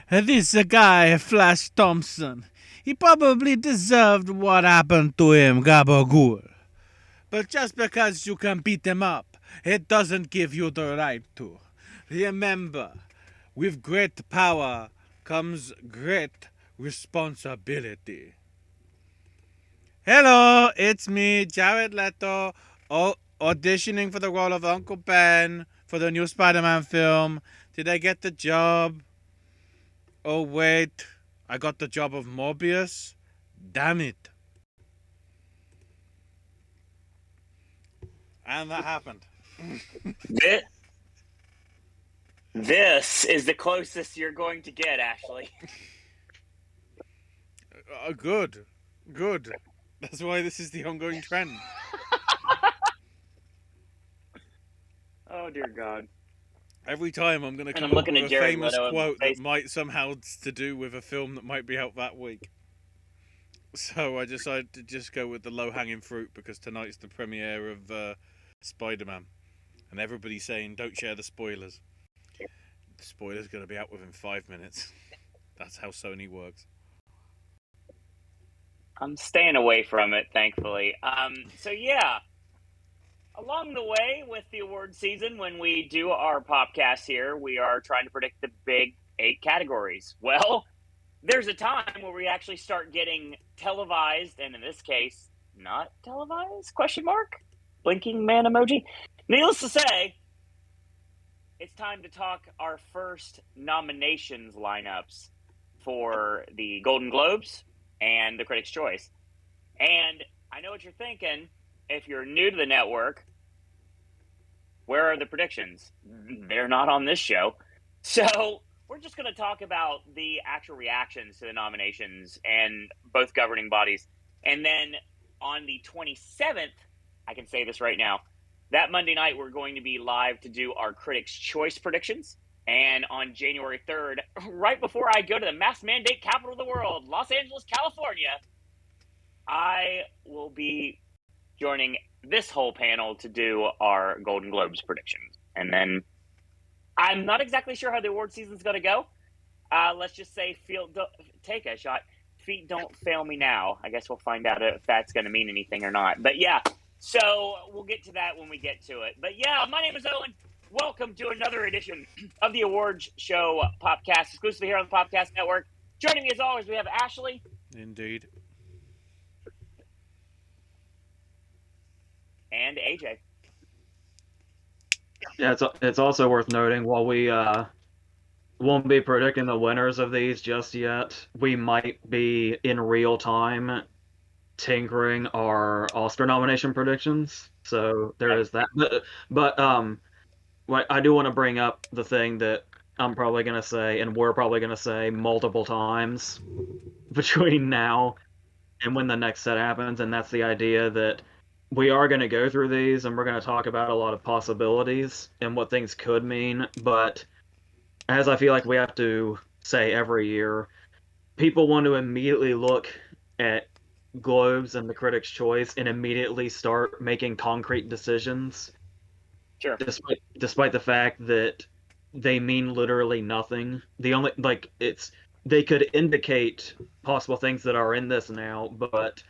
This guy, Flash Thompson, he probably deserved what happened to him, Gabagool. But just because you can beat him up, it doesn't give you the right to. Remember, with great power comes great responsibility. Hello, it's me, Jared Leto, auditioning for the role of Uncle Ben for the new Spider-Man film. Did I get the job? Oh wait, I got the job of Morbius? Damn it. And that happened. This, this is the closest you're going to get, Ashley. Good. Good. That's why this is the ongoing trend. Oh, dear God. Every time I'm going to And come I'm up looking with at a Jared famous Leto in quote the that face. might somehow to do with a film that might be out that week. So I decided to just go with the low-hanging fruit because tonight's the premiere of Spider-Man. And everybody's saying, don't share the spoilers. The spoiler's going to be out within 5 minutes. That's how Sony works. I'm staying away from it, thankfully. So, yeah. Along the way with the award season, when we do our podcast here, we are trying to predict the big 8 categories. Well, there's a time where we actually start getting televised, and in this case, not televised? Question mark? Blinking man emoji. Needless to say, it's time to talk our first nominations lineups for the Golden Globes and the Critics' Choice. And I know what you're thinking. If you're new to the network, where are the predictions? They're not on this show. So we're just going to talk about the actual reactions to the nominations and both governing bodies. And then on the 27th, I can say this right now, that Monday night, we're going to be live to do our Critics' Choice predictions. And on January 3rd, right before I go to the mass mandate capital of the world, Los Angeles, California, I will be joining this whole panel to do our Golden Globes predictions. And then I'm not exactly sure how the award season's going to go. Let's just say, take a shot. Feet don't fail me now. I guess we'll find out if that's going to mean anything or not. But yeah, so we'll get to that when we get to it. But yeah, my name is Owen. Welcome to another edition of the Awards Show Popcast, exclusively here on the Popcast Network. Joining me as always, we have Ashley. Indeed. And AJ. Yeah, it's also worth noting, while we won't be predicting the winners of these just yet, we might be in real time tinkering our Oscar nomination predictions. So there is that. But what I do want to bring up the thing that I'm probably going to say, and we're probably going to say multiple times between now and when the next set happens, and that's the idea that we are going to go through these and we're going to talk about a lot of possibilities and what things could mean. But as I feel like we have to say every year, people want to immediately look at Globes and the Critics' Choice and immediately start making concrete decisions, Sure. despite the fact that they mean literally nothing. The only they could indicate possible things that are in this now, but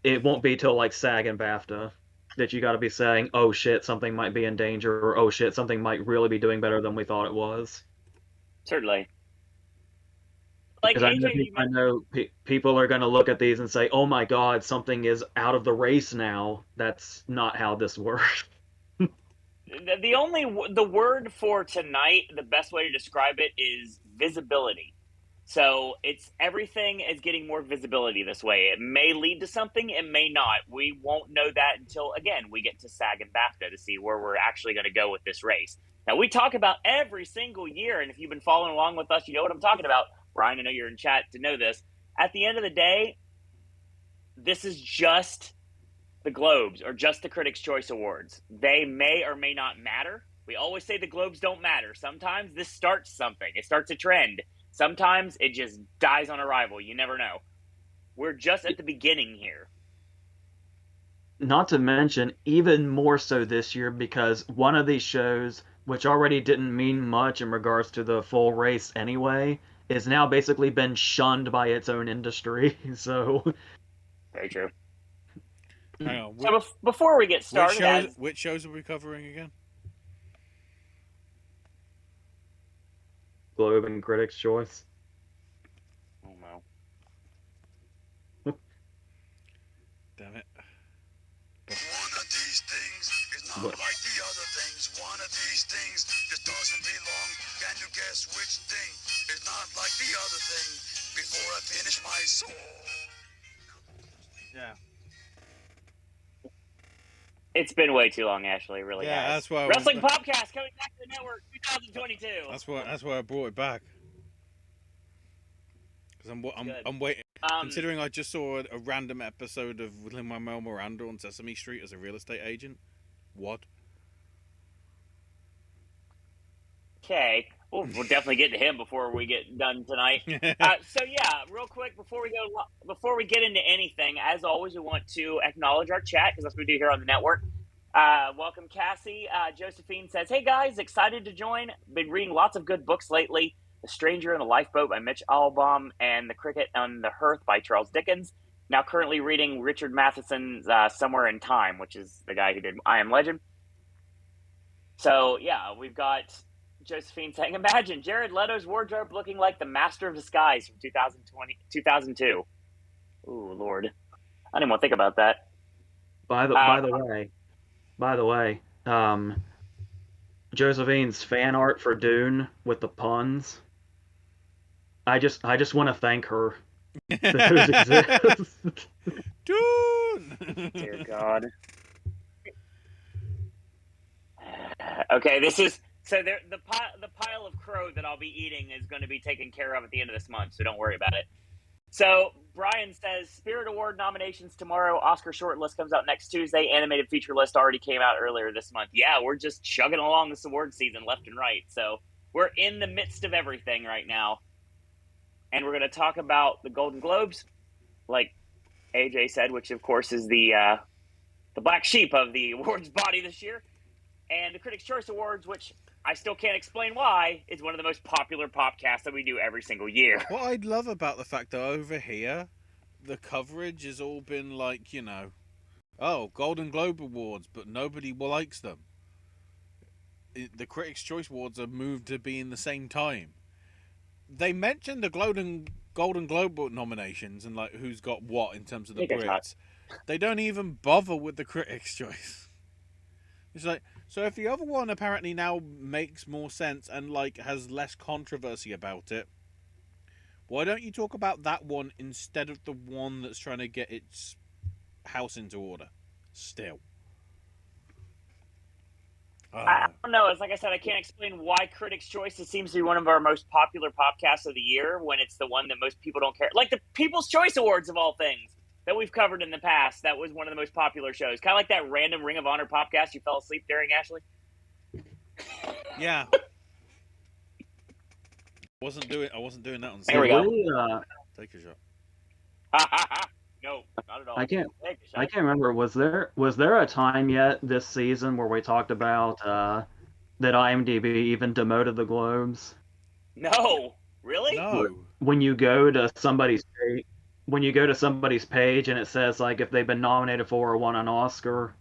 it won't be till like SAG and BAFTA that you got to be saying, "Oh shit, something might be in danger," or "Oh shit, something might really be doing better than we thought it was." Certainly. Like Because AJ, I know people are going to look at these and say, "Oh my God, something is out of the race now." That's not how this works. the word for tonight, the best way to describe it is visibility. So it's everything is getting more visibility this way. It may lead to something, it may not. We won't know that until, again, we get to SAG and BAFTA to see where we're actually going to go with this race. Now, we talk about every single year, and if you've been following along with us, you know what I'm talking about. Brian, I know you're in chat to know this. At the end of the day, this is just the Globes or just the Critics' Choice Awards. They may or may not matter. We always say the Globes don't matter. Sometimes this starts something. It starts a trend. Sometimes it just dies on arrival. You never know. We're just at the beginning here. Not to mention, even more so this year, because one of these shows, which already didn't mean much in regards to the full race anyway, is now basically been shunned by its own industry. So Very true. Hang on. So before we get started, which shows are we covering again? Globe and Critics' Choice. Oh no. Damn it. One of these things is not What? like the other things. One of these things just doesn't belong. Can you guess which thing is not like the other thing? Before I finish my song. Yeah. It's been way too long, Ashley. It really Yeah, has. that's why Wrestling Popcast coming back to the network 2022. That's why I brought it back. Because I'm waiting. Considering I just saw a random episode of Lin-Manuel Miranda on Sesame Street as a real estate agent. What? Okay, we'll definitely get to him before we get done tonight. So yeah, real quick before we get into anything, as always, we want to acknowledge our chat because that's what we do here on the network. Welcome, Cassie. Josephine says, "Hey guys, excited to join. Been reading lots of good books lately. The Stranger in the Lifeboat by Mitch Albom and The Cricket on the Hearth by Charles Dickens. Now currently reading Richard Matheson's Somewhere in Time, which is the guy who did I Am Legend. So yeah, we've got Josephine saying, imagine Jared Leto's wardrobe looking like The Master of Disguise from 2002. Ooh, Lord. I didn't want to think about that. By the way, Josephine's fan art for Dune with the puns. I just want to thank her that those exist. Dune! Dear God. Okay, this is so the pile of crow that I'll be eating is going to be taken care of at the end of this month, so don't worry about it. So Brian says Spirit Award nominations tomorrow. Oscar shortlist comes out next Tuesday. Animated feature list already came out earlier this month. Yeah, we're just chugging along this award season left and right. So we're in the midst of everything right now, and we're going to talk about the Golden Globes, like AJ said, which of course is the black sheep of the awards body this year, and the Critics' Choice Awards, which I still can't explain why, is one of the most popular podcasts that we do every single year. What I'd love about the fact that over here, the coverage has all been like, Golden Globe Awards, but nobody likes them. The Critics' Choice Awards are moved to be in the same time. They mentioned the Golden Globe nominations and like who's got what in terms of the Brits. They don't even bother with the Critics' Choice. It's like, so if the other one apparently now makes more sense and like has less controversy about it, why don't you talk about that one instead of the one that's trying to get its house into order? Still. I don't know. It's like I said, I can't explain why Critics' Choice seems to be one of our most popular podcasts of the year when it's the one that most people don't care. Like the People's Choice Awards of all things that we've covered in the past. That was one of the most popular shows. Kind of like that random Ring of Honor podcast you fell asleep during, Ashley. Yeah. I wasn't doing that on There we go. Take a shot. No, not at all. I can't remember. Was there a time yet this season where we talked about that IMDb even demoted the Globes? No, really? No. When you go to somebody's page and it says like if they've been nominated for or won an Oscar,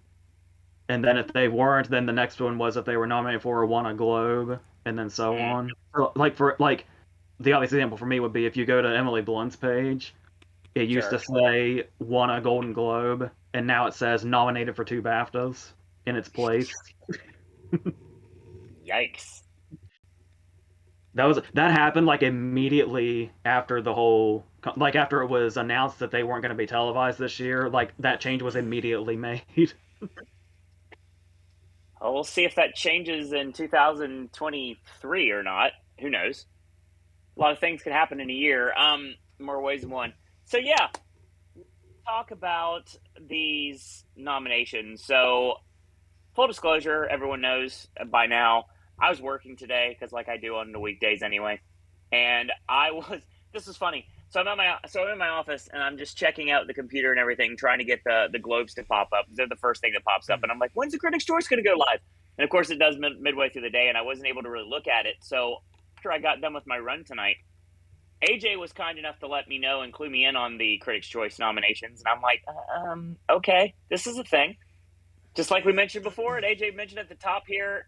and then if they weren't, then the next one was if they were nominated for or won a Globe, and then so on. So, the obvious example for me would be if you go to Emily Blunt's page, it used to say won a Golden Globe, and now it says nominated for 2 BAFTAs in its place. Yikes. That happened like immediately after after it was announced that they weren't going to be televised this year. Like that change was immediately made. Well, we'll see if that changes in 2023 or not. Who knows? A lot of things can happen in a year. More ways than one. So yeah, talk about these nominations. So full disclosure, everyone knows by now, I was working today because like I do on the weekdays anyway. And this was funny. So I'm in my office and I'm just checking out the computer and everything, trying to get the Globes to pop up. They're the first thing that pops up. And I'm like, when's the Critics' Choice going to go live? And of course it does midway through the day, and I wasn't able to really look at it. So after I got done with my run tonight, AJ was kind enough to let me know and clue me in on the Critics' Choice nominations, and I'm like, okay, this is a thing. Just like we mentioned before, and AJ mentioned at the top here,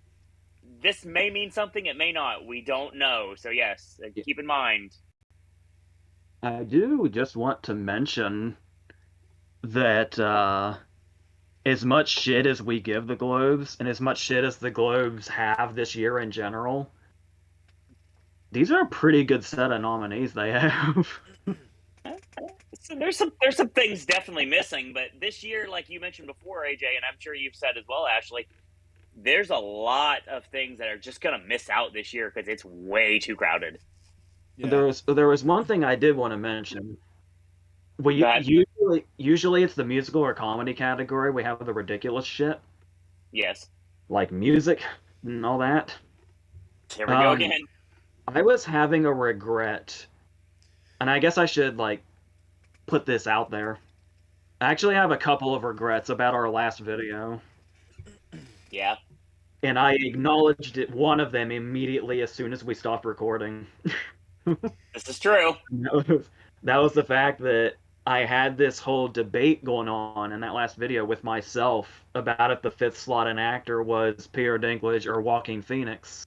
this may mean something, it may not. We don't know. So yes, keep in mind. I do just want to mention that as much shit as we give the Globes, and as much shit as the Globes have this year in general, these are a pretty good set of nominees they have. So there's some things definitely missing, but this year, like you mentioned before, AJ, and I'm sure you've said as well, Ashley, there's a lot of things that are just gonna miss out this year because it's way too crowded. Yeah. There was one thing I did want to mention. Well, usually it's the musical or comedy category. We have the ridiculous shit, Yes. like music and all that. Here we go again. I was having a regret, and I guess I should like put this out there. I actually have a couple of regrets about our last video. Yeah. And I acknowledged one of them immediately as soon as we stopped recording. This is true. That was the fact that I had this whole debate going on in that last video with myself about if the fifth slot in actor was Peter Dinklage or Joaquin Phoenix.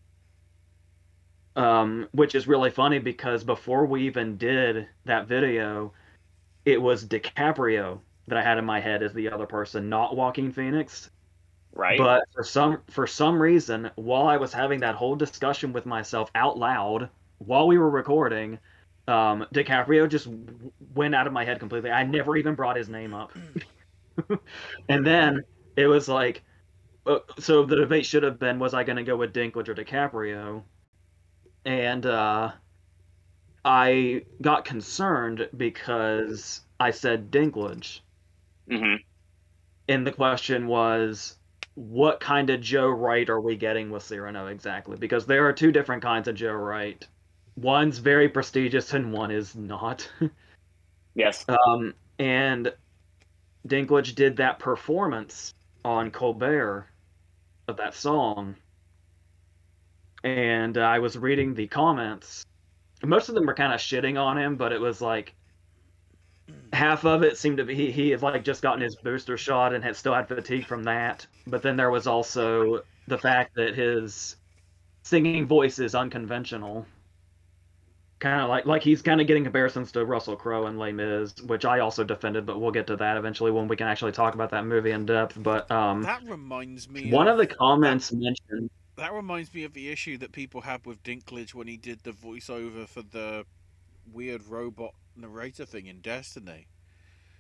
Which is really funny because before we even did that video, it was DiCaprio that I had in my head as the other person, not Joaquin Phoenix. Right. But for some reason, while I was having that whole discussion with myself out loud while we were recording, DiCaprio just went out of my head completely. I never even brought his name up. And then it was like, so the debate should have been, was I going to go with Dinklage or DiCaprio? And I got concerned because I said Dinklage. Mm-hmm. And the question was, what kind of Joe Wright are we getting with Cyrano exactly? Because there are two different kinds of Joe Wright. One's very prestigious and one is not. Yes. And Dinklage did that performance on Colbert of that song. And I was reading the comments. Most of them were kind of shitting on him, but it was like half of it seemed to be he had like just gotten his booster shot and had still had fatigue from that. But then there was also the fact that his singing voice is unconventional. Kind of like he's kind of getting comparisons to Russell Crowe and Les Mis, which I also defended, but we'll get to that eventually when we can actually talk about that movie in depth. But that reminds me. One of the comments mentioned. That reminds me of the issue that people had with Dinklage when he did the voiceover for the weird robot narrator thing in Destiny.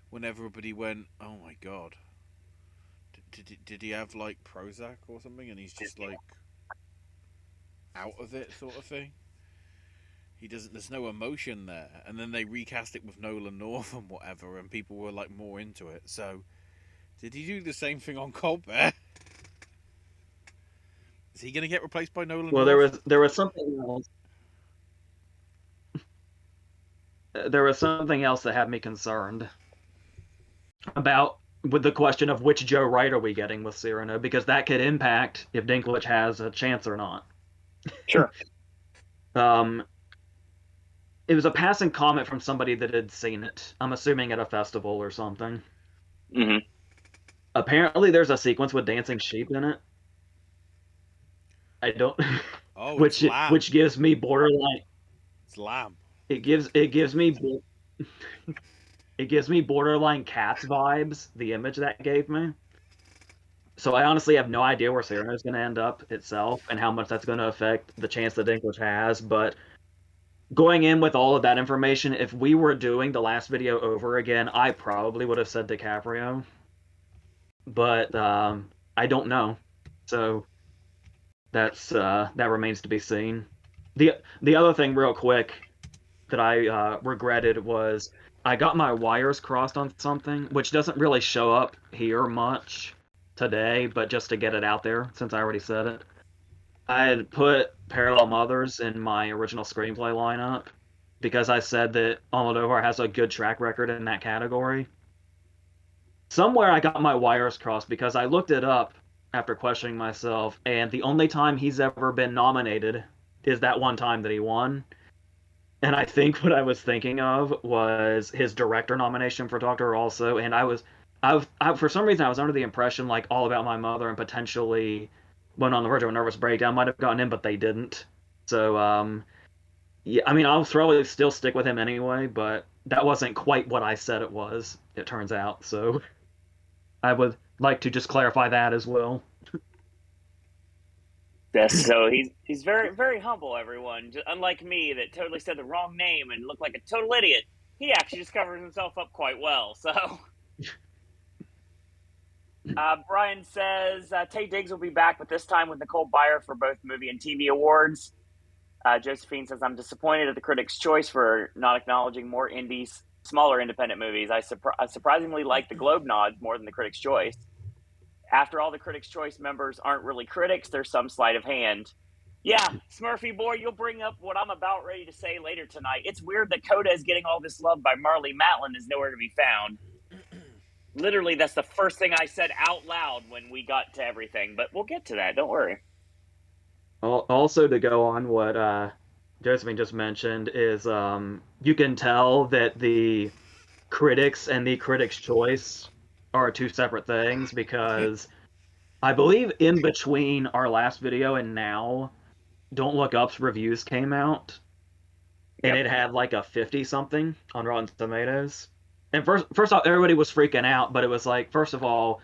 When everybody went, "Oh my god, did he have like Prozac or something?" And he's just like out of it, sort of thing. He doesn't. There's no emotion there. And then they recast it with Nolan North and whatever, and people were like more into it. So, did he do the same thing on Colbert? Is he going to get replaced by Nolan? Well, North? there was something else. There was something else that had me concerned about with the question of which Joe Wright are we getting with Cyrano, because that could impact if Dinklage has a chance or not. Sure. It was a passing comment from somebody that had seen it. I'm assuming at a festival or something. Mm-hmm. Apparently, there's a sequence with dancing sheep in it. I don't. Oh, which gives me borderline. It's lamb. It gives me. It gives me borderline Cats vibes. The image that gave me. So I honestly have no idea where Cyrano's going to end up itself and how much that's going to affect the chance that Dinklage has. But going in with all of that information, if we were doing the last video over again, I probably would have said DiCaprio. But I don't know. So that remains to be seen. The other thing, real quick, that I regretted was I got my wires crossed on something, which doesn't really show up here much today, but just to get it out there, since I already said it. I had put Parallel Mothers in my original screenplay lineup because I said that Almodovar has a good track record in that category. Somewhere I got my wires crossed because I looked it up after questioning myself, and the only time he's ever been nominated is that one time that he won. And I think what I was thinking of was his director nomination for Doctor also. And for some reason, I was under the impression like All About My Mother and potentially When on the Verge of a Nervous Breakdown might have gotten in, but they didn't. So, yeah, I mean, I'll probably still stick with him anyway, but that wasn't quite what I said it was, it turns out. So I would like to just clarify that as well. So he's very very humble, everyone. Just, unlike me, that totally said the wrong name and looked like a total idiot. He actually just covers himself up quite well. So, Brian says Tay Diggs will be back, but this time with Nicole Byer for both movie and TV awards. Josephine says I'm disappointed at the Critics' Choice for not acknowledging more indies, smaller independent movies. I surprisingly like the Globe nods more than the Critics' Choice. After all, the Critics' Choice members aren't really critics, there's some sleight of hand. Yeah, Smurfy boy, you'll bring up what I'm about ready to say later tonight. It's weird that Coda is getting all this love by Marley Matlin is nowhere to be found. Literally, that's the first thing I said out loud when we got to everything, but we'll get to that, don't worry. Also, to go on what Josephine just mentioned is you can tell that the critics and the Critics' Choice are two separate things because I believe in between our last video and now, Don't Look Up's reviews came out, and it had like a 50 something on Rotten Tomatoes. And first off, everybody was freaking out, but it was like, first of all,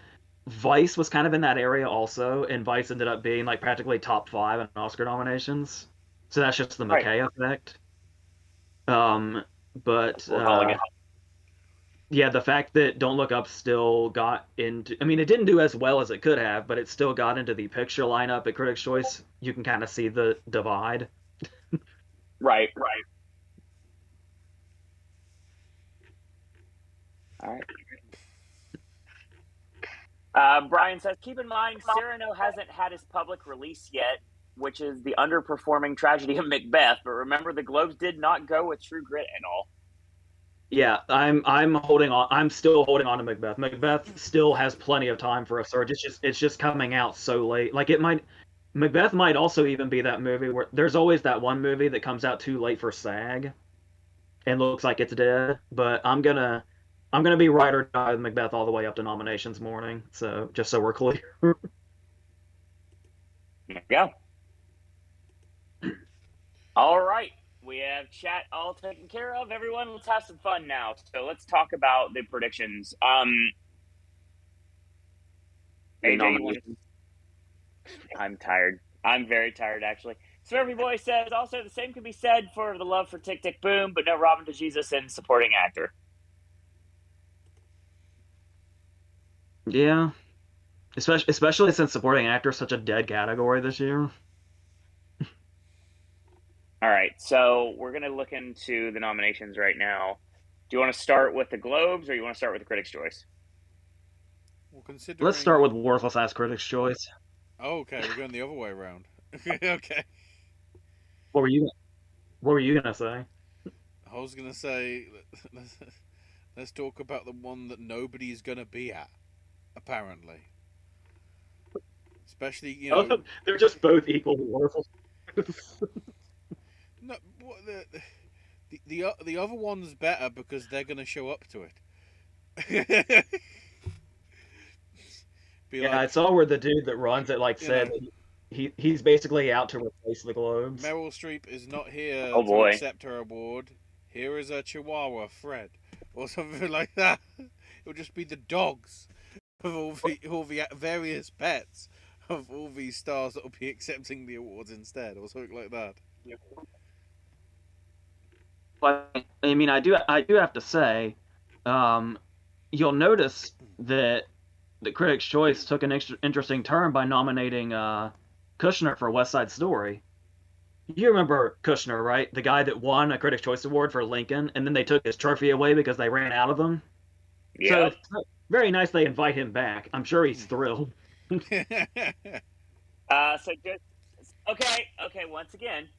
Vice was kind of in that area also, and Vice ended up being like practically top 5 in Oscar nominations. So that's just the McKay effect. But yeah, the fact that Don't Look Up still got into, I mean, it didn't do as well as it could have, but it still got into the picture lineup at Critics' Choice. You can kind of see the divide. Right. All right. Brian says, keep in mind, Cyrano hasn't had his public release yet, which is the underperforming tragedy of Macbeth. But remember, the Globes did not go with True Grit and all. Yeah, I'm holding on. I'm still holding on to Macbeth. Macbeth still has plenty of time for a surge. It's just coming out so late. Like Macbeth might also even be that movie where there's always that one movie that comes out too late for SAG and looks like it's dead. But I'm gonna be ride or die with Macbeth all the way up to nominations morning. So just so we're clear. Yeah. All right. We have chat all taken care of. Everyone, let's have some fun now. So let's talk about the predictions. AJ, I'm tired. I'm very tired, actually. Smurfy Boy says, also, the same can be said for the love for Tick, Tick, Boom, but no Robin DeJesus in supporting actor. Yeah. Especially since supporting actor is such a dead category this year. All right, so we're going to look into the nominations right now. Do you want to start with the Globes or you want to start with the Critics' Choice? Well, considering... Let's start with Worthless Ass Critics' Choice. Oh, okay, we're going the other way around. Okay. What were you gonna say? I was gonna say, let's talk about the one that nobody's gonna be at, apparently. Especially, you know, they're just both equally worthless. No, the other one's better because they're gonna show up to it. Yeah, I saw where the dude that runs it said he's basically out to replace the Globes. Meryl Streep is not here to accept her award. Here is a Chihuahua, Fred, or something like that. It'll just be the dogs of all the various pets of all these stars that will be accepting the awards instead, or something like that. Yeah. But I mean, I do have to say, you'll notice that the Critics' Choice took an interesting turn by nominating Kushner for West Side Story. You remember Kushner, right? The guy that won a Critics' Choice Award for Lincoln, and then they took his trophy away because they ran out of them. Yeah. So it's very nice they invite him back. I'm sure he's thrilled. Okay. Once again,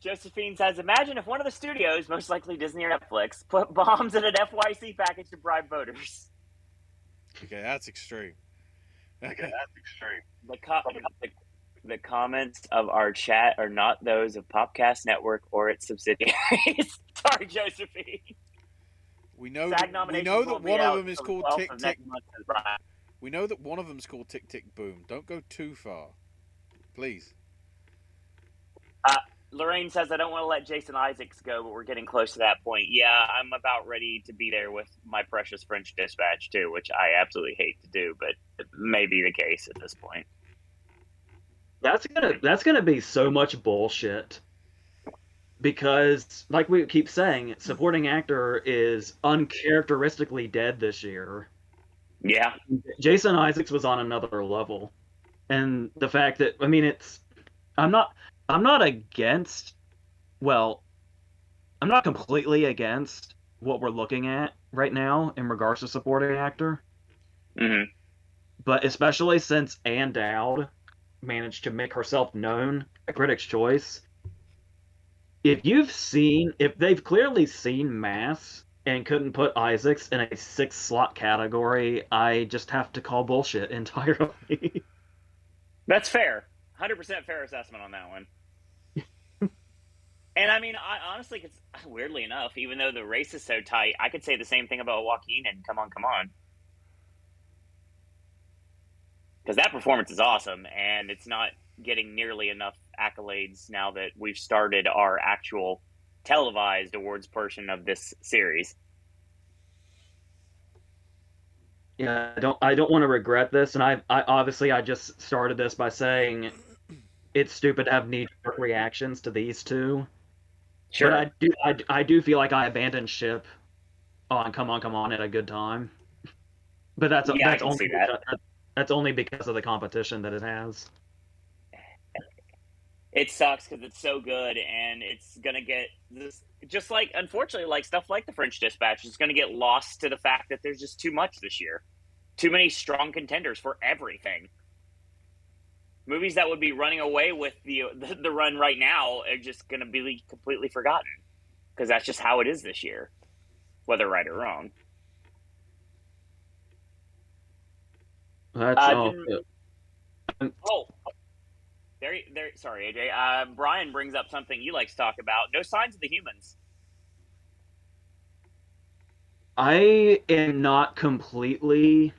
Josephine says, imagine if one of the studios, most likely Disney or Netflix, put bombs in an FYC package to bribe voters. Okay, that's extreme. The comments of our chat are not those of Popcast Network or its subsidiaries. Sorry, Josephine. We know SAG that nominations won't be one of out them is until the called 12th Tick of Tick. next month, says Brian. We know that one of them's called Tick Tick Boom. Don't go too far, please. Lorraine says, I don't want to let Jason Isaacs go, but we're getting close to that point. Yeah, I'm about ready to be there with my precious French Dispatch, too, which I absolutely hate to do, but it may be the case at this point. That's gonna be so much bullshit. Because, like we keep saying, supporting actor is uncharacteristically dead this year. Yeah. Jason Isaacs was on another level. And the fact that, I mean, I'm not against, well, I'm not completely against what we're looking at right now in regards to supporting actor. Mm-hmm. But especially since Ann Dowd managed to make herself known at Critics' Choice, if they've clearly seen Mass and couldn't put Isaacs in a 6-slot category, I just have to call bullshit entirely. That's fair. 100% fair assessment on that one. And I mean, honestly, it's weirdly enough, even though the race is so tight, I could say the same thing about Joaquin and Come On. Because that performance is awesome, and it's not getting nearly enough accolades now that we've started our actual televised awards portion of this series. Yeah, I don't want to regret this, and I obviously I just started this by saying it's stupid to have knee-jerk reactions to these two. Sure. But I do feel like I abandoned ship on Come On at a good time. But that's only because of the competition that it has. It sucks because it's so good, and it's gonna get this. Just like, unfortunately, like stuff like the French Dispatch is gonna get lost to the fact that there's just too much this year, too many strong contenders for everything. Movies that would be running away with the run right now are just gonna be completely forgotten because that's just how it is this year, whether right or wrong. That's all. Sorry, AJ. Brian brings up something you like to talk about. No Signs of the Humans. I am not completely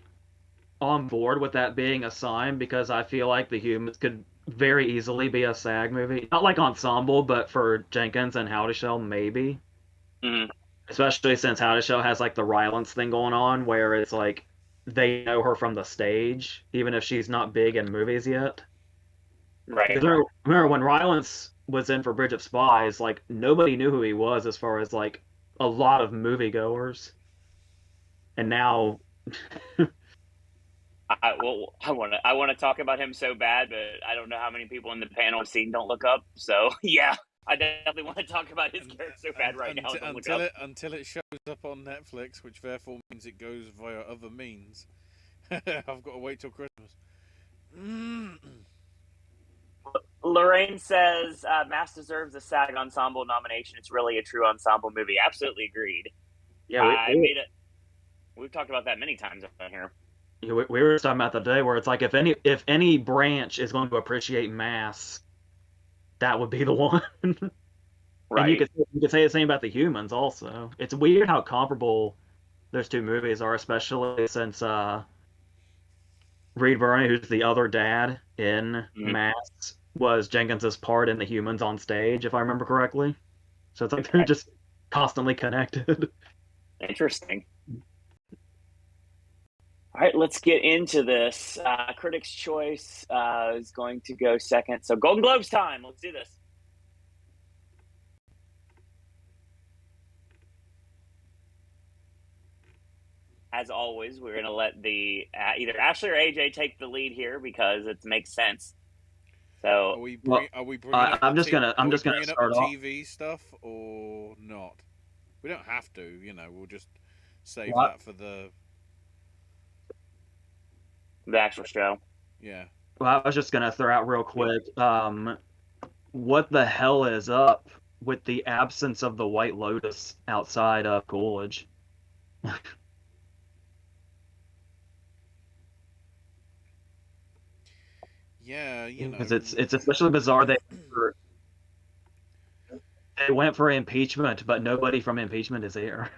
on board with that being a sign because I feel like The Humans could very easily be a SAG movie. Not like Ensemble, but for Jenkins and Howdyshell, maybe. Mm-hmm. Especially since Howdyshell has like the Rylance thing going on, where it's like they know her from the stage, even if she's not big in movies yet. Right. Remember when Rylance was in for Bridge of Spies, like nobody knew who he was as far as like a lot of moviegoers. And now I want to talk about him so bad, but I don't know how many people in the panel have seen Don't Look Up. So yeah, I definitely want to talk about his character so bad right now. Until it shows up on Netflix, which therefore means it goes via other means. I've got to wait till Christmas. Lorraine says Mass deserves a SAG Ensemble nomination. It's really a true ensemble movie. Absolutely agreed. Yeah, we've talked about that many times on here. We were talking about the day where it's like if any branch is going to appreciate Mass, that would be the one. Right. And you could say the same about The Humans also. It's weird how comparable those two movies are, especially since Reed Birney, who's the other dad in Mass, was Jenkins's part in The Humans on stage, if I remember correctly. So it's like they're just constantly connected. Interesting. All right, let's get into this. Critics' Choice is going to go second. So Golden Globes time. Let's do this. As always, we're going to let the either Ashley or AJ take the lead here because it makes sense. So are we bringing I'm just gonna start off TV stuff or not? We don't have to, We'll just save What? that for the actual show. Yeah. Well, I was just gonna throw out real quick. What the hell is up with the absence of the White Lotus outside of Coolidge? Yeah, you know. Because it's especially bizarre they went for impeachment, but nobody from impeachment is here.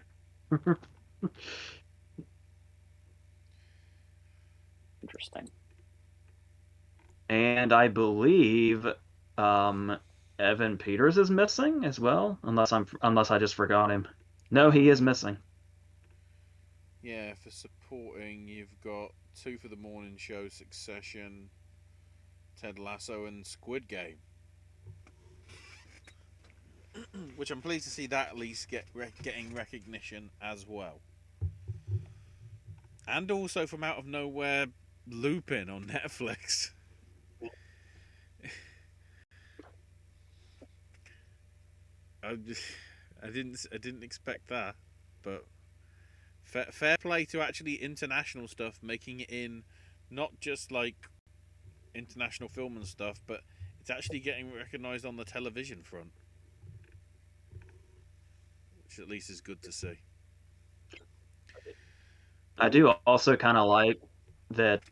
Interesting. And I believe Evan Peters is missing as well, unless I just forgot him. No, he is missing. Yeah, for supporting, you've got two for the morning show, Succession, Ted Lasso, and Squid Game. Which I'm pleased to see that at least getting recognition as well. And also from out of nowhere, Lupin on Netflix. I didn't expect that, but fair play to actually international stuff making it in, not just like international film and stuff, but it's actually getting recognised on the television front, which at least is good to see. I do also kind of like that.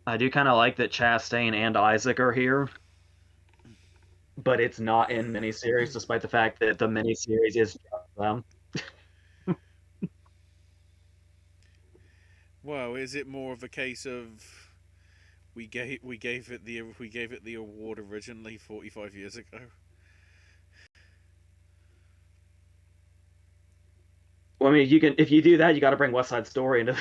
I do kind of like that Chastain and Isaac are here, but it's not in miniseries, despite the fact that the miniseries is just them. Well, is it more of a case of we gave it the award originally 45 years ago? Well, I mean, if you do that, you got to bring West Side Story into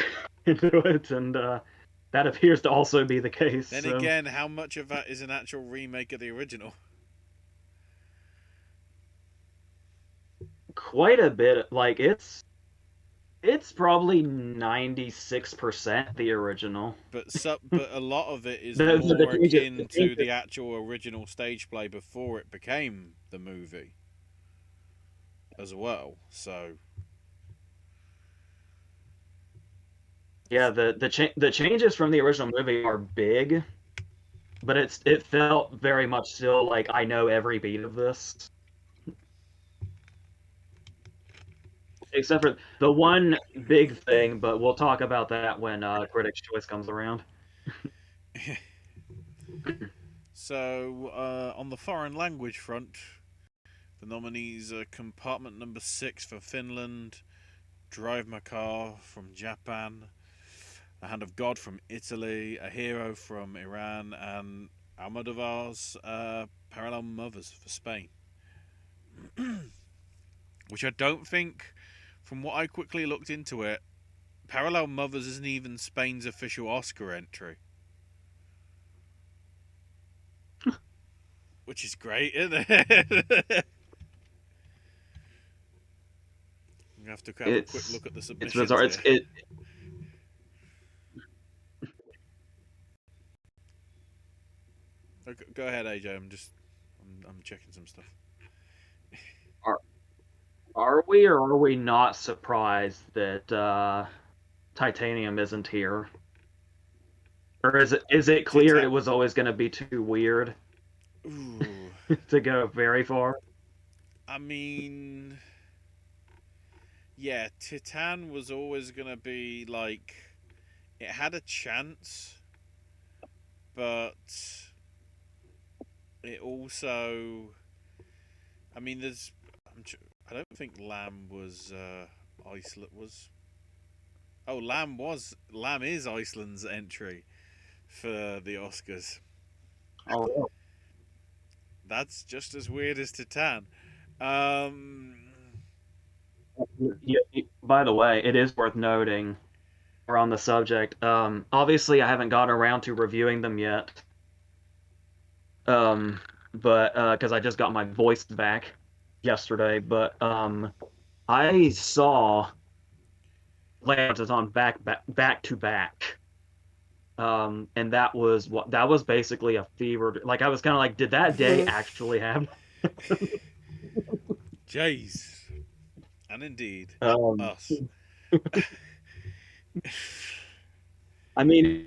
it, and that appears to also be the case. Then so. again, how much of that is an actual remake of the original? Quite a bit. Like it's probably 96% the original. But a lot of it is The more changes- akin the to changes- the actual original stage play before it became the movie as well. So Yeah, the changes from the original movie are big, but it felt very much still like I know every beat of this. Except for the one big thing, but we'll talk about that when Critics' Choice comes around. So, on the foreign language front, the nominees are Compartment Number 6 for Finland, Drive My Car from Japan, The Hand of God from Italy, A Hero from Iran, and Almodovar's Parallel Mothers for Spain. Which I don't think, from what I quickly looked into it, Parallel Mothers isn't even Spain's official Oscar entry. Which is great, isn't it? I'm gonna have to have a quick look at the submissions. It's bizarre. Go ahead, AJ. I'm checking some stuff. Are we or are we not surprised that Titanium isn't here? Or is it clear it was always going to be too weird to go very far? I mean, yeah, Titan was always going to be like, it had a chance, but it also, I mean, I don't think Lamb was Iceland was. Oh, Lamb is Iceland's entry for the Oscars. Oh, That's just as weird as Titan. yeah, by the way, it is worth noting we're on the subject. Obviously, I haven't gotten around to reviewing them yet. But because I just got my voice back yesterday, but I saw Lances on back to back. And that was basically a fever. Like I was kind of like, did that day actually happen? Jeez. And indeed, us. I mean,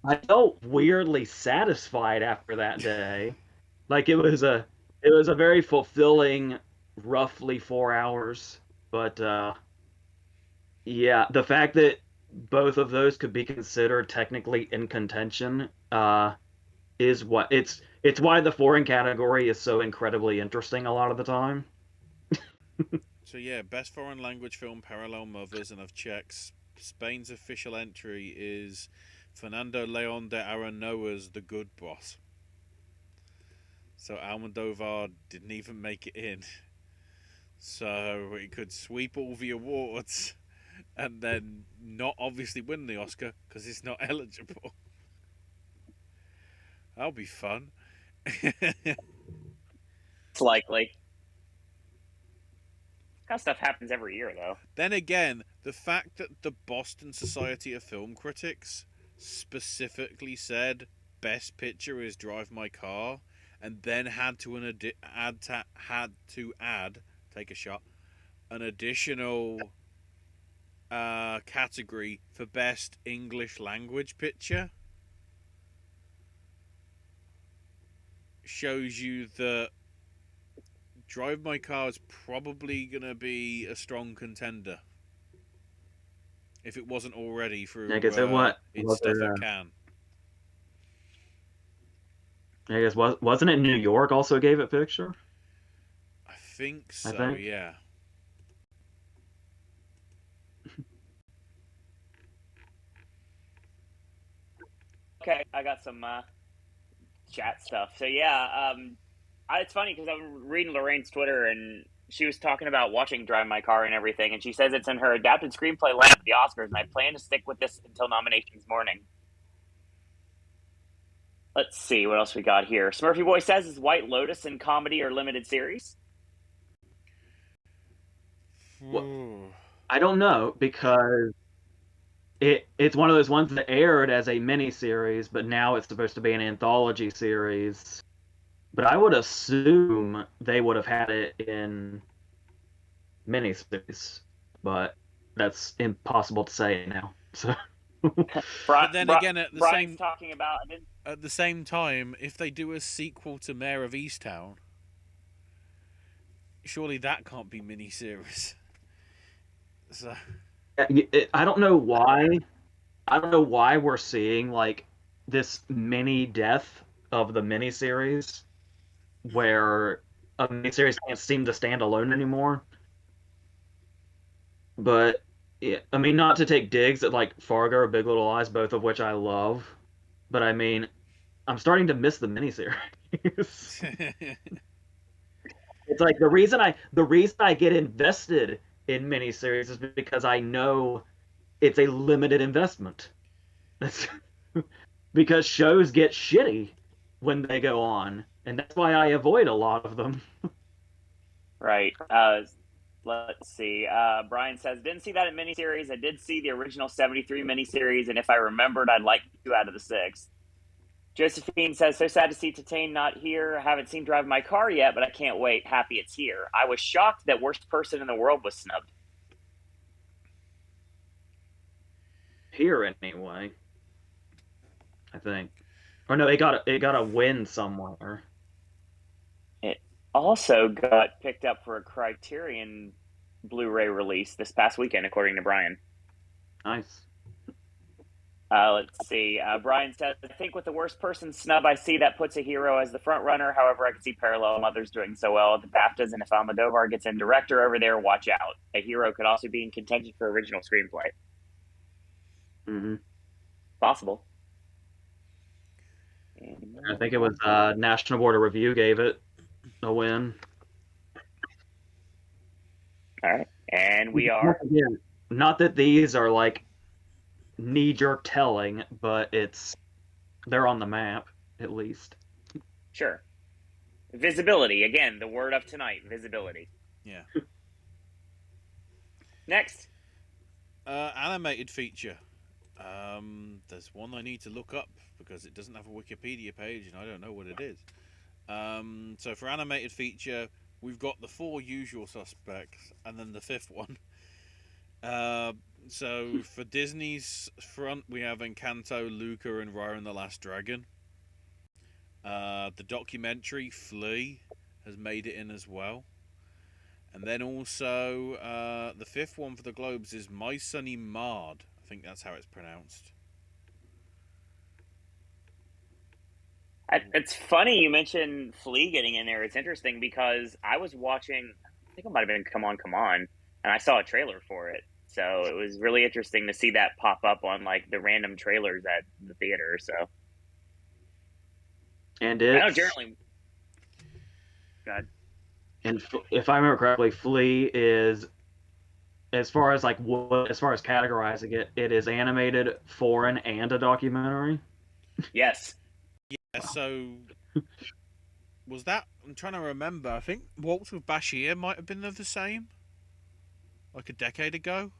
I felt weirdly satisfied after that day. Like it was a very fulfilling, roughly 4 hours. But yeah, the fact that both of those could be considered technically in contention, is what it's why the foreign category is so incredibly interesting a lot of the time. So yeah, best foreign language film, Parallel Mothers, and I've checked. Spain's official entry is Fernando León de Aranoa's The Good Boss. So Almodovar didn't even make it in. So it could sweep all the awards and then not obviously win the Oscar because it's not eligible. That'll be fun. It's likely. That kind of stuff happens every year, though. Then again, the fact that the Boston Society of Film Critics specifically said Best Picture is Drive My Car, and then had to add take a shot, an additional category for Best English Language Picture, shows you that Drive My Car is probably going to be a strong contender. If it wasn't already through I guess its stuff at Cannes. I guess wasn't it New York also gave it picture? I think so, yeah. Okay, I got some chat stuff. So yeah, it's funny because I'm reading Lorraine's Twitter and she was talking about watching Drive My Car and everything, and she says it's in her adapted screenplay lineup at the Oscars, and I plan to stick with this until nominations morning. Let's see what else we got here. Smurfy Boy says, is White Lotus in comedy or limited series? Well, I don't know, because it's one of those ones that aired as a mini-series, but now it's supposed to be an anthology series. But I would assume they would have had it in miniseries, but that's impossible to say now. So. But then again, at the same time, if they do a sequel to Mayor of Easttown, surely that can't be miniseries. So I don't know why. I don't know why we're seeing like this mini death of the miniseries, where a miniseries can't seem to stand alone anymore. But yeah, I mean, not to take digs at like Fargo or Big Little Lies, both of which I love, but I mean, I'm starting to miss the miniseries. It's like the reason I get invested in miniseries is because I know it's a limited investment. Because shows get shitty when they go on, and that's why I avoid a lot of them. Right. Let's see. Brian says, didn't see that in miniseries. I did see the original 73 miniseries, and if I remembered, I'd like 2 out of the 6. Josephine says, so sad to see Titane not here. I haven't seen Drive My Car yet, but I can't wait. Happy it's here. I was shocked that Worst Person in the World was snubbed. Here, anyway. I think. Or no, it got a win somewhere. It also got picked up for a Criterion Blu-ray release this past weekend, according to Brian. Nice. Let's see. Brian says, I think with the Worst Person snub, I see that puts a hero as the front runner. However, I can see Parallel Mothers doing so well at the BAFTAs, and if Almodovar gets in director over there, watch out. A hero could also be in contention for original screenplay. Mm-hmm. Possible. I think it was National Board of Review gave it a win. All right. And we are... Not that these are like knee-jerk telling, but they're on the map, at least. Sure. Visibility. Again, the word of tonight. Visibility. Yeah. Next. Animated feature. There's one I need to look up because it doesn't have a Wikipedia page and I don't know what it is. So for animated feature, we've got the 4 usual suspects and then the 5th one. So for Disney's front, we have Encanto, Luca, and Raya and the Last Dragon. The documentary Flea has made it in as well. And then also the 5th one for the Globes is My Sunny Maud. I I think that's how it's pronounced. It's funny you mentioned Flea getting in there. It's interesting because I was watching, I think it might have been Come On, Come On, and I saw a trailer for it. So it was really interesting to see that pop up on like the random trailers at the theater. So And I know it's generally, God, and if I remember correctly, Flea is as far as categorizing it, it is animated, foreign, and a documentary. yes, Yeah, so was that? I'm trying to remember. I think Waltz with Bashir might have been the same, like a decade ago.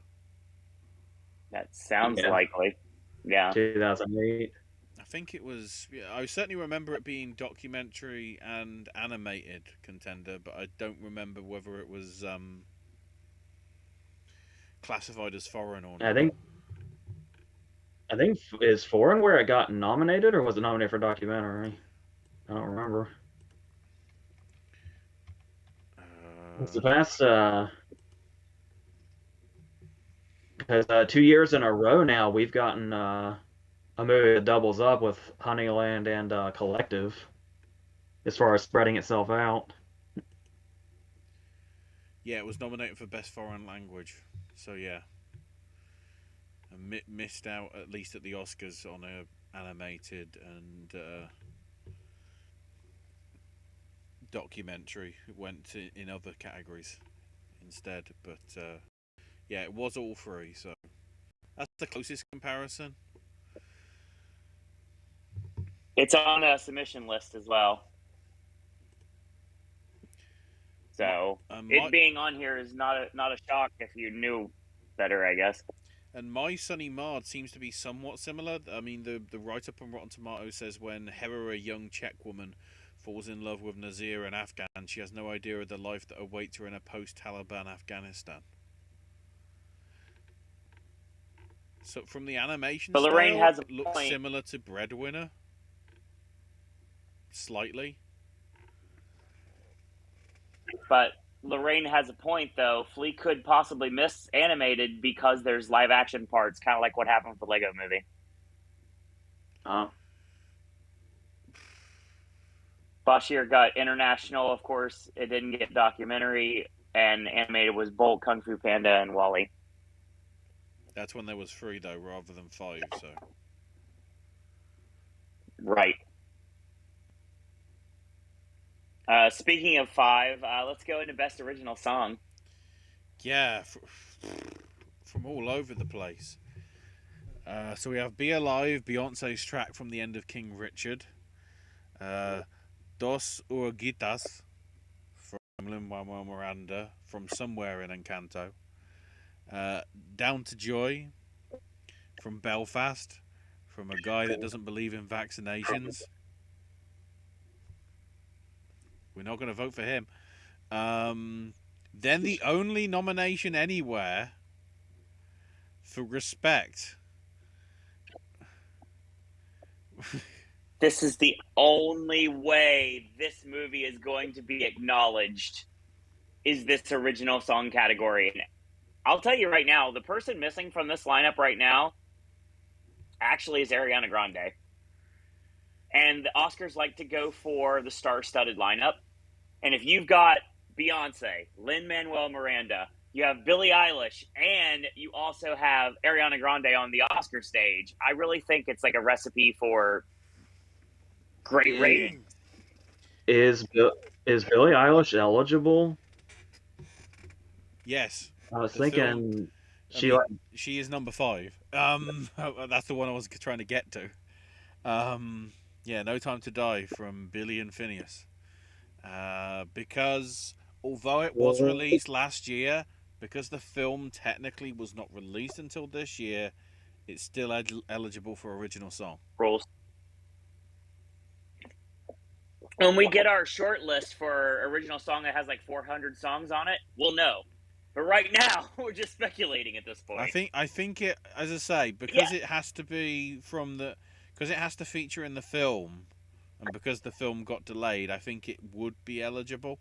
that sounds Yeah. likely. Yeah. 2008. I think it was. Yeah, I certainly remember it being documentary and animated contender, but I don't remember whether it was classified as foreign or not. I think is foreign where it got nominated, or was it nominated for documentary? I don't remember. It's the past because 2 years in a row now we've gotten a movie that doubles up with Honeyland and Collective as far as spreading itself out. Yeah, it was nominated for best foreign language. So yeah, and missed out at least at the Oscars on a animated and documentary. It went in other categories instead, but yeah, it was all three. So that's the closest comparison. It's on a submission list as well. So it being on here is not a shock if you knew better, I guess. And My Sunny Maud seems to be somewhat similar. I mean, the write-up on Rotten Tomatoes says when Hera, a young Czech woman, falls in love with Nazir, an Afghan, she has no idea of the life that awaits her in a post-Taliban Afghanistan. So from the animation but Lorraine style, has a it looks point. similar to Breadwinner. Slightly. But Lorraine has a point, though. Flea could possibly miss animated because there's live action parts, kind of like what happened with the Lego movie. Bashir got international, of course. It didn't get documentary, and animated was Bolt, Kung Fu Panda, and Wall-E. That's when there was 3, though, rather than 5, so... Right. Speaking of 5, let's go into Best Original Song. Yeah, from all over the place. So we have Be Alive, Beyonce's track from the end of King Richard. Dos Urguitas from Lin-Manuel Miranda, from Somewhere in Encanto. Down to Joy from Belfast, from a guy that doesn't believe in vaccinations. We're not going to vote for him. Then the only nomination anywhere for Respect. This is the only way this movie is going to be acknowledged, is this original song category. And I'll tell you right now, the person missing from this lineup right now actually is Ariana Grande. And the Oscars like to go for the star-studded lineup. And if you've got Beyonce, Lin-Manuel Miranda, you have Billie Eilish, and you also have Ariana Grande on the Oscar stage, I really think it's like a recipe for great rating. Is Billie Eilish eligible? Yes. I was thinking she is number 5. That's the one I was trying to get to. Yeah, No Time to Die from Billy and Phineas. Because although it was released last year, because the film technically was not released until this year, it's still eligible for original song. Rules. When we get our short list for original song that has like 400 songs on it, we'll know. But right now, we're just speculating at this point. I think it, as I say, because it has to be because it has to feature in the film, and because the film got delayed, I think it would be eligible.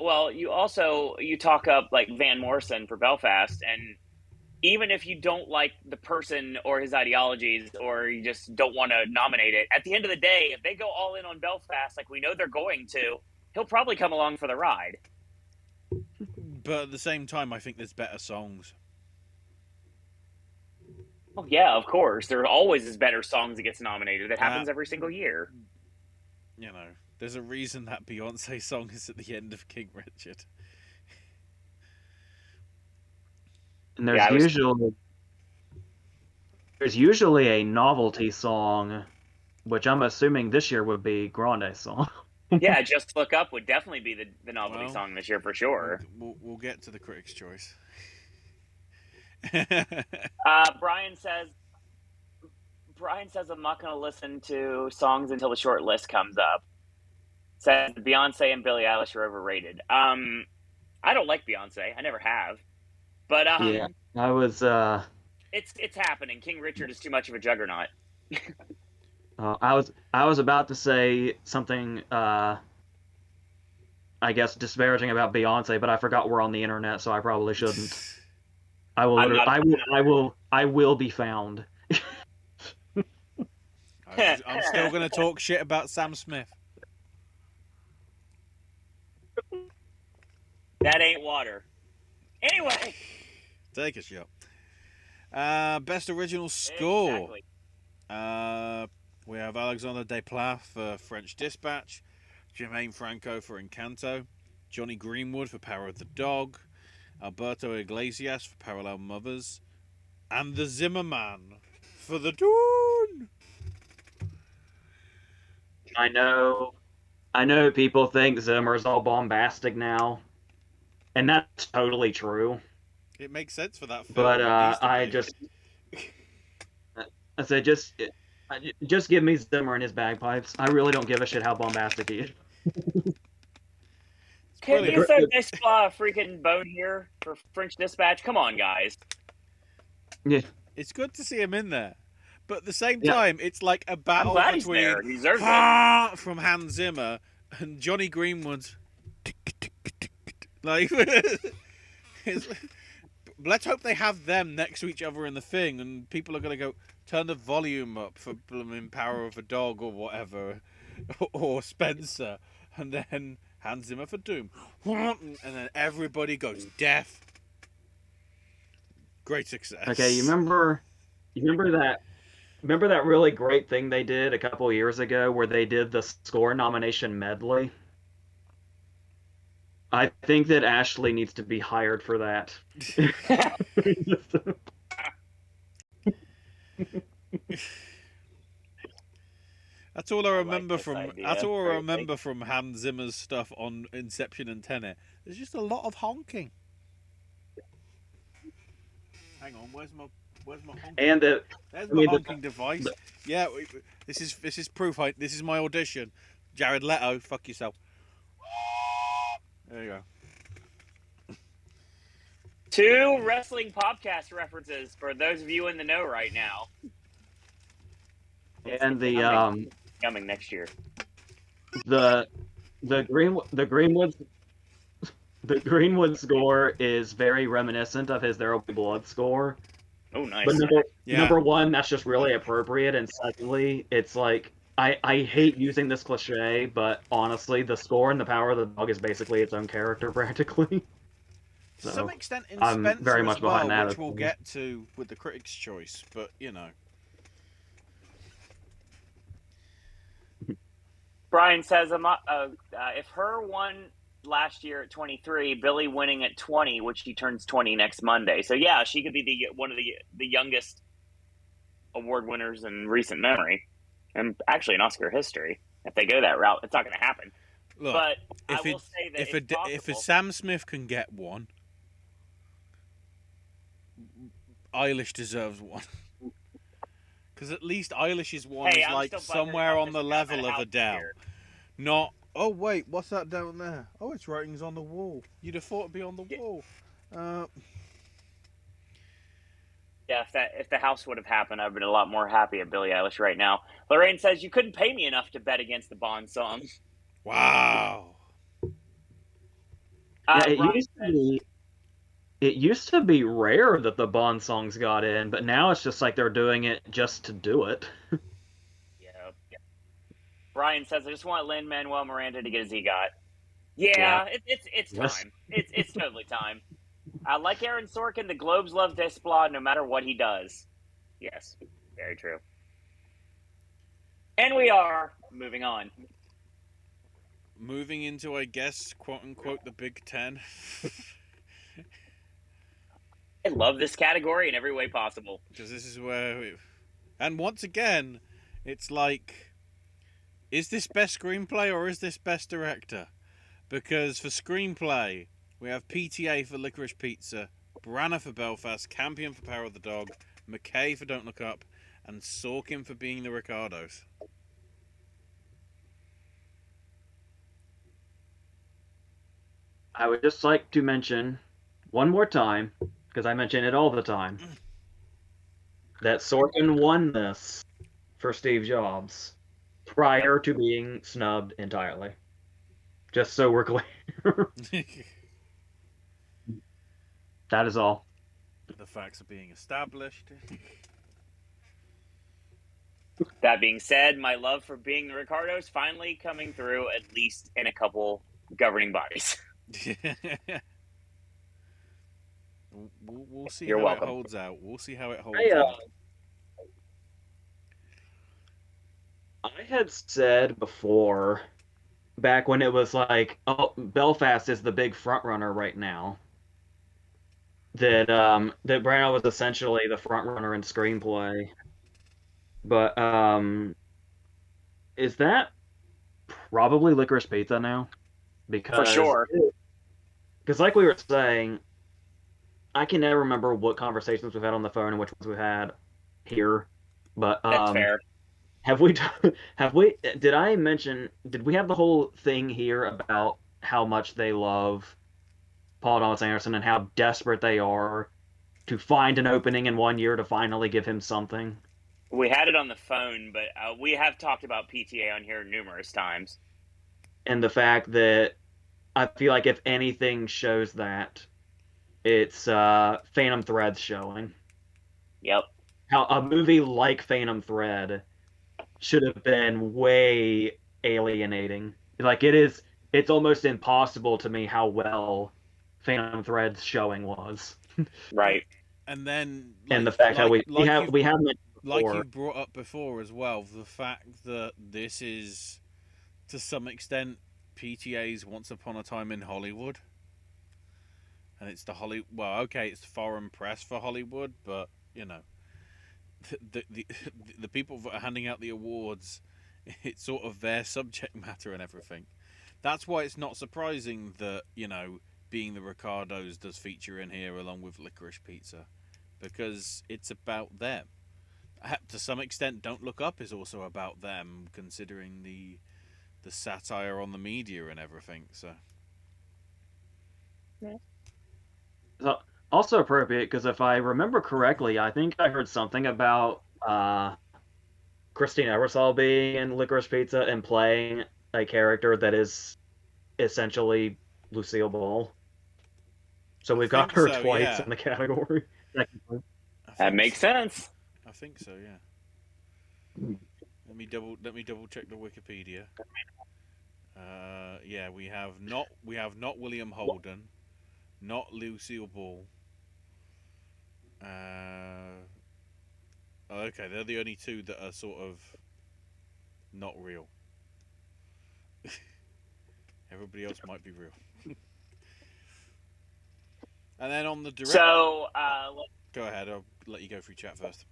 Well, you talk up like Van Morrison for Belfast, and even if you don't like the person or his ideologies, or you just don't want to nominate it, at the end of the day, if they go all in on Belfast, like we know they're going to, he'll probably come along for the ride. But at the same time, I think there's better songs. Oh yeah, of course. There always is better songs that gets nominated. That happens every single year. You know, there's a reason that Beyonce song is at the end of King Richard. And there's usually a novelty song, which I'm assuming this year would be Grande's song. Yeah, Just Look Up would definitely be the novelty song this year for sure. We'll get to the Critics' Choice. Brian says I'm not going to listen to songs until the short list comes up. Says Beyonce and Billie Eilish are overrated. I don't like Beyonce. I never have. But yeah, I was. It's happening. King Richard is too much of a juggernaut. I was about to say something. I guess disparaging about Beyonce, but I forgot we're on the internet, so I probably shouldn't. I will be found. I'm still going to talk shit about Sam Smith. That ain't water. Anyway. Take a shot. Best original score. Exactly. We have Alexandre Desplat for French Dispatch, Jermaine Franco for Encanto, Johnny Greenwood for Power of the Dog, Alberto Iglesias for Parallel Mothers, and the Zimmerman for The Dawn. I know people think Zimmer's all bombastic now, and that's totally true. It makes sense for that film. But I said just give me Zimmer and his bagpipes. I really don't give a shit how bombastic he is. Can you throw Desplat a freaking bone here for French Dispatch? Come on, guys. Yeah. It's good to see him in there. But at the same time, it's like a battle between he deserves it. From Hans Zimmer and Johnny Greenwood's. Like, let's hope they have them next to each other in the thing, and people are going to go turn the volume up for blooming Power of a Dog or whatever, or Spencer, and then Hans Zimmer for Doom, and then everybody goes deaf. Great success. Okay, you remember that really great thing they did a couple years ago where they did the score nomination medley? I think that Ashley needs to be hired for that. That's all I remember from Hans Zimmer's stuff on Inception and Tenet. There's just a lot of honking. Hang on, where's my honking? And there's my honking device. Yeah, this is proof. This is my audition. Jared Leto, fuck yourself. There you go. 2 wrestling podcast references for those of you in the know right now. And the coming next year. The Greenwood score is very reminiscent of his There Will Be Blood score. Oh, nice. But number one, that's just really appropriate, and secondly, it's like I hate using this cliche, but honestly, the score in The Power of the Dog is basically its own character, practically. So, to some extent, in I'm Spencer very much as well, behind that. Which we'll get to with the Critics' Choice, but you know. Brian says, if her won last year at 23, Billy winning at 20, which she turns 20 next Monday. So yeah, she could be one of the youngest award winners in recent memory, and actually in Oscar history. If they go that route, it's not going to happen. Look, but I will say that if a Sam Smith can get one, Eilish deserves one. Because at least Eilish's one is like somewhere on the level of Adele. Not, oh wait, what's that down there? Oh, it's writings on the wall. You'd have thought it'd be on the wall. Yeah, if the house would have happened, I've been a lot more happy at Billie Eilish right now. Lorraine says, you couldn't pay me enough to bet against the Bond song. Wow. Yeah, it Brian used to says, be it used to be rare that the Bond songs got in, but now it's just like they're doing it just to do it. yeah. Brian says, I just want Lin-Manuel Miranda to get his EGOT. Yeah. Yeah, it's Yes. time. It's totally time. Like Aaron Sorkin, the Globes love Desplat no matter what he does. Yes, very true. And we are moving on. Moving into, I guess, quote unquote, the Big Ten. I love this category in every way possible. Because this is where. And once again, it's like, is this best screenplay or is this best director? Because for screenplay, we have PTA for Licorice Pizza, Branagh for Belfast, Campion for Power of the Dog, McKay for Don't Look Up, and Sorkin for Being the Ricardos. I would just like to mention one more time, because I mention it all the time, that Sorkin won this for Steve Jobs prior to being snubbed entirely. Just so we're clear. That is all. The facts are being established. That being said, my love for Being the Ricardos finally coming through, at least in a couple governing bodies. We'll see You're how welcome. it holds out. We'll see how it holds I, out. I had said before, back when it was like, oh, Belfast is the big front runner right now, that that Branagh was essentially the front runner in screenplay. But is that probably Licorice Pizza now? For sure. Because like we were saying, I can never remember what conversations we've had on the phone and which ones we had here. But That's fair. have we did I mention, did we have the whole thing here about how much they love Paul Thomas Anderson and how desperate they are to find an opening in 1 year to finally give him something? We had it on the phone, but we have talked about PTA on here numerous times. And the fact that I feel like if anything shows that, it's Phantom Thread's showing. Yep. How a movie like Phantom Thread should have been way alienating. Like it's almost impossible to me how well Phantom Thread's showing was. Right. And then, and the fact how we have mentioned like before, you brought up before as well, the fact that this is to some extent PTA's Once Upon a Time in Hollywood, and it's it's foreign press for Hollywood, but you know, the people that are handing out the awards, it's sort of their subject matter and everything. That's why it's not surprising that, you know, Being the Ricardos does feature in here along with Licorice Pizza, because it's about them. To some extent, Don't Look Up is also about them, considering the satire on the media and everything. So also appropriate because if I remember correctly, I think I heard something about Christine Ebersol being in Licorice Pizza and playing a character that is essentially Lucille Ball. So we've got her twice in the category. That makes sense. I think so, yeah. Let me double check the Wikipedia. Yeah, we have not William Holden, not Lucille Ball. Okay, they're the only two that are sort of not real. Everybody else might be real. And then on the direct. So, go ahead. I'll let you go through chat first.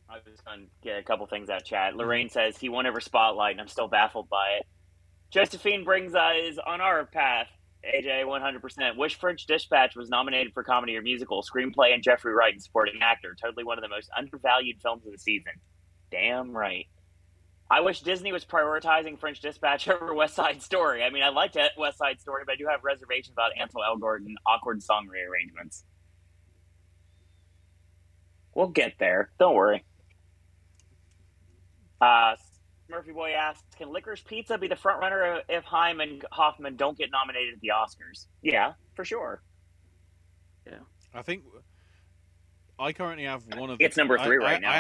I was just going to get a couple things out of chat. Lorraine says he won over Spotlight, and I'm still baffled by it. Josephine brings us on our path. AJ, 100%. Wish French Dispatch was nominated for comedy or musical, screenplay, and Jeffrey Wright in supporting actor. Totally one of the most undervalued films of the season. Damn right. I wish Disney was prioritizing French Dispatch over West Side Story. I mean, I liked West Side Story, but I do have reservations about Ansel Elgort and awkward song rearrangements. We'll get there. Don't worry. Smurf Murphy Boy asks, can Licorice Pizza be the front runner if Haim and Hoffman don't get nominated at the Oscars? Yeah, for sure. Yeah. I think I currently have one of It's number 3 right now. I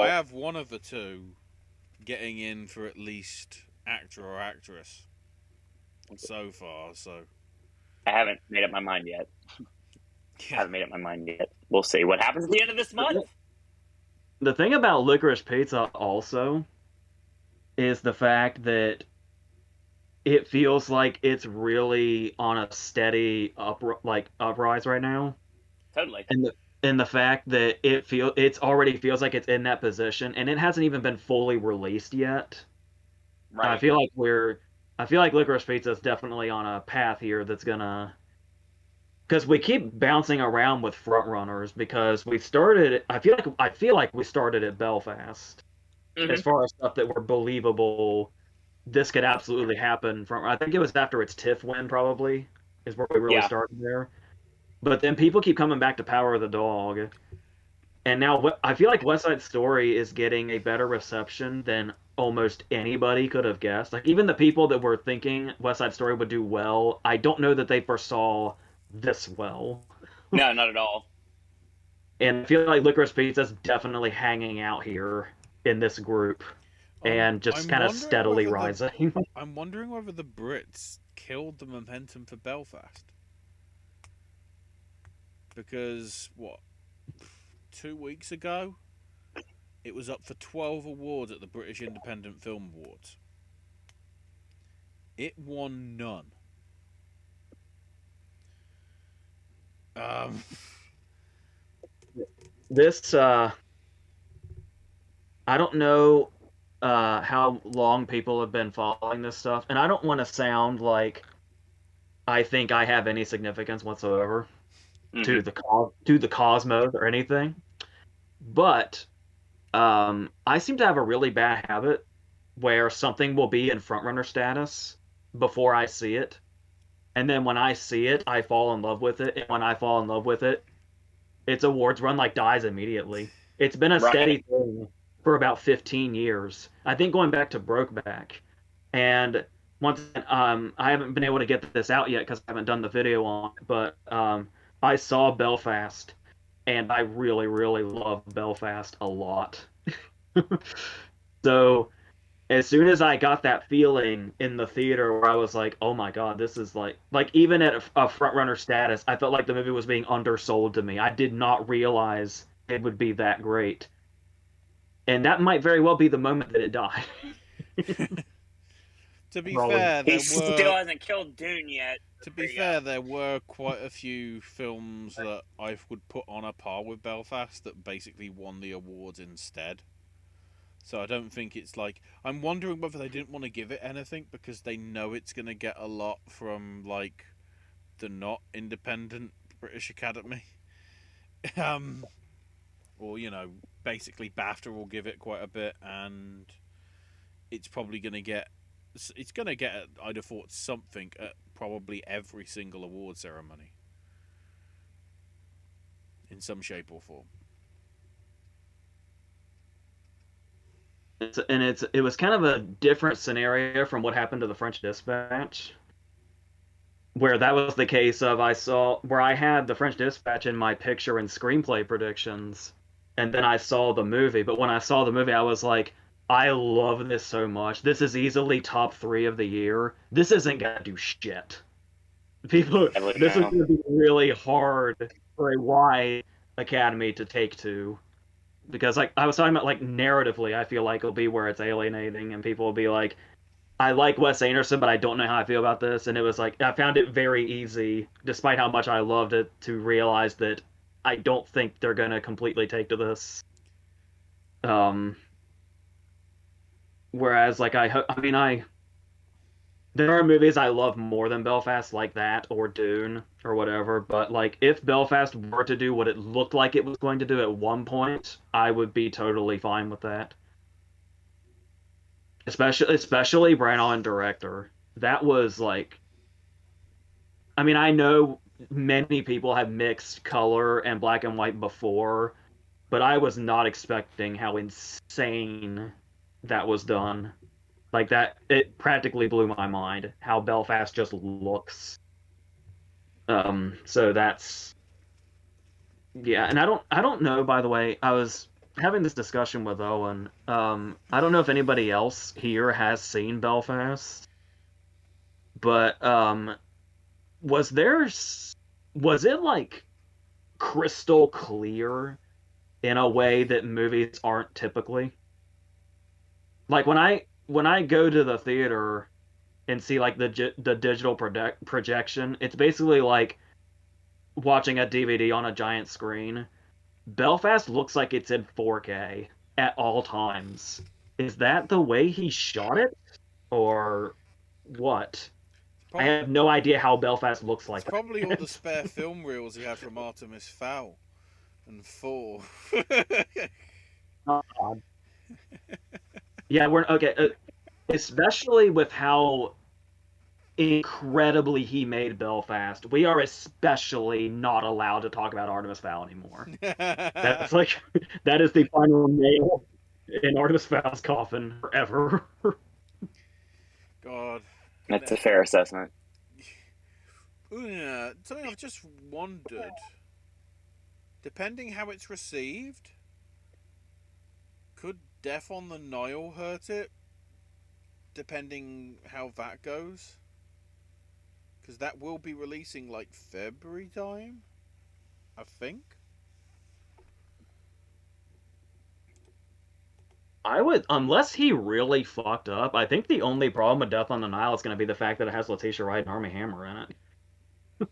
have one of the two getting in for at least actor or actress so far. So I haven't made up my mind yet. We'll see what happens at the end of this month. The thing about Licorice Pizza also is the fact that it feels like it's really on a steady uprise right now. Totally. And the fact that it already feels like it's in that position, and it hasn't even been fully released yet. Right. I feel like Licorice Pizza is definitely on a path here that's gonna, because we keep bouncing around with frontrunners because we started. I feel like we started at Belfast as far as stuff that were believable. This could absolutely happen. I think it was after its TIFF win, probably is where we really started there. But then people keep coming back to Power of the Dog. And now I feel like West Side Story is getting a better reception than almost anybody could have guessed. Like, even the people that were thinking West Side Story would do well, I don't know that they foresaw this well. No, not at all. And I feel like Licorice Pizza is definitely hanging out here in this group and just kind of steadily rising. I'm wondering whether the Brits killed the momentum for Belfast. Because, 2 weeks ago, it was up for 12 awards at the British Independent Film Awards. It won none. This, I don't know how long people have been following this stuff, and I don't want to sound like I think I have any significance whatsoever to the cosmos or anything, but I seem to have a really bad habit where something will be in frontrunner status before I see it, and then when I see it, I fall in love with it, and when I fall in love with it, its awards run dies immediately. It's been a steady thing for about 15 years. I think going back to Brokeback, and once I haven't been able to get this out yet because I haven't done the video on it, but I saw Belfast, and I really, really love Belfast a lot. So as soon as I got that feeling in the theater where I was like, oh my god, this is like even at a frontrunner status, I felt like the movie was being undersold to me. I did not realize it would be that great. And that might very well be the moment that it died. To be fair, he still hasn't killed Dune yet. To be fair, there were quite a few films that I would put on a par with Belfast that basically won the awards instead. So I don't think it's I'm wondering whether they didn't want to give it anything because they know it's going to get a lot from the not independent British Academy. Or basically BAFTA will give it quite a bit, and it's probably going to get. It's going to get, I'd have thought, something at probably every single award ceremony. In some shape or form. It was kind of a different scenario from what happened to the French Dispatch. Where that was the case of where I had the French Dispatch in my picture and screenplay predictions. And then I saw the movie. But when I saw the movie, I was like, I love this so much. This is easily top 3 of the year. This isn't gonna do shit. This is gonna be really hard for a wide Academy to take to, because I was talking about narratively, I feel like it'll be where it's alienating, and people will be like, I like Wes Anderson, but I don't know how I feel about this. And it was I found it very easy, despite how much I loved it, to realize that I don't think they're gonna completely take to this. Whereas, there are movies I love more than Belfast, like that, or Dune, or whatever, but, if Belfast were to do what it looked like it was going to do at one point, I would be totally fine with that. Especially Branagh and director. That was, I know many people have mixed color and black and white before, but I was not expecting how insane that was done. Like that, it practically blew my mind how Belfast just looks. So that's yeah, and I don't know. By the way, I was having this discussion with Owen. I don't know if anybody else here has seen Belfast, but was there was it like crystal clear in a way that movies aren't typically? Like when I go to the theater and see like the digital projection, it's basically like watching a DVD on a giant screen. Belfast looks like it's in 4K at all times. Is that the way he shot it, or what? I have no idea how Belfast looks like It's probably all the that. spare film reels he had from Artemis Fowl and 4. Oh, God. Yeah, we're okay. Especially with how incredibly he made Belfast, we are especially not allowed to talk about Artemis Fowl anymore. That's like that is the final nail in Artemis Foul's coffin forever. God. That's a fair assessment. Yeah, something I've just wondered. Depending how it's received, could Death on the Nile hurt it? Depending how that goes, because that will be releasing like February time, I think. I would, unless he really fucked up, I think the only problem with Death on the Nile is going to be the fact that it has Letitia Wright and Armie Hammer in it,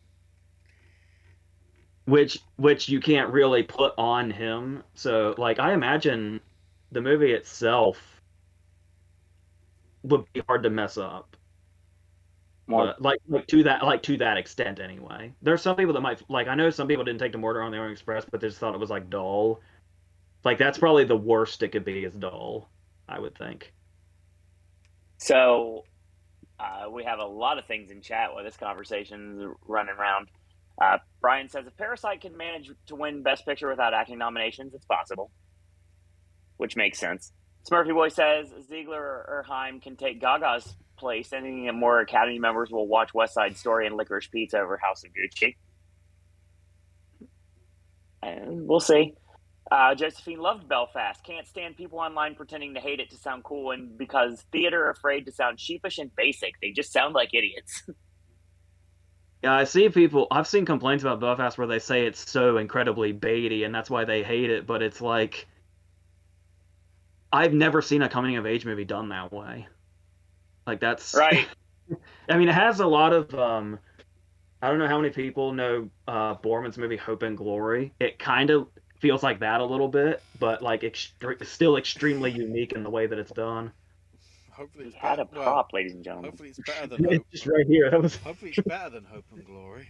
which you can't really put on him. So, like, I imagine the movie itself would be hard to mess up. Well, But like to that extent anyway. There's some people that might like I know some people didn't take to Murder on the Orient Express, but they just thought it was like dull. Like that's probably the worst it could be is dull, I would think. so we have a lot of things in chat while this conversation's running around. Brian says if Parasite can manage to win Best Picture without acting nominations, it's possible, which makes sense. Smurfy Boy says Ziegler or Haim can take Gaga's place, and more Academy members will watch West Side Story and Licorice Pizza over House of Gucci. And we'll see. Josephine loved Belfast. Can't stand people online pretending to hate it to sound cool, and because theater are afraid to sound sheepish and basic. They just sound like idiots. Yeah, I've seen complaints about Belfast where they say it's so incredibly baity and that's why they hate it, but it's like I've never seen a coming of age movie done that way. Like that's Right. I mean, it has a lot of I don't know how many people know Borman's movie Hope and Glory. It kind of feels like that a little bit, but like still extremely unique in the way that it's done. Hopefully We it's had better. a prop, ladies and gentlemen. Hopefully it's better than It's Hope. just right here. That was Hopefully it's better than Hope and Glory.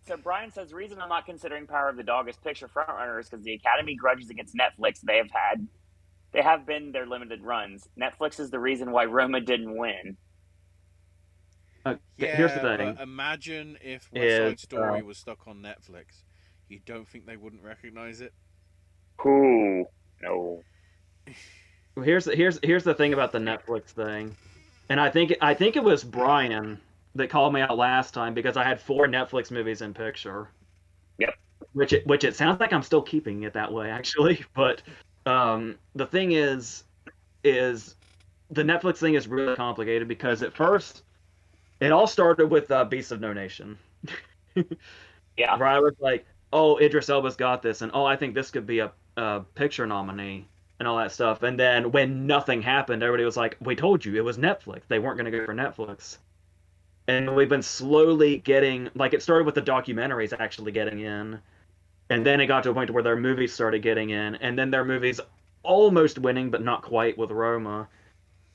So Brian says the reason I'm not considering Power of the Dog as picture frontrunner is because the Academy grudges against Netflix. They have been their limited runs. Netflix is the reason why Roma didn't win. Yeah, here's the thing. but imagine if West Side Story was stuck on Netflix. You don't think they wouldn't recognize it? Who? No. Here's the thing about the Netflix thing, and I think it was Brian that called me out last time because I had 4 Netflix movies in picture. Yep. Which it sounds like I'm still keeping it that way actually, but the thing is the Netflix thing is really complicated because at first it all started with Beasts of No Nation. Yeah. Where I was like, oh, Idris Elba's got this, and oh, I think this could be a picture nominee and all that stuff. And then when nothing happened, everybody was like, we told you, it was Netflix. They weren't going to go for Netflix. And we've been slowly getting, like, it started with the documentaries actually getting in. And then it got to a point where their movies started getting in. And then their movies almost winning, but not quite with Roma.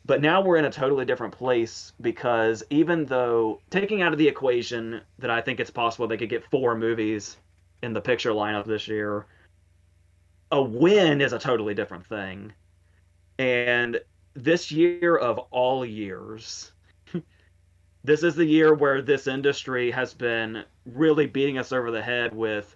But now we're in a totally different place because even though, taking out of the equation that I think it's possible they could get 4 movies in the picture lineup this year, a win is a totally different thing. And this year of all years, this is the year where this industry has been really beating us over the head with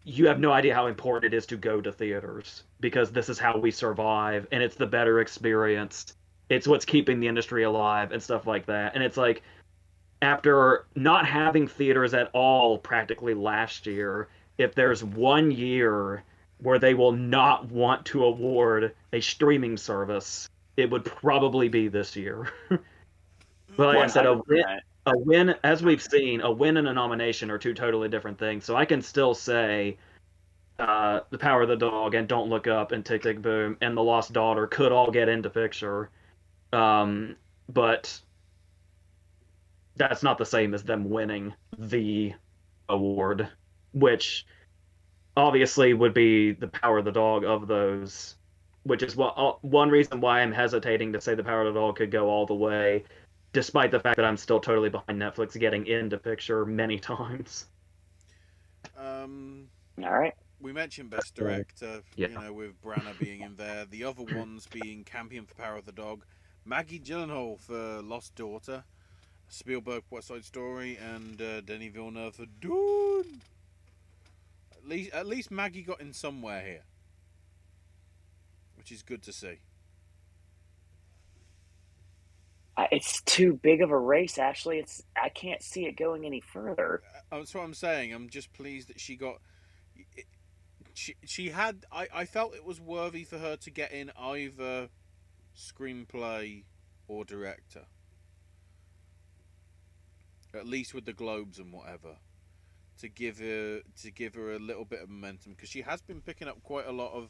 you have no idea how important it is to go to theaters because this is how we survive and it's the better experience. It's what's keeping the industry alive and stuff like that. And it's like after not having theaters at all practically last year, if there's 1 year where they will not want to award a streaming service, it would probably be this year. But like I said, 100%. a win, as we've seen, a win and a nomination are two totally different things. So I can still say The Power of the Dog and Don't Look Up and Tick Tick Boom and The Lost Daughter could all get into picture. But that's not the same as them winning the award, which obviously would be The Power of the Dog of those, which is one reason why I'm hesitating to say The Power of the Dog could go all the way, despite the fact that I'm still totally behind Netflix getting into picture many times. All right. We mentioned Best Director, Yeah. with Branagh being in there. The other ones being Campion for Power of the Dog, Maggie Gyllenhaal for Lost Daughter, Spielberg West Side Story, and Denis Villeneuve for Dune. At least Maggie got in somewhere here, which is good to see. It's too big of a race, Ashley. I can't see it going any further. That's what I'm saying. I'm just pleased that she got. She had. I felt it was worthy for her to get in either screenplay or director. At least with the Globes and whatever, to give her a little bit of momentum, because she has been picking up quite a lot of.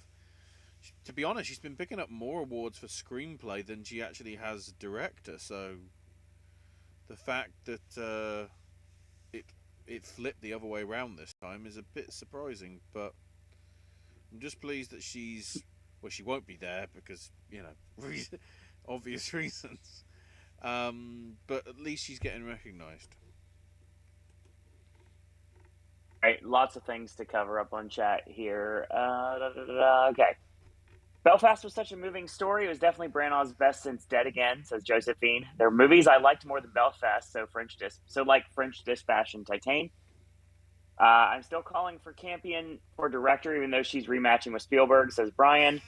To be honest, she's been picking up more awards for screenplay than she actually has director. So the fact that it flipped the other way around this time is a bit surprising. But I'm just pleased that she's. Well, she won't be there because obvious reasons. But at least she's getting recognised. Right, lots of things to cover up on chat here. Okay. Belfast was such a moving story. It was definitely Branagh's best since Dead Again, says Josephine. There are movies I liked more than Belfast, so French Dispatch and Titan. I'm still calling for Campion for director, even though she's rematching with Spielberg, says Brian.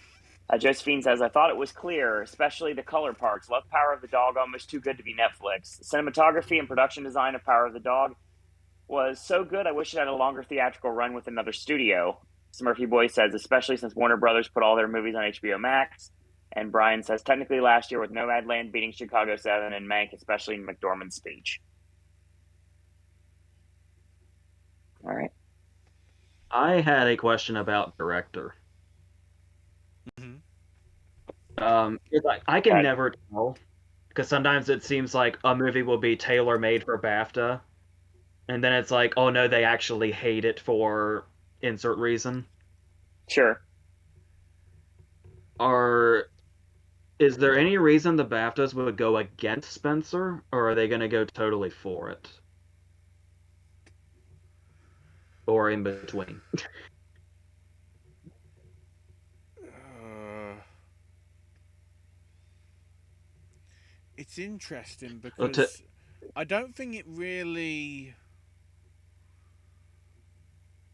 Josephine says, I thought it was clear, especially the color parts. Love Power of the Dog, almost too good to be Netflix. The cinematography and production design of Power of the Dog was so good, I wish it had a longer theatrical run with another studio. Smurfy Boy says, especially since Warner Brothers put all their movies on HBO Max. And Brian says, technically last year with Nomadland beating Chicago 7 and Mank, especially in McDormand's speech. All right. I had a question about director. It's like, I can never tell, because sometimes it seems like a movie will be tailor-made for BAFTA, and then it's like, oh no, they actually hate it for insert reason. Sure. Is there any reason the BAFTAs would go against Spencer, or are they going to go totally for it? Or in between? It's interesting because I don't think it really.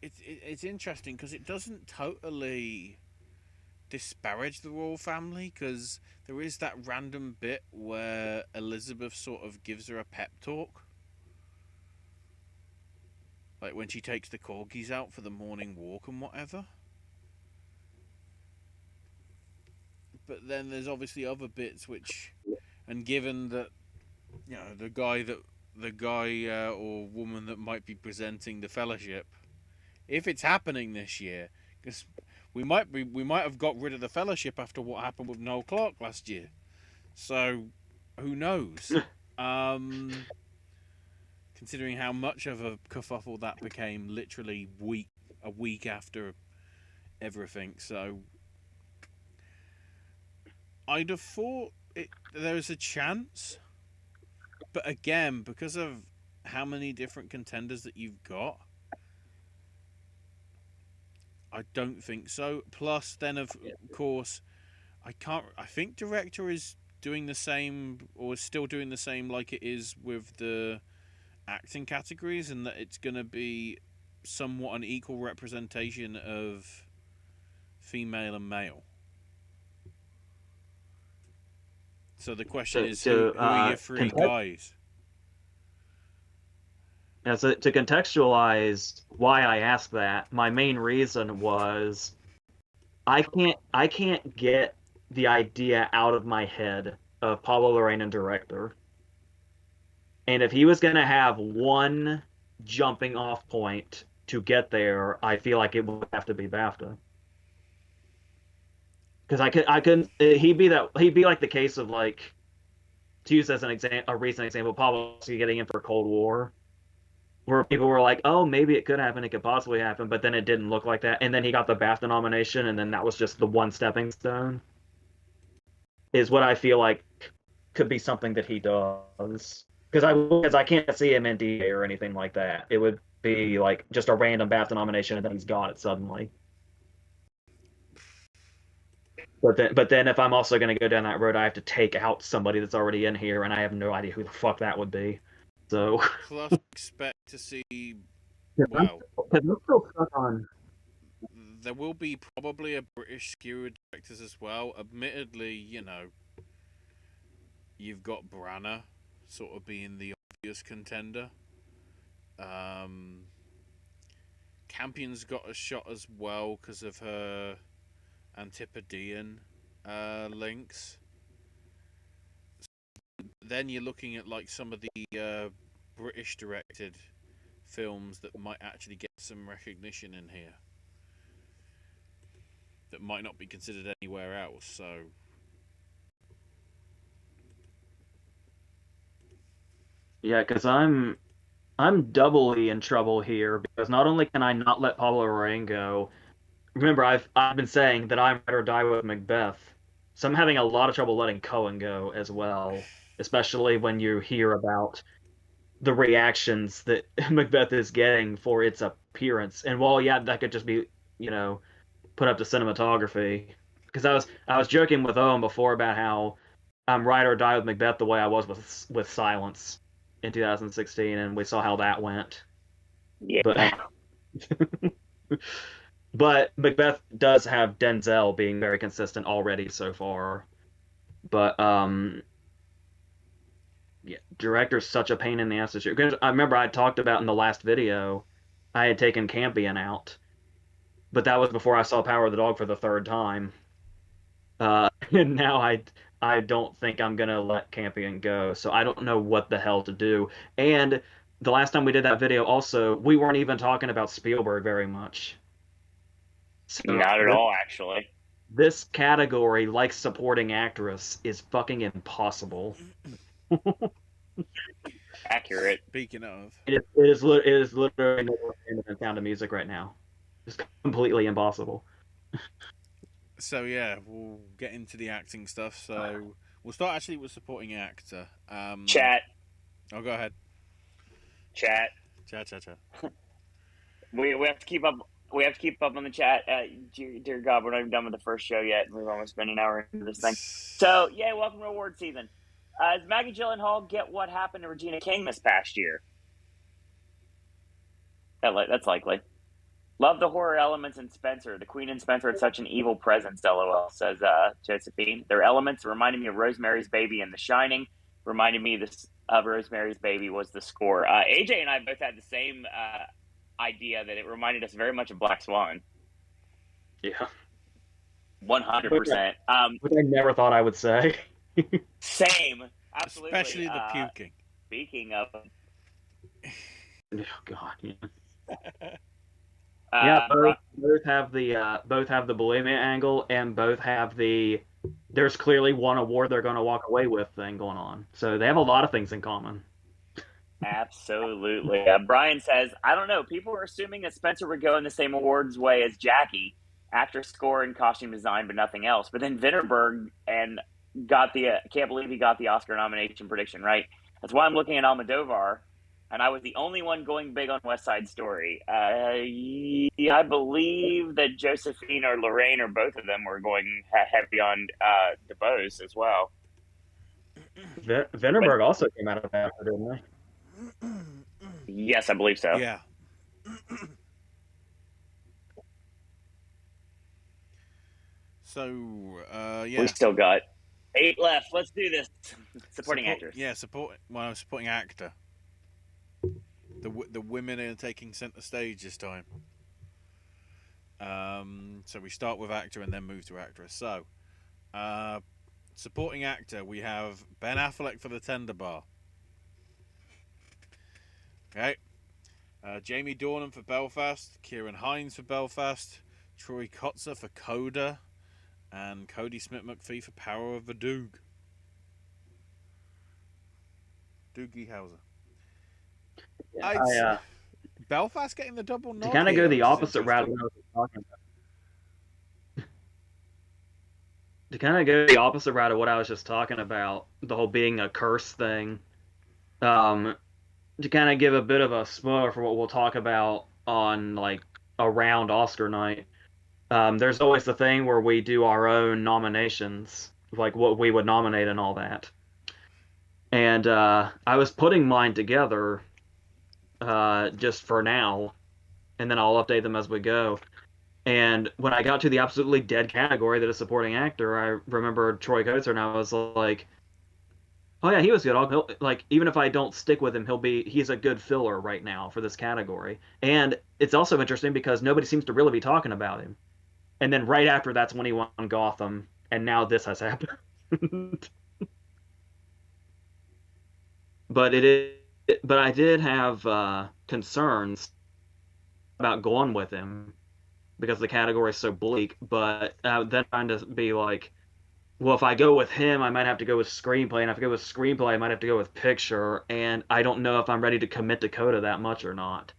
It's interesting because it doesn't totally disparage the royal family, because there is that random bit where Elizabeth sort of gives her a pep talk, like when she takes the corgis out for the morning walk and whatever. But then there's obviously other bits which, and given that the guy or woman that might be presenting the fellowship, if it's happening this year, because we might have got rid of the fellowship after what happened with Noel Clarke last year, so who knows? Considering how much of a kerfuffle that became literally a week after everything, so I'd have thought there's a chance, but again, because of how many different contenders that you've got, I don't think so. Plus, then of course, I think director is doing the same, or is still doing the same, like it is with the acting categories, and that it's going to be somewhat an equal representation of female and male. So the question is, who are your three guys? Yeah, so to contextualize why I asked that, my main reason was I can't get the idea out of my head of Pablo Larraín director. And if he was going to have one jumping off point to get there, I feel like it would have to be BAFTA. Because I couldn't. He'd be like the case of, like, to use as a recent example, Pablo getting in for Cold War, where people were like, "Oh, maybe it could happen, it could possibly happen," but then it didn't look like that, and then he got the BAFTA nomination, and then that was just the one stepping stone. Is what I feel like could be something that he does, because I can't see him in DA or anything like that. It would be like just a random BAFTA nomination, and then he's got it suddenly. But then if I'm also going to go down that road, I have to take out somebody that's already in here, and I have no idea who the fuck that would be. So Plus, expect to see. Well, there will be probably a British skewer directors as well. Admittedly, you've got Branagh sort of being the obvious contender. Campion's got a shot as well because of her Antipodean links. Then you're looking at like some of the British directed films that might actually get some recognition in here that might not be considered anywhere else. So yeah, because I'm doubly in trouble here, because not only can I not let Pablo Larraín go. Remember, I've been saying that I'm ride or die with Macbeth, so I'm having a lot of trouble letting Cohen go as well, especially when you hear about the reactions that Macbeth is getting for its appearance. And while, yeah, that could just be, put up to cinematography, because I was joking with Owen before about how I'm ride or die with Macbeth the way I was with Silence in 2016, and we saw how that went. Yeah. But Macbeth does have Denzel being very consistent already so far. But yeah, director's such a pain in the ass to shoot. Because I remember I talked about in the last video, I had taken Campion out, but that was before I saw Power of the Dog for the third time. And now I don't think I'm gonna let Campion go, so I don't know what the hell to do. And the last time we did that video, also, we weren't even talking about Spielberg very much. So Not at all, actually. This category, like supporting actress, is fucking impossible. Accurate. Speaking of, it is literally no than Sound of Music right now. It's completely impossible. So yeah, we'll get into the acting stuff. So we'll start actually with supporting actor. Chat. Oh, go ahead. Chat. We have to keep up. We have to keep up on the chat. Dear God, we're not even done with the first show yet, and we've almost been an hour into this thing. So, yeah, welcome to award season. Does Maggie Gyllenhaal get what happened to Regina King this past year? That's likely. Love the horror elements in Spencer. The Queen and Spencer had such an evil presence, LOL, says Josephine. Their elements reminded me of Rosemary's Baby and The Shining. Reminded me of Rosemary's Baby was the score. AJ and I both had the same idea that it reminded us very much of Black Swan. Yeah. 100%. Which I never thought I would say. Same. Absolutely. Especially the puking. Speaking of... Oh, God, yeah. Both have the bulimia angle, and both have there's clearly one award they're going to walk away with thing going on. So they have a lot of things in common. Absolutely. Brian says, I don't know. People were assuming that Spencer would go in the same awards way as Jackie, actress, score, and costume design, but nothing else. But then Vinterberg can't believe he got the Oscar nomination prediction right. That's why I'm looking at Almodovar, and I was the only one going big on West Side Story. I believe that Josephine or Lorraine or both of them were going heavy on DeBose as well. Vinterberg also came out of that, didn't they? Yes, I believe so. Yeah. yeah. We still got 8 left. Let's do this. Supporting actors. Yeah, supporting actor. The women are taking center stage this time. So we start with actor and then move to actress. So, supporting actor, we have Ben Affleck for The Tender Bar. Okay. Jamie Dornan for Belfast, Kieran Hines for Belfast, Troy Kotzer for Coda, and Cody Smith-McPhee for Power of the Doog. Doogie Howser. Belfast getting the double nod. To kind of go the opposite route. To kind of go the opposite route of what I was just talking about, the whole being a curse thing. To kind of give a bit of a spoiler for what we'll talk about on around Oscar night. There's always the thing where we do our own nominations, like what we would nominate and all that. And I was putting mine together just for now, and then I'll update them as we go. And when I got to the absolutely dead category that is supporting actor, I remembered Troy Kotzer, and I was like, "Oh yeah, he was good. Even if I don't stick with him, he's a good filler right now for this category." And it's also interesting because nobody seems to really be talking about him. And then right after that's when he won Gotham, and now this has happened. But I did have concerns about going with him because the category is so bleak. But then trying to be like, well, if I go with him, I might have to go with screenplay, and if I go with screenplay, I might have to go with picture, and I don't know if I'm ready to commit to Coda that much or not.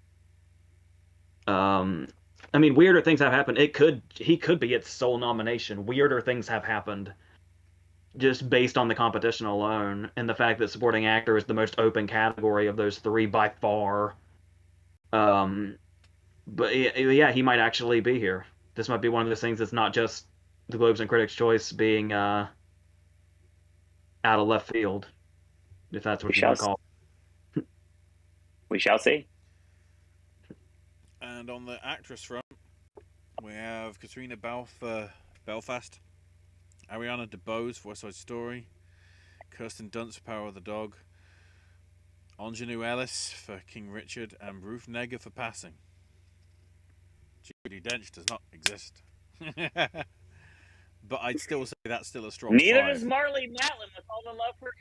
I mean, weirder things have happened. He could be its sole nomination. Weirder things have happened just based on the competition alone, and the fact that supporting actor is the most open category of those three by far. But yeah, he might actually be here. This might be one of those things that's not just the Globes and Critics' Choice being out of left field, if that's what you want to call it. We shall see. And on the actress front, we have Katrina Balfe for Belfast, Ariana DeBose for West Side Story, Kirsten Dunst for Power of the Dog, Ingenue Ellis for King Richard, and Ruth Negga for Passing. Judi Dench does not exist. But I'd still say that's still a strong Neither 5. does Marlee Matlin with All the Love for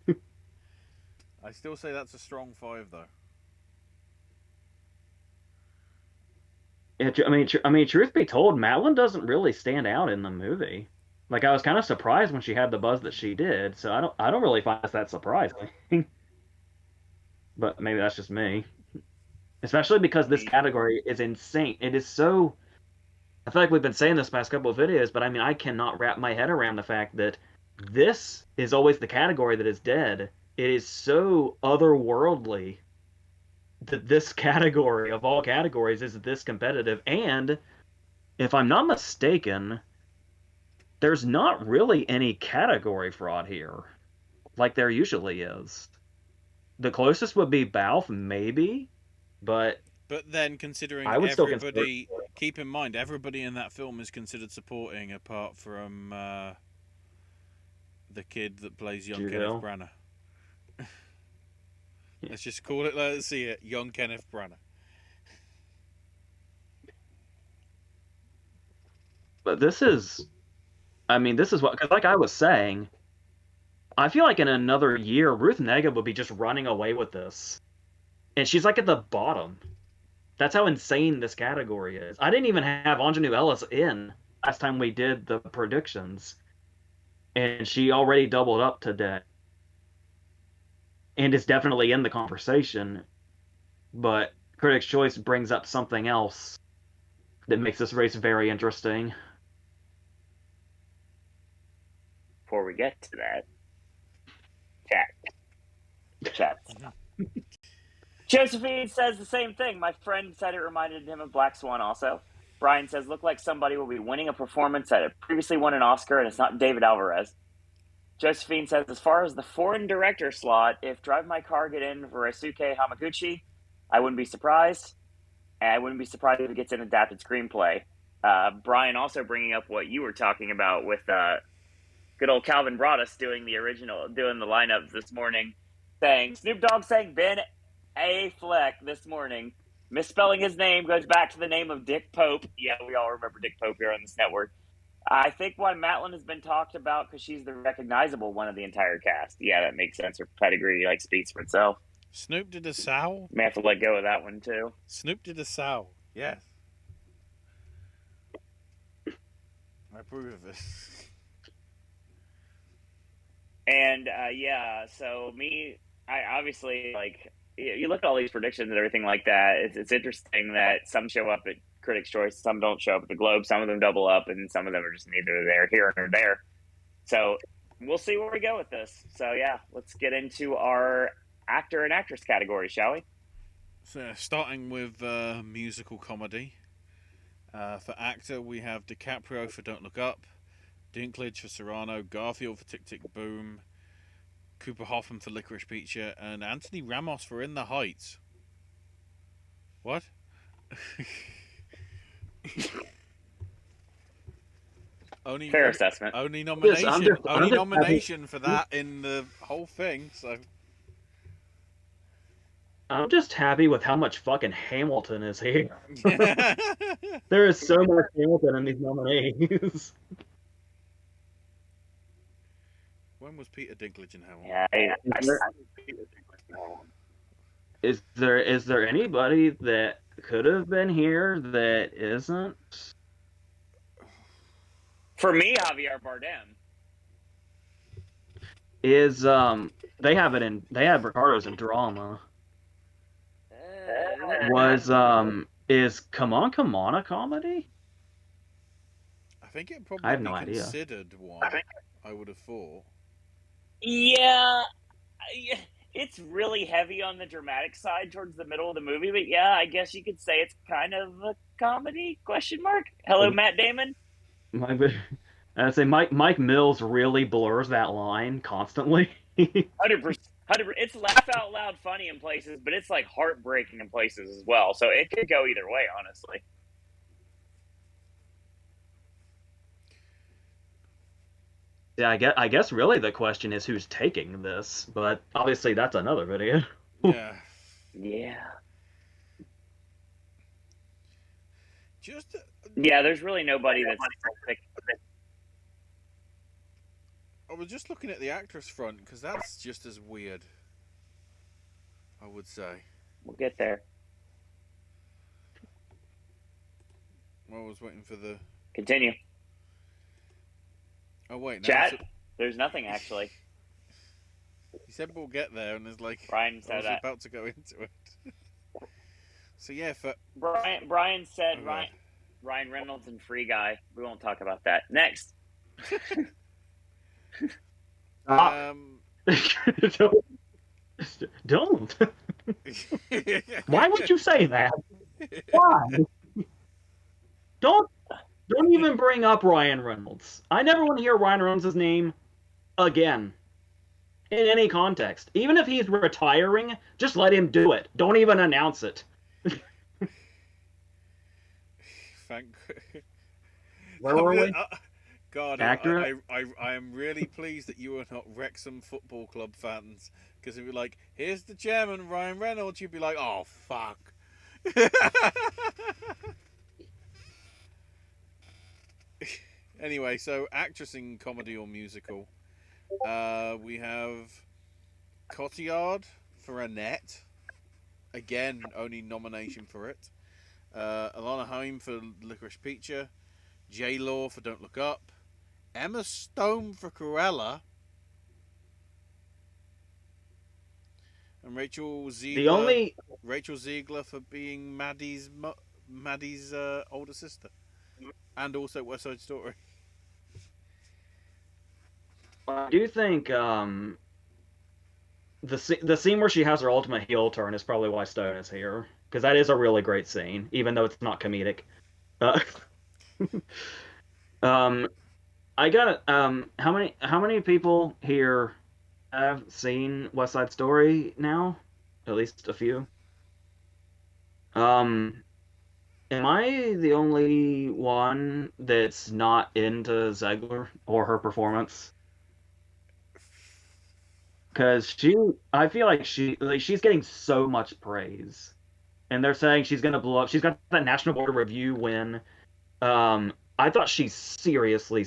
Coda. I still say that's a strong 5, though. Yeah, I mean, truth be told, Matlin doesn't really stand out in the movie. Like, I was kind of surprised when she had the buzz that she did, so I don't really find that surprising. But maybe that's just me. Especially because this category is insane. It is so... I feel like we've been saying this past couple of videos, but I mean, I cannot wrap my head around the fact that this is always the category that is dead. It is so otherworldly that this category of all categories is this competitive. And if I'm not mistaken, there's not really any category fraud here like there usually is. The closest would be Balfe, maybe, but then considering I would everybody, keep in mind, everybody in that film is considered supporting apart from the kid that plays young Kenneth Branagh. Let's just call it, let's see it, young Kenneth Branagh. But this is what, because like I was saying, I feel like in another year, Ruth Negga would be just running away with this. And she's like at the bottom. That's how insane this category is. I didn't even have Ingenue Ellis in last time we did the predictions. And she already doubled up today. And is definitely in the conversation. But Critics' Choice brings up something else that makes this race very interesting. Before we get to that, chat. Josephine says the same thing. My friend said it reminded him of Black Swan also. Brian says, look like somebody will be winning a performance that had previously won an Oscar, and it's not David Alvarez. Josephine says, as far as the foreign director slot, if Drive My Car get in for Ryosuke Hamaguchi, I wouldn't be surprised. And I wouldn't be surprised if it gets an adapted screenplay. Brian also bringing up what you were talking about with good old Calvin Broadus doing the lineup this morning, saying Snoop Dogg saying Ben Affleck this morning. Misspelling his name goes back to the name of Dick Pope. Yeah, we all remember Dick Pope here on this network. I think why Matlin has been talked about because she's the recognizable one of the entire cast. Yeah, that makes sense. Her pedigree speaks for itself. Snoop did a sow. May have to let go of that one too. Snoop did a sow. Yes. I approve of this. And so I obviously you look at all these predictions and everything like that. It's interesting that some show up at Critics' Choice, some don't show up at the Globe, some of them double up, and some of them are just neither there, here or there. So we'll see where we go with this. So yeah, let's get into our actor and actress category, shall we? So starting with musical comedy. For actor, we have DiCaprio for Don't Look Up, Dinklage for Cyrano, Garfield for Tick Tick Boom, Cooper Hoffman for Licorice Pizza, and Anthony Ramos for In the Heights. What? Fair assessment. Only nomination. Yes, only nomination for that in the whole thing. So I'm just happy with how much fucking Hamilton is here. There is so much Hamilton in these nominees. When was Peter Dinklage in Hamilton? Yeah, Is there anybody that could have been here that isn't? For me, Javier Bardem. Is they have Ricardo's in drama. Is Come On a comedy? I think it probably I have no idea. considered one. I would have thought. Yeah, it's really heavy on the dramatic side towards the middle of the movie, but yeah, I guess you could say it's kind of a comedy? ? Hello, Matt Damon. I'd say Mike Mills really blurs that line constantly. 100%. It's laugh out loud funny in places, but it's heartbreaking in places as well. So it could go either way, honestly. Yeah, I guess really the question is who's taking this, but obviously that's another video. Yeah. Yeah. Just. There's really nobody that's. I was just looking at the actress front because that's just as weird. I would say. We'll get there. I was waiting for the. Continue. Oh wait, no, chat. There's nothing actually. He said we'll get there, and there's Brian said I was that. about to go into it. So yeah, for Brian said okay. Ryan Reynolds and Free Guy. We won't talk about that. Next. Don't. Why would you say that? Why? Don't even bring up Ryan Reynolds. I never want to hear Ryan Reynolds' name again. In any context. Even if he's retiring, just let him do it. Don't even announce it. Where were we? God, I am really pleased that you are not Wrexham Football Club fans. Because if you're like, here's the chairman, Ryan Reynolds, you'd be like, oh, fuck. Anyway, so actress in comedy or musical. We have Cotillard for Annette. Again, only nomination for it. Alana Haim for Licorice Pizza. J-Law for Don't Look Up. Emma Stone for Cruella. And Rachel Ziegler. Rachel Ziegler for being Maddie's older sister. And also West Side Story. I do think the scene where she has her ultimate heel turn is probably why Stone is here, because that is a really great scene, even though it's not comedic. I got how many people here have seen West Side Story now? At least a few. Am I the only one that's not into Zegler or her performance? Because I feel like she's getting so much praise, and they're saying she's gonna blow up. She's got that National Board of Review win. I thought she seriously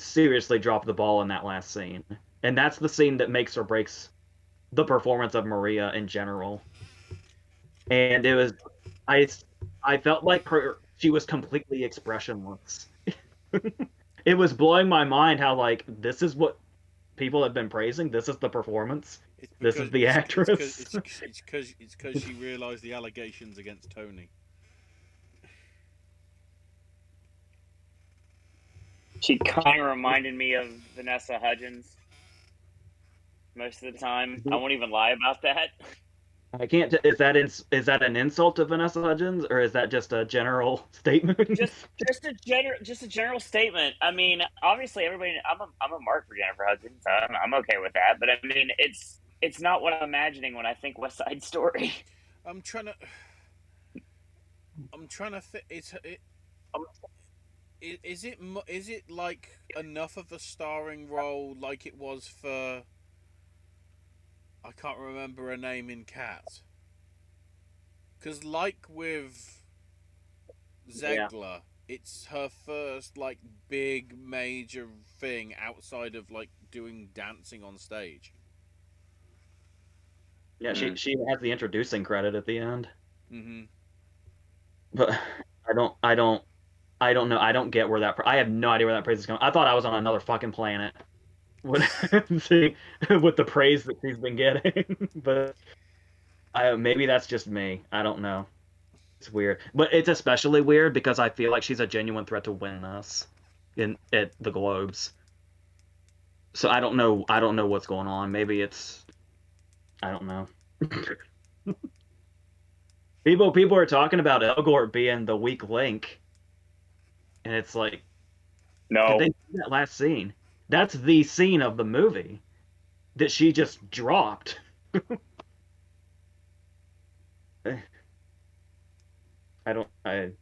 dropped the ball in that last scene, and that's the scene that makes or breaks the performance of Maria in general. And I, I felt like she was completely expressionless. It was blowing my mind how like this is what people have been praising. This is the performance. It's This because is the actress. it's because she realised the allegations against Tony. She kind of reminded me of Vanessa Hudgens most of the time. I won't even lie about that. I can't. Is that an insult to Vanessa Hudgens, or is that just a general statement? Just a general statement. I mean, obviously, everybody. I'm a mark for Jennifer Hudgens. I'm okay with that. But I mean, it's not what I'm imagining when I think West Side Story. I'm trying to fit. Is it like enough of a starring role like it was for? I can't remember her name in Cats. Because like with Zegler, it's her first like big major thing outside of like doing dancing on stage. Yeah, she has the introducing credit at the end, Mm-hmm. but I don't know. I don't get where I have no idea where that praise is coming. I thought I was on another fucking planet with with the praise that she's been getting, but maybe that's just me. I don't know. It's weird, but it's especially weird because I feel like she's a genuine threat to win this in at the Globes. So I don't know. I don't know what's going on. Maybe it's I don't know. People are talking about Elgort being the weak link, and it's like, did No, they see that last scene? That's the scene of the movie that she just dropped.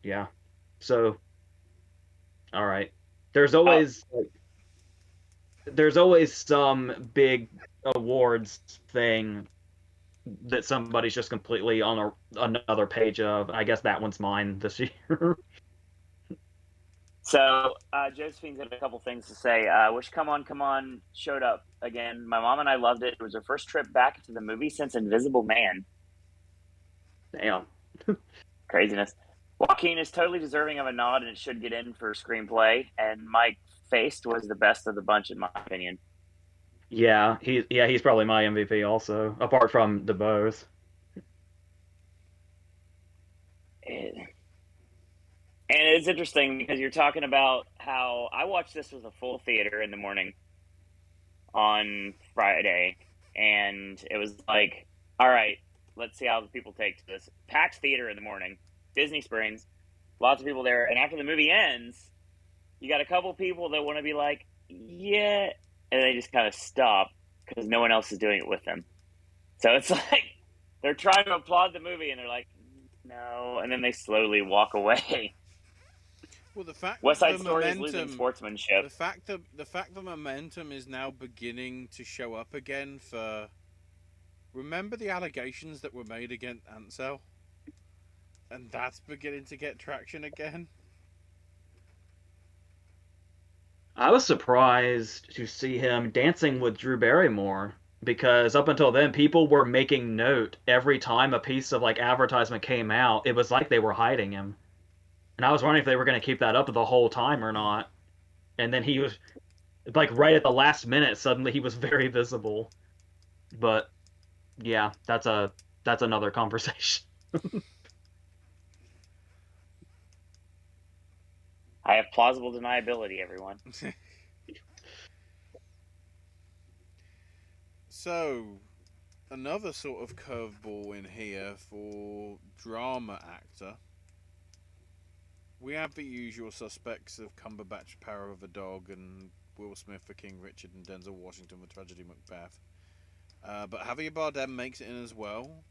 Yeah. So, all right. There's always there's always some big awards thing that somebody's just completely on another page of. I guess that one's mine this year. So Josephine's got a couple things to say. Wish Come On, Come On showed up again. My mom and I loved it. It was her first trip back into the movie since Invisible Man. Damn. Craziness. Joaquin is totally deserving of a nod, and it should get in for screenplay. And Mike Faced was the best of the bunch, in my opinion. Yeah, he's probably my MVP also, apart from the both. And it's interesting because you're talking about how I watched this with a full theater in the morning on Friday, and it was like, all right, let's see how the people take to this. Packed theater in the morning, Disney Springs, lots of people there, and after the movie ends, you got a couple people that want to be like, yeah, and they just kind of stop because no one else is doing it with them. So it's like they're trying to applaud the movie, and they're like, no, and then they slowly walk away. Well, the fact West that Side the Story is momentum, losing sportsmanship. the fact the momentum is now beginning to show up again for. Remember the allegations that were made against Ansel, and that's beginning to get traction again. I was surprised to see him dancing with Drew Barrymore because up until then, people were making note every time a piece of like advertisement came out. It was like they were hiding him, and I was wondering if they were going to keep that up the whole time or not. And then he was like right at the last minute, suddenly he was very visible. But yeah, that's another conversation. I have plausible deniability, everyone. So, another sort of curveball in here for drama actor. We have the usual suspects of Cumberbatch, Power of a Dog, and Will Smith for King Richard, and Denzel Washington for Tragedy Macbeth. But Javier Bardem makes it in as well.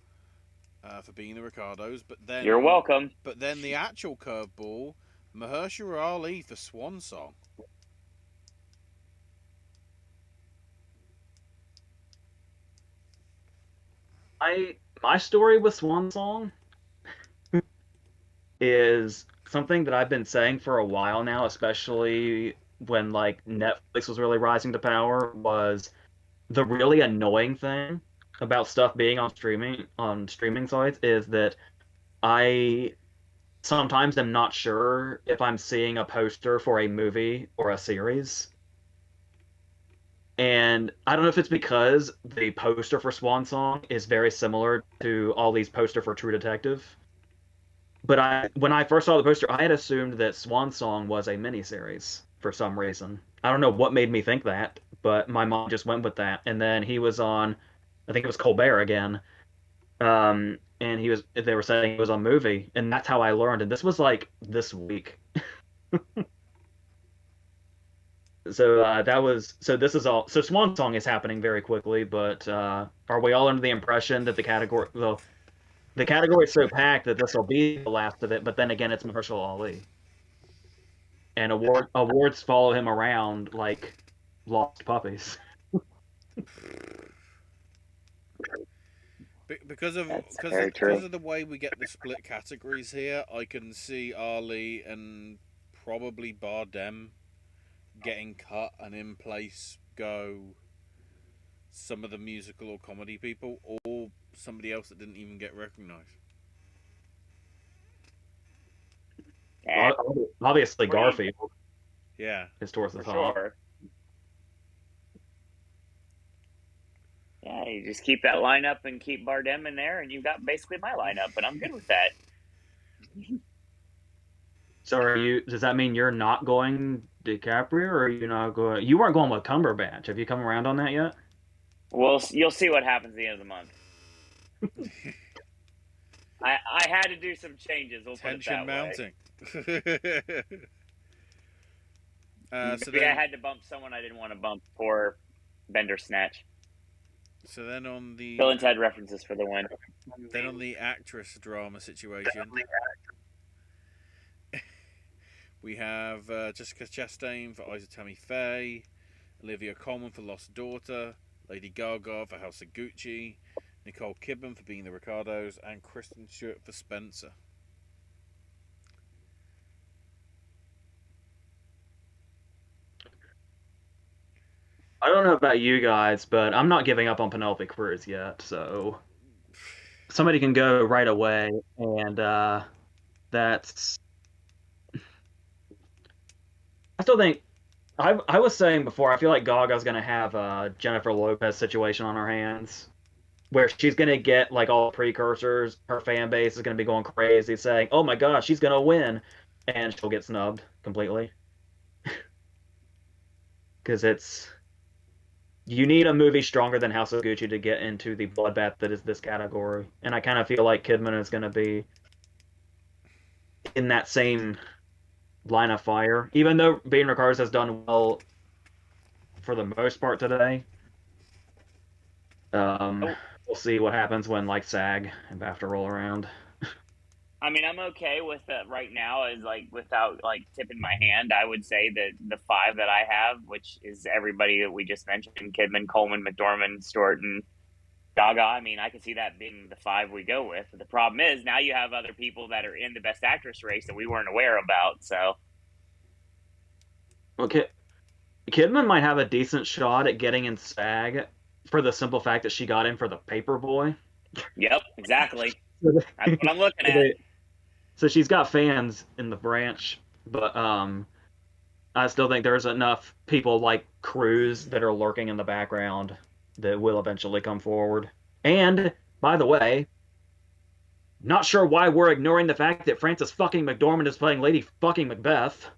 for being the Ricardos, but then You're welcome. But then the actual curveball, Mahershala Ali for Swan Song. My story with Swan Song is something that I've been saying for a while now, especially when like Netflix was really rising to power, was the really annoying thing about stuff being on streaming sites is that I sometimes am not sure if I'm seeing a poster for a movie or a series. And I don't know if it's because the poster for Swan Song is very similar to Ollie's poster for True Detective. But when I first saw the poster, I had assumed that Swan Song was a miniseries for some reason. I don't know what made me think that, but my mom just went with that. And then he was on, I think it was Colbert again, and they were saying it was a movie, and that's how I learned. And this was like this week. So this is all. So Swan Song is happening very quickly, but are we all under the impression that the category is so packed that this will be the last of it? But then again, it's Mahershala Ali, and awards follow him around like lost puppies. Because of the way we get the split categories here, I can see Ali and probably Bardem getting cut and in place go some of the musical or comedy people, or somebody else that didn't even get recognized. Obviously, Garfield. Yeah, is towards the top. Sure. Yeah, you just keep that lineup and keep Bardem in there, and you've got basically my lineup, and I'm good with that. So does that mean you're not going DiCaprio, or are you not going? You weren't going with Cumberbatch. Have you come around on that yet? Well, you'll see what happens at the end of the month. I had to do some changes. We'll Tension put it that mounting. Maybe I had to bump someone I didn't want to bump for Bandersnatch. So then on the Bill and Ted references for the win. Then on the actress drama situation, we have Jessica Chastain for Eyes of Tammy Faye, Olivia Colman for Lost Daughter, Lady Gaga for House of Gucci, Nicole Kidman for Being the Ricardos, and Kristen Stewart for Spencer. I don't know about you guys, but I'm not giving up on Penelope Cruz yet, so somebody can go right away, and that's... I still think... I was saying before, I feel like Gaga's going to have a Jennifer Lopez situation on her hands, where she's going to get like all the precursors, her fan base is going to be going crazy, saying, oh my gosh, she's going to win, and she'll get snubbed completely. Because you need a movie stronger than House of Gucci to get into the bloodbath that is this category. And I kind of feel like Kidman is going to be in that same line of fire. Even though Being Ricardos has done well for the most part today. We'll see what happens when like SAG and BAFTA roll around. I mean, I'm okay with it right now. Is like without like tipping my hand, I would say that the five that I have, which is everybody that we just mentioned: Kidman, Coleman, McDormand, Stewart, and Gaga. I mean, I can see that being the five we go with. The problem is now you have other people that are in the Best Actress race that we weren't aware about. So, okay, Kidman might have a decent shot at getting in SAG for the simple fact that she got in for The Paperboy. Yep, exactly. That's what I'm looking at. So she's got fans in the branch, but I still think there's enough people like Cruz that are lurking in the background that will eventually come forward. And, by the way, not sure why we're ignoring the fact that Frances fucking McDormand is playing Lady fucking Macbeth.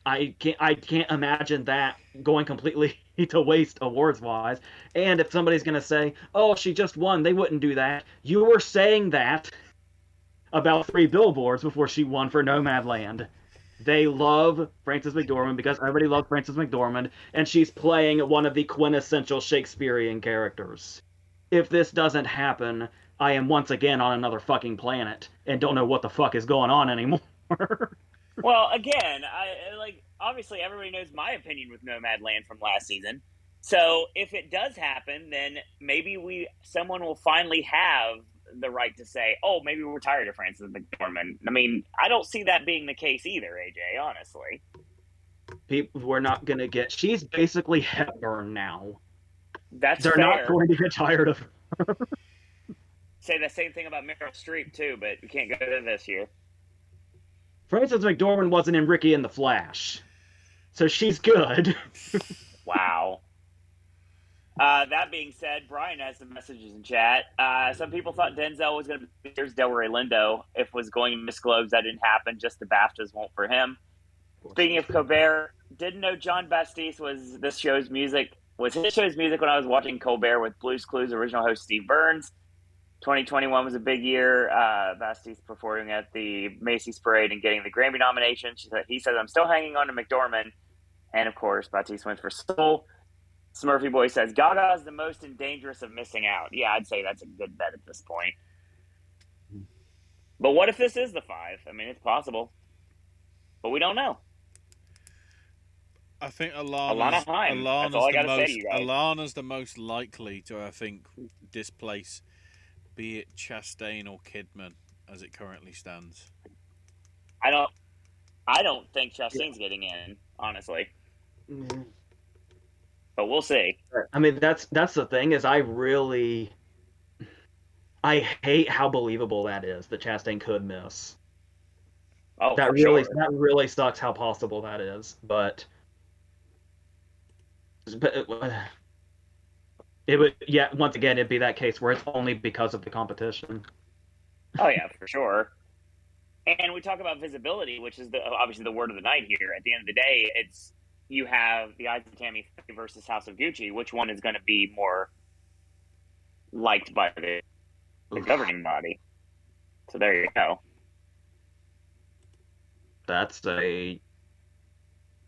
I can't imagine that going completely to waste awards-wise. And if somebody's going to say, oh, she just won, they wouldn't do that. You were saying that about 3 billboards before she won for Nomadland. They love Frances McDormand because everybody loves Frances McDormand, and she's playing one of the quintessential Shakespearean characters. If this doesn't happen, I am once again on another fucking planet and don't know what the fuck is going on anymore. Well, again, obviously everybody knows my opinion with Nomadland from last season. So if it does happen, then maybe someone will finally have the right to say, "Oh, maybe we're tired of Frances McDormand." I mean, I don't see that being the case either, AJ. Honestly, We're not gonna get. She's basically Hepburn now. that's They're fair. not going to get tired of her. Say the same thing about Meryl Streep too, but we can't go there this year. Frances McDormand wasn't in Ricky and the Flash, so she's good. Wow. That being said, Brian has some messages in chat. Some people thought Denzel was going to be here's Delroy Lindo. If was going to miss Globes, that didn't happen. Just the BAFTAs won't for him. Speaking of Colbert, didn't know John Baptiste was his show's music when I was watching Colbert with Blue's Clues original host Steve Burns. 2021 was a big year. Baptiste performing at the Macy's Parade and getting the Grammy nomination. He says, "I'm still hanging on to McDormand." And of course, Baptiste went for Soul. Smurfy Boy says, "Gaga is the most dangerous of missing out." Yeah, I'd say that's a good bet at this point. But what if this is the 5? I mean, it's possible. But we don't know. I think Alana Haim. That's all I got to say to you guys. Alana's the most likely to, I think, displace, be it Chastain or Kidman, as it currently stands. I don't think Chastain's getting in, honestly. Mm-hmm. But we'll see. I mean, that's the thing is I hate how believable that is that Chastain could miss. Oh, that sure. really sucks how possible that is, but it would, once again, it'd be that case where it's only because of the competition. Oh yeah, for sure. And we talk about visibility, which is obviously the word of the night here. At the end of the day, you have the Eyes of Tammy versus House of Gucci. Which one is going to be more liked by the governing body? So there you go. That's a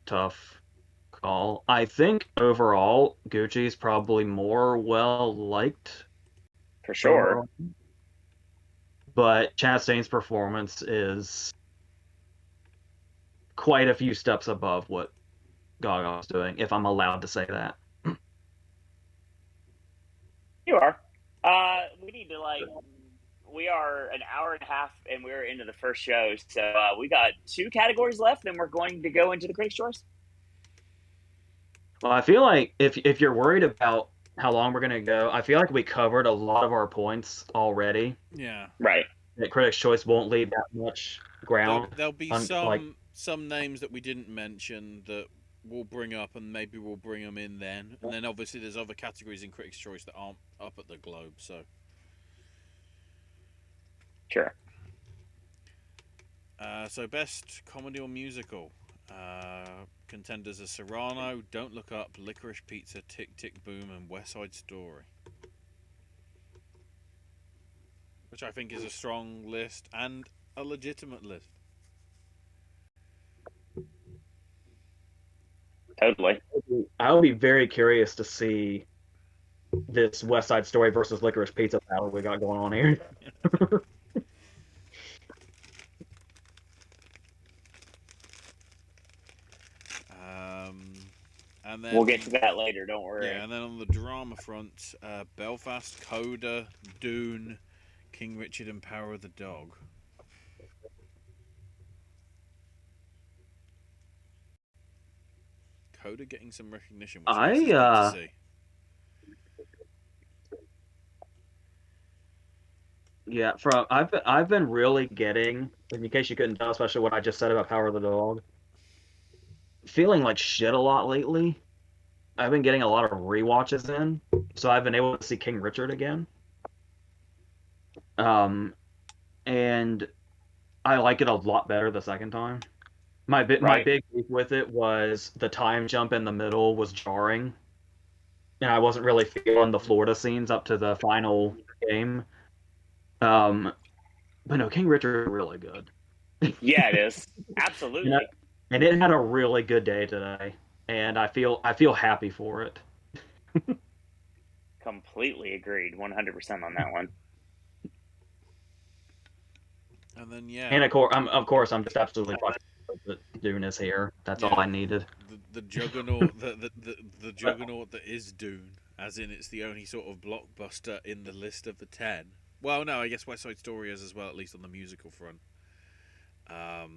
tough call. I think overall, Gucci's probably more well liked. For sure. But Chastain's performance is quite a few steps above what Gaga's doing, if I'm allowed to say that. You are. We need to we are an hour and a half and we're into the first show. So we got 2 categories left and we're going to go into the Critics' Choice. Well, I feel like if you're worried about how long we're going to go, I feel like we covered a lot of our points already. Yeah. Right. That Critics' Choice won't leave that much ground. There'll be some names that we didn't mention that we'll bring up, and maybe we'll bring them in then. And then obviously there's other categories in Critics' Choice that aren't up at the Globe, so. Sure. So best comedy or musical. Contenders are Cyrano, Don't Look Up, Licorice Pizza, Tick Tick Boom, and West Side Story. Which I think is a strong list and a legitimate list. Totally. I'll be very curious to see this West Side Story versus Licorice Pizza battle we got going on here. And then, we'll get to that later, don't worry. Yeah, and then on the drama front, Belfast, Coda, Dune, King Richard, and Power of the Dog. Coda getting some recognition, which is good to see. Yeah, I've been really getting, in case you couldn't tell, especially what I just said about Power of the Dog, feeling like shit a lot lately. I've been getting a lot of rewatches in, so I've been able to see King Richard again. And I like it a lot better the second time. My big beef with it was the time jump in the middle was jarring, and I wasn't really feeling the Florida scenes up to the final game. But no, King Richard is really good. Yeah, it is. Absolutely. And it had a really good day today, and I feel happy for it. Completely agreed, 100% on that one. And then yeah, And of course, I'm just absolutely fucking that Dune is here. That's all I needed. the juggernaut, the juggernaut that is Dune, as in it's the only sort of blockbuster in the list of the 10. Well, no, I guess West Side Story is as well, at least on the musical front. But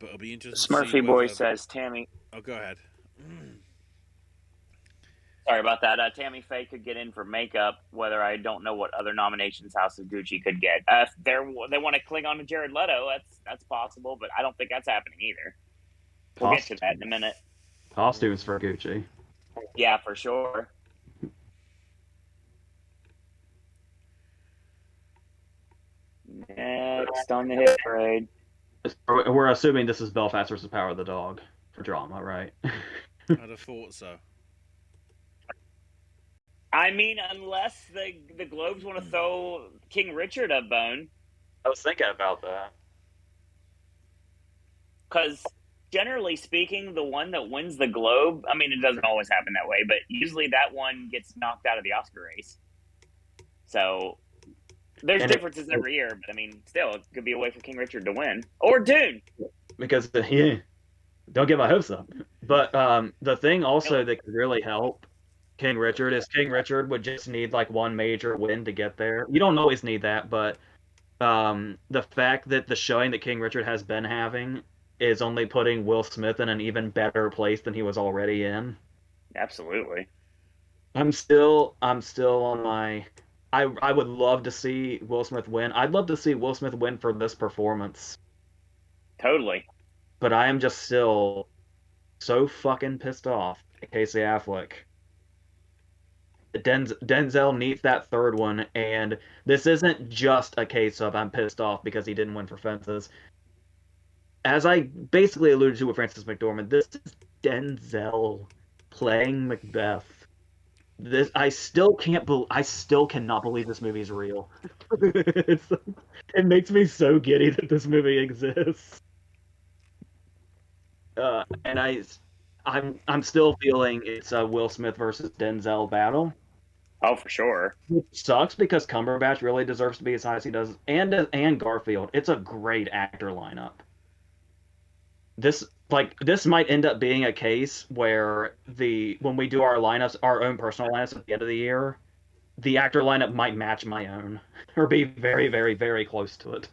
it'll be interesting to see Smurfy Boy whether. says Tammy. Oh, go ahead. Sorry about that. Tammy Faye could get in for makeup. Whether I don't know what other nominations House of Gucci could get. If they want to cling on to Jared Leto, that's possible, but I don't think that's happening either. We'll get to that in a minute. Costumes for Gucci. Yeah, for sure. Next on the hit parade. We're assuming this is Belfast versus Power of the Dog for drama, right? I'd have thought so. I mean, unless the Globes want to throw King Richard a bone. I was thinking about that. Because generally speaking, the one that wins the Globe, I mean, it doesn't always happen that way, but usually that one gets knocked out of the Oscar race. So there's differences every year, but I mean, still, it could be a way for King Richard to win. Or Dune. Because, don't get my hopes up. But the thing also that could really help King Richard is King Richard would just need like one major win to get there. You don't always need that, but the fact that the showing that King Richard has been having is only putting Will Smith in an even better place than he was already in. Absolutely. I'm still on my. I would love to see Will Smith win. I'd love to see Will Smith win for this performance. Totally. But I am just still so fucking pissed off at Casey Affleck. Denzel needs that third one, and this isn't just a case of I'm pissed off because he didn't win for Fences. As I basically alluded to with Frances McDormand, this is Denzel playing Macbeth. I still cannot believe this movie is real. It makes me so giddy that this movie exists. And I'm still feeling it's a Will Smith versus Denzel battle. Oh, for sure. It sucks because Cumberbatch really deserves to be as high as he does, and Garfield. It's a great actor lineup. This might end up being a case where when we do our lineups, our own personal lineups at the end of the year, the actor lineup might match my own or be very, very, very close to it.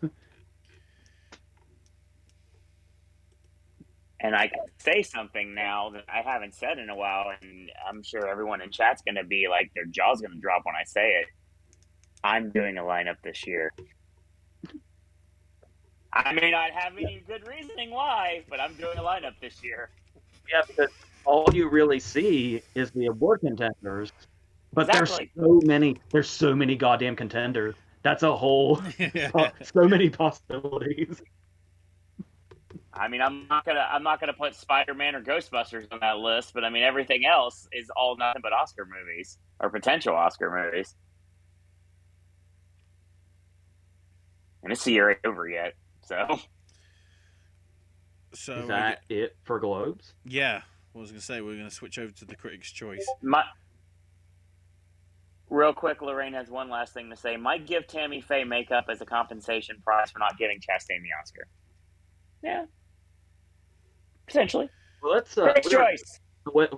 And I can say something now that I haven't said in a while, and I'm sure everyone in chat's going to be like, their jaw's going to drop when I say it. I'm doing a lineup this year. I may not have any good reasoning why, but I'm doing a lineup this year. Yeah, because all you really see is the award contenders. But Exactly. there's so many goddamn contenders. That's a whole so many possibilities. I mean, I'm not gonna put Spider-Man or Ghostbusters on that list, but I mean, everything else is all nothing but Oscar movies or potential Oscar movies. And it's the year ain't over yet, so. Is that it for Globes? Yeah, I was gonna say we're gonna switch over to the Critics' Choice. Real quick, Lorraine has one last thing to say. Might give Tammy Faye makeup as a compensation prize for not giving Chastain the Oscar. Yeah. Potentially. Well, let's Critics' Choice. One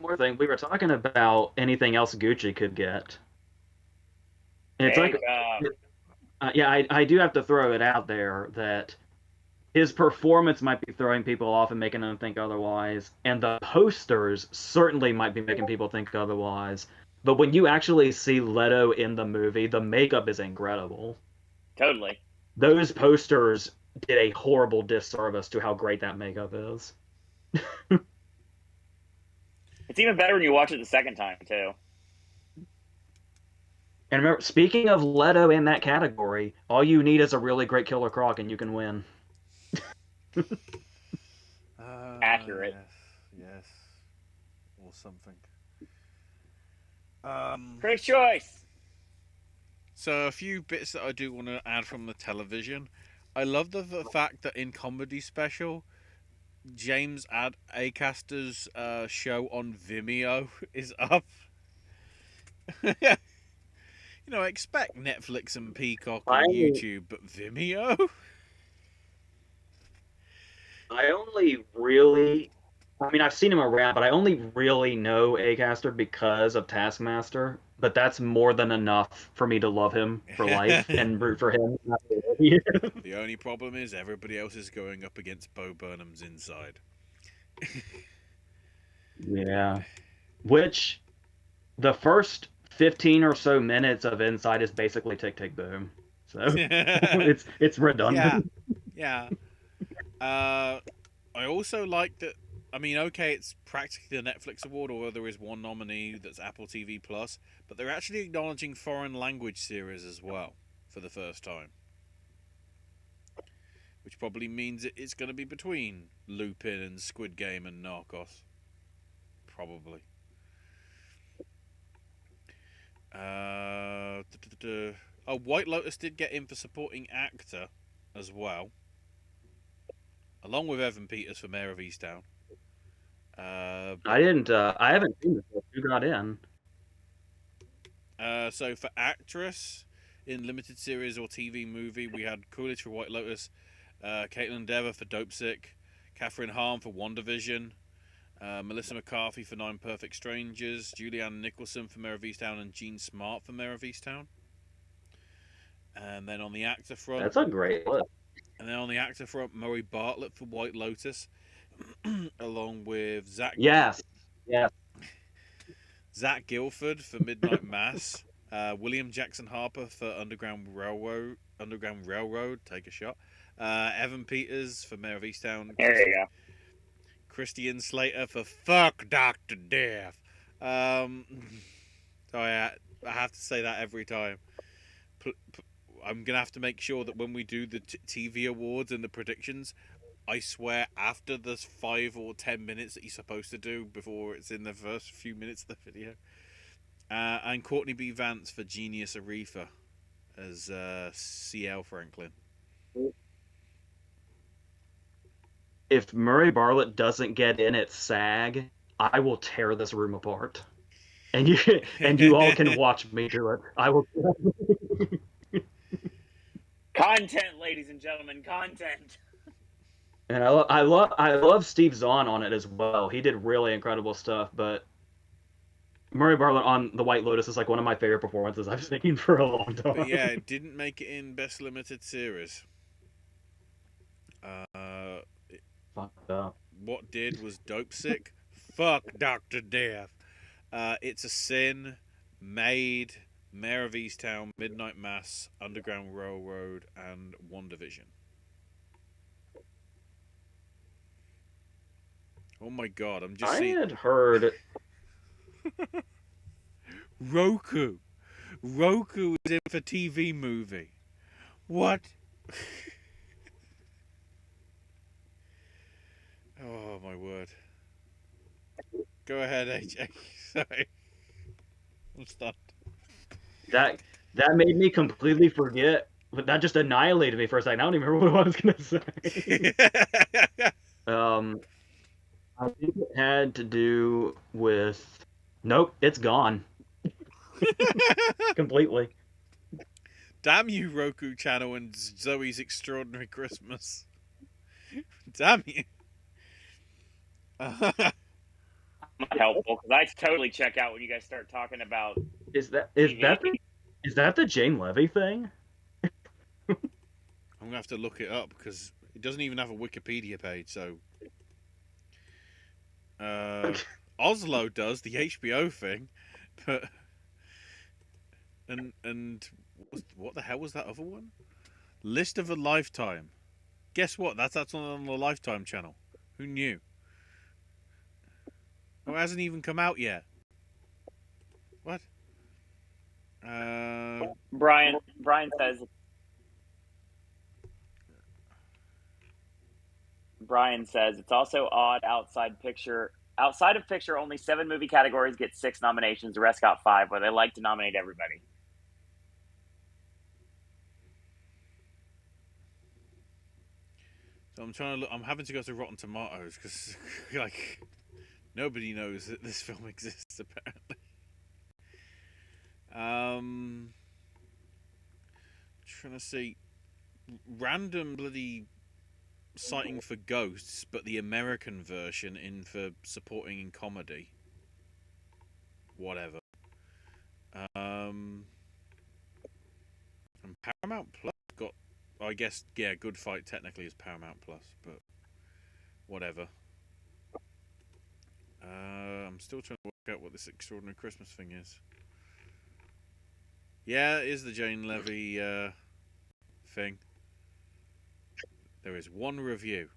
more thing. We were talking about anything else Gucci could get. And it's I do have to throw it out there that his performance might be throwing people off and making them think otherwise, and the posters certainly might be making people think otherwise. But when you actually see Leto in the movie, the makeup is incredible. Totally. Those posters did a horrible disservice to how great that makeup is. It's even better when you watch it the second time, too. And remember, speaking of Leto in that category, all you need is a really great Killer Croc and you can win. Accurate. Yes. Or something. Critics' Choice. So a few bits that I do want to add from the television. I love the fact that in Comedy Special, James Acaster's show on Vimeo is up. You expect Netflix and Peacock I and only- YouTube, but Vimeo? I only really, I mean, I've seen him around, but I only really know Acaster because of Taskmaster. But that's more than enough for me to love him for life and root for him. The only problem is everybody else is going up against Bo Burnham's Inside. Yeah. Which the first 15 or so minutes of Inside is basically Tick Tick Boom. So it's redundant. Yeah. I also like that. I mean, okay, it's practically a Netflix award, although there is one nominee that's Apple TV Plus, but they're actually acknowledging foreign language series as well for the first time, which probably means it's going to be between Lupin and Squid Game and Narcos, probably. Oh, White Lotus did get in for supporting actor as well, along with Evan Peters for Mayor of Easttown. I haven't seen this. Who got in? So for actress in limited series or TV movie, we had Coolidge for White Lotus, Caitlin Dever for Dopesick, Catherine Hahn for WandaVision, Melissa McCarthy for Nine Perfect Strangers, Julianne Nicholson for Mayor of Easttown, and Jean Smart for Mayor of Easttown. And then on the actor front, That's a great list. And then on the actor front, Murray Bartlett for White Lotus, along with Yes. Zach Gilford for Midnight Mass, William Jackson Harper for Underground Railroad, take a shot. Evan Peters for Mayor of Easttown. There you go. Christian Slater for Fuck Dr. Death. I have to say that every time. I'm going to have to make sure that when we do the TV awards and the predictions, I swear after the 5 or 10 minutes that you're supposed to do before it's in the first few minutes of the video. And Courtney B. Vance for Genius Aretha as C.L. Franklin. If Murray Bartlett doesn't get in at SAG, I will tear this room apart. And you all can watch me do it. I will. Content, ladies and gentlemen, content. And I love Steve Zahn on it as well. He did really incredible stuff. But Murray Bartlett on The White Lotus is like one of my favorite performances I've seen for a long time. But yeah, it didn't make it in Best Limited Series. Fucked up. What did was Dopesick, Fuck Dr. Death, It's a Sin, Maid, Mayor of Easttown, Midnight Mass, Underground Railroad, and WandaVision. Oh my god, I'm just seeing... I had heard... Roku was in for TV movie. What? Oh my word. Go ahead, AJ. Sorry. I'm stunned. That made me completely forget. But that just annihilated me for a second. I don't even remember what I was going to say. I think it had to do with... Nope, it's gone. Completely. Damn you, Roku Channel and Zoe's Extraordinary Christmas. Damn you. Not helpful because I totally check out when you guys start talking about. Is that the Jane Levy thing? I'm gonna have to look it up because it doesn't even have a Wikipedia page. So, Oslo does the HBO thing, but and what the hell was that other one? List of a Lifetime. Guess what? That's on the Lifetime channel. Who knew? Oh, it hasn't even come out yet. What? Brian says. Brian says it's also odd outside of picture, only 7 movie categories get 6 nominations. The rest got 5, where they like to nominate everybody. So I'm trying to look. I'm having to go to Rotten Tomatoes because, like, nobody knows that this film exists apparently. trying to see random bloody citing for ghosts, but the American version in for supporting in comedy. Whatever. And Paramount Plus got, I guess, yeah, Good Fight technically is Paramount Plus, but whatever. I'm still trying to work out what this Extraordinary Christmas thing is. Yeah, it is the Jane Levy thing. There is one review.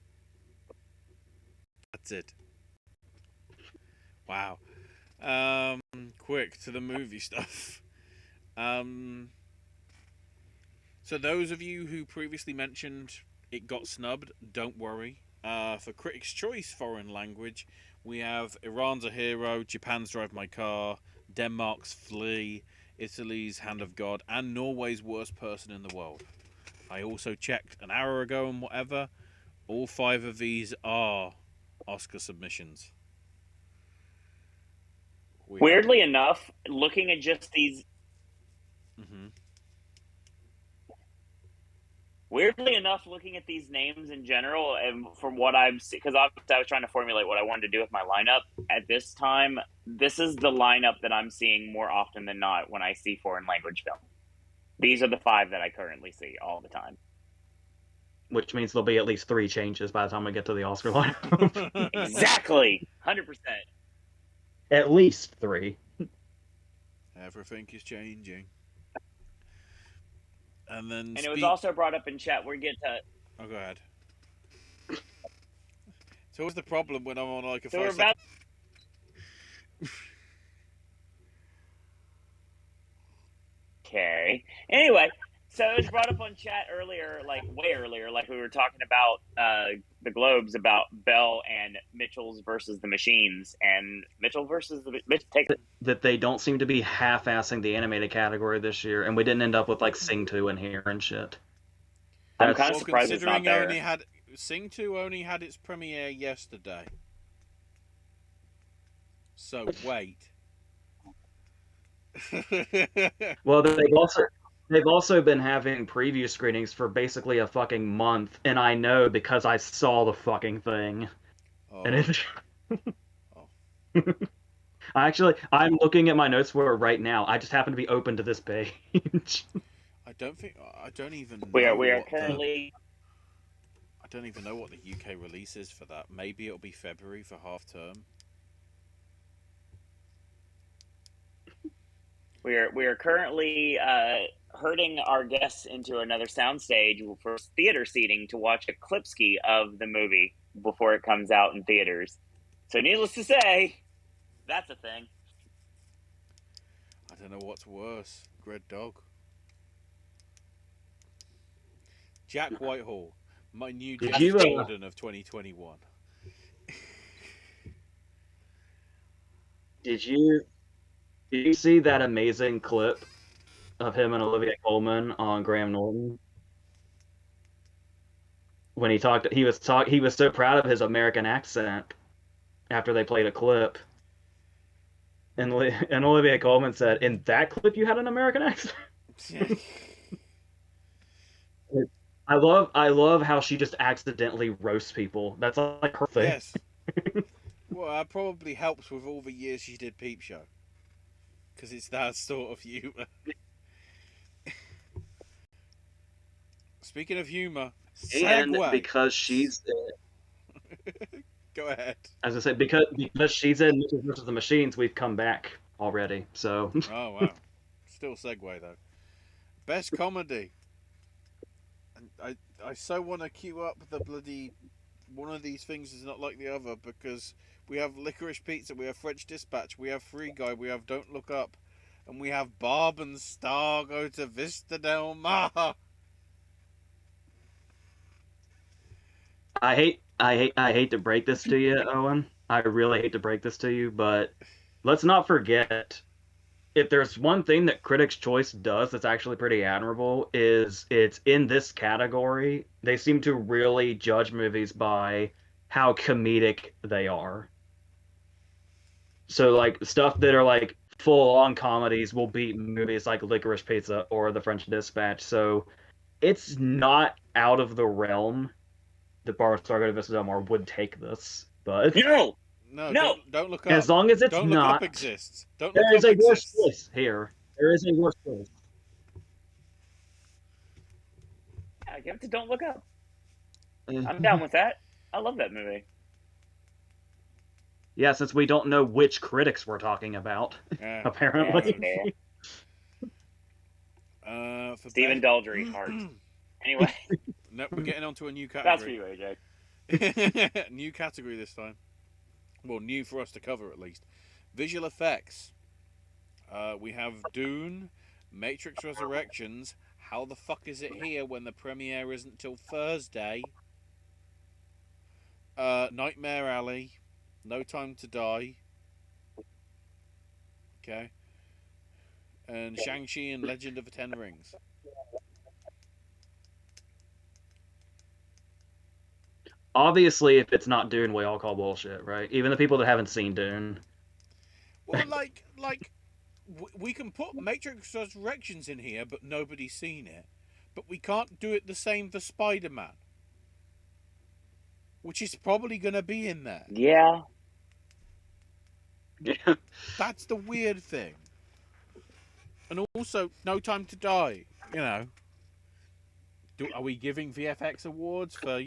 That's it. Wow. Quick to the movie stuff. So those of you who previously mentioned it got snubbed, don't worry. For Critics' Choice Foreign Language, we have Iran's a Hero, Japan's Drive My Car, Denmark's Flea, Italy's Hand of God, and Norway's Worst Person in the World. I also checked an hour ago and whatever. All 5 of these are Oscar submissions. Weirdly enough, looking at just these... Weirdly enough, looking at these names in general, and from what I've seen, because I was trying to formulate what I wanted to do with my lineup at this time, this is the lineup that I'm seeing more often than not when I see foreign language film. These are the 5 that I currently see all the time. Which means there'll be at least 3 changes by the time we get to the Oscar lineup. Exactly! 100%. At least 3. Everything is changing. And then it was also brought up in chat. We get to... Oh, go ahead. It's always the problem when I'm on like a so we're about... Okay. Anyway, so it was brought up on chat earlier, like way earlier, like we were talking about the Globes, about Bell and Mitchell's versus the Machines, and Mitchell versus the... That they don't seem to be half-assing the animated category this year, and we didn't end up with like Sing 2 in here and shit. I'm kind of surprised it's not there. Sing 2 only had its premiere yesterday. So wait. Well, they've also been having preview screenings for basically a fucking month, and I know because I saw the fucking thing. Oh. And it's... I'm looking at my notes for it right now. I just happen to be open to this page. I don't even know. We are currently... I don't even know what the UK release is for that. Maybe it'll be February for half term. We are currently herding our guests into another soundstage for theater seating to watch a clipski of the movie before it comes out in theaters. So needless to say, that's a thing. I don't know what's worse. Red Dog. Jack Whitehall. My new Jack Jordan of 2021. Did you see that amazing clip of him and Olivia Colman on Graham Norton? When he was so proud of his American accent after they played a clip. And Olivia Colman said, "In that clip you had an American accent?" I love how she just accidentally roasts people. That's like her thing. Yes. Well, that probably helps with all the years she did Peep Show. Because it's that sort of humour. Speaking of humour, and segue. Because she's... Go ahead. As I said, because she's in Mitchell vs. the Machines, we've come back already, so... Oh, wow. Still segue, though. Best comedy. And I so want to queue up the bloody... One of these things is not like the other, because we have Licorice Pizza, we have French Dispatch, we have Free Guy, we have Don't Look Up, and we have Barb and Star Go to Vista Del Mar. I hate to break this to you, Owen. I really hate to break this to you, but let's not forget, if there's one thing that Critics' Choice does that's actually pretty admirable, is it's in this category, they seem to really judge movies by how comedic they are. So, like, stuff that are, like, full-on comedies will beat movies like Licorice Pizza or The French Dispatch. So, it's not out of the realm that Barsaga vs. Omar would take this, but No! No, don't look up. as long as it's Don't look not, up exists. Don't there look is up a worse exists. choice here. There is a worse choice. Yeah, give it to Don't Look Up. I'm down with that. I love that movie. Yeah, since we don't know which critics we're talking about, Yeah. apparently. For Stephen Daldry, heart. Anyway. No, we're getting onto a new That's for category. you, AJ. New category this time. Well, new for us to cover at least. Visual effects. We have Dune, Matrix Resurrections. How the fuck is it here when the premiere isn't till Thursday? Nightmare Alley, No Time to Die. Okay. And Shang-Chi and Legend of the Ten Rings. Obviously, if it's not Dune, we all call bullshit, right? Even the people that haven't seen Dune. Well, we can put Matrix Resurrections in here, but nobody's seen it. But we can't do it the same for Spider-Man, which is probably going to be in there. Yeah. That's the weird thing. And also, No Time to Die. You know, are we giving VFX awards for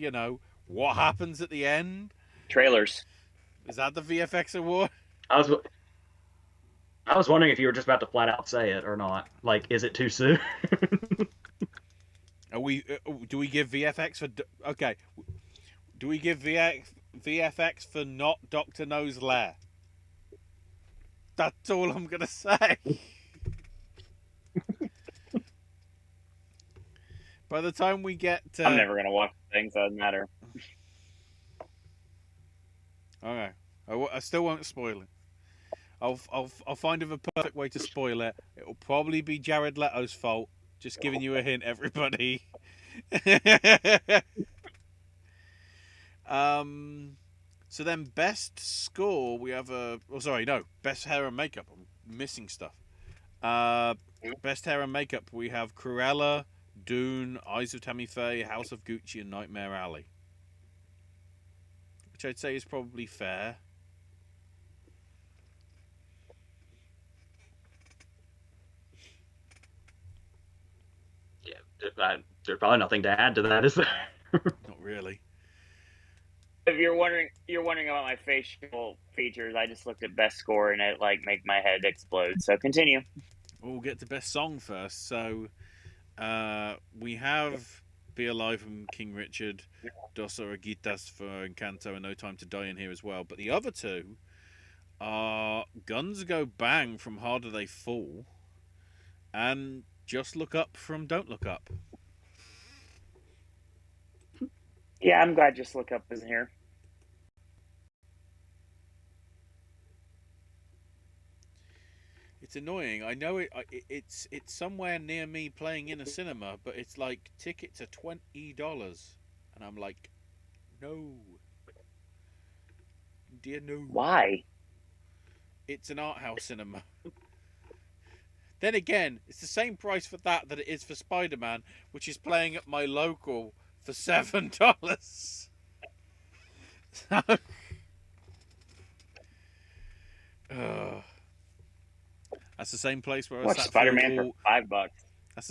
what happens at the end? Trailers. Is that the VFX award? I was wondering if you were just about to flat out say it or not. Like, is it too soon? Are we? Do we give VFX for? Okay. Do we give VFX for not Dr. No's lair? That's all I'm gonna say. By the time we get, I'm never gonna watch things. Doesn't matter. Okay, I still won't spoil it. I'll find a perfect way to spoil it. It will probably be Jared Leto's fault. Just giving you a hint, everybody. So then, best score we have best hair and makeup. I'm missing stuff. Best hair and makeup we have Cruella, Dune, Eyes of Tammy Faye, House of Gucci, and Nightmare Alley. Which I'd say is probably fair. Yeah, there's probably nothing to add to that, is there? Not really. If you're wondering about my facial features, I just looked at best score and it make my head explode. So continue. We'll get to best song first. So we have Be Alive from King Richard, Dos Oreguitas for Encanto, and No Time to Die in here as well. But the other two are Guns Go Bang from Harder They Fall and Just Look Up from Don't Look Up. Yeah, I'm glad Just Look Up isn't here. It's annoying. I know it's somewhere near me playing in a cinema, but it's like tickets are $20, and I'm like, no, dear no. Why? It's an art house cinema. Then again, it's the same price for that it is for Spider-Man, which is playing at my local for $7. So, that's the same place where I Watch sat Spider-Man through for $5. That's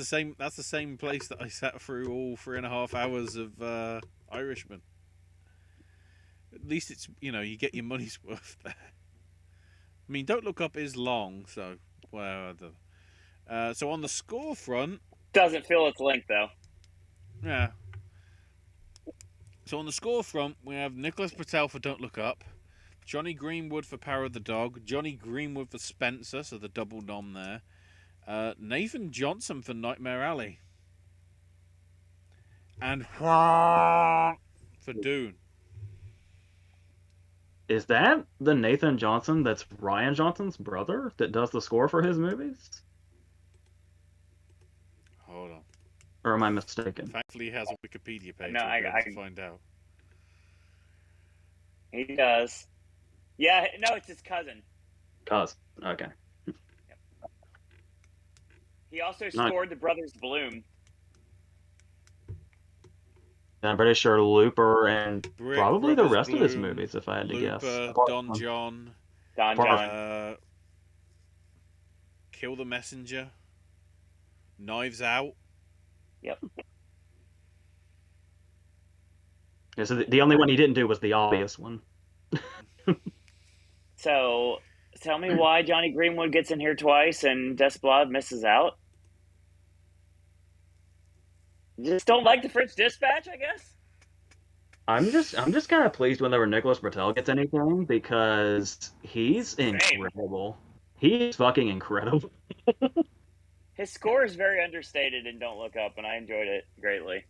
the same place that I sat through all 3.5 hours of Irishman. At least it's you get your money's worth there. I mean, Don't Look Up is long, so so on the score front, Doesn't feel its length though. yeah. So on the score front, we have Nicholas Patel for Don't Look Up, Johnny Greenwood for Power of the Dog, Johnny Greenwood for Spencer, so the double nom there, Nathan Johnson for Nightmare Alley, and for Dune. Is that the Nathan Johnson that's Ryan Johnson's brother that does the score for his movies? Hold on. Or am I mistaken? Thankfully, he has a Wikipedia page. No, I'll be able I to find out. He does. Yeah, no, it's his cousin. Okay. He also scored The Brothers Bloom. I'm pretty sure Looper and Brick, probably the Brothers rest of his Bloom, movies, if I had to guess. Looper, Apart Don from- John, Don Apart- John. Kill the Messenger, Knives Out. Yep. Yeah, so the only one he didn't do was the obvious one. So tell me why Johnny Greenwood gets in here twice and Desplat misses out. You just don't like the French Dispatch, I guess? I'm just kind of pleased whenever Nicholas Britell gets anything because he's Same. incredible. He's fucking incredible. His score is very understated in Don't Look Up, and I enjoyed it greatly.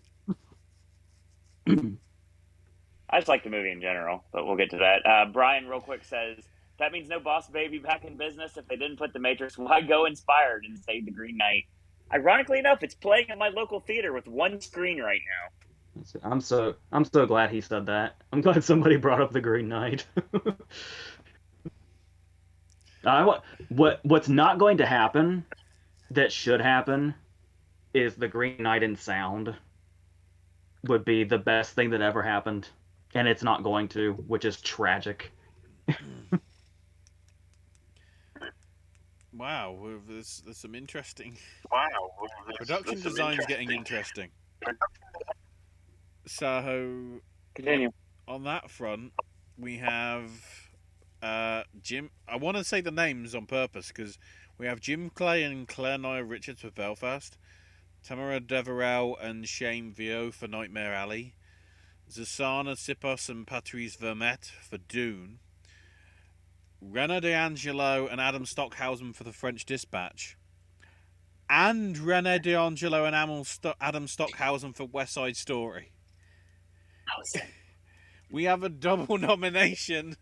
I just like the movie in general, but we'll get to that. Brian, real quick, says, that means no Boss Baby back in business. If they didn't put The Matrix, why go Inspired and save The Green Knight? Ironically enough, it's playing at my local theater with one screen right now. I'm so glad he said that. I'm glad somebody brought up the Green Knight. What's not going to happen that should happen is the Green Knight in sound would be the best thing that ever happened, and it's not going to, which is tragic. Wow, there's some interesting. Production design's getting interesting. So Continue. on that front, we have Jim. I want to say the names on purpose because we have Jim Clay and Claire Nye Richards for Belfast, Tamara Deverell and Shane Vio for Nightmare Alley, Zasana Sipos and Patrice Vermette for Dune, Rena D'Angelo and Adam Stockhausen for The French Dispatch, and Rene D'Angelo and Adam Stockhausen for West Side Story. We have a double nomination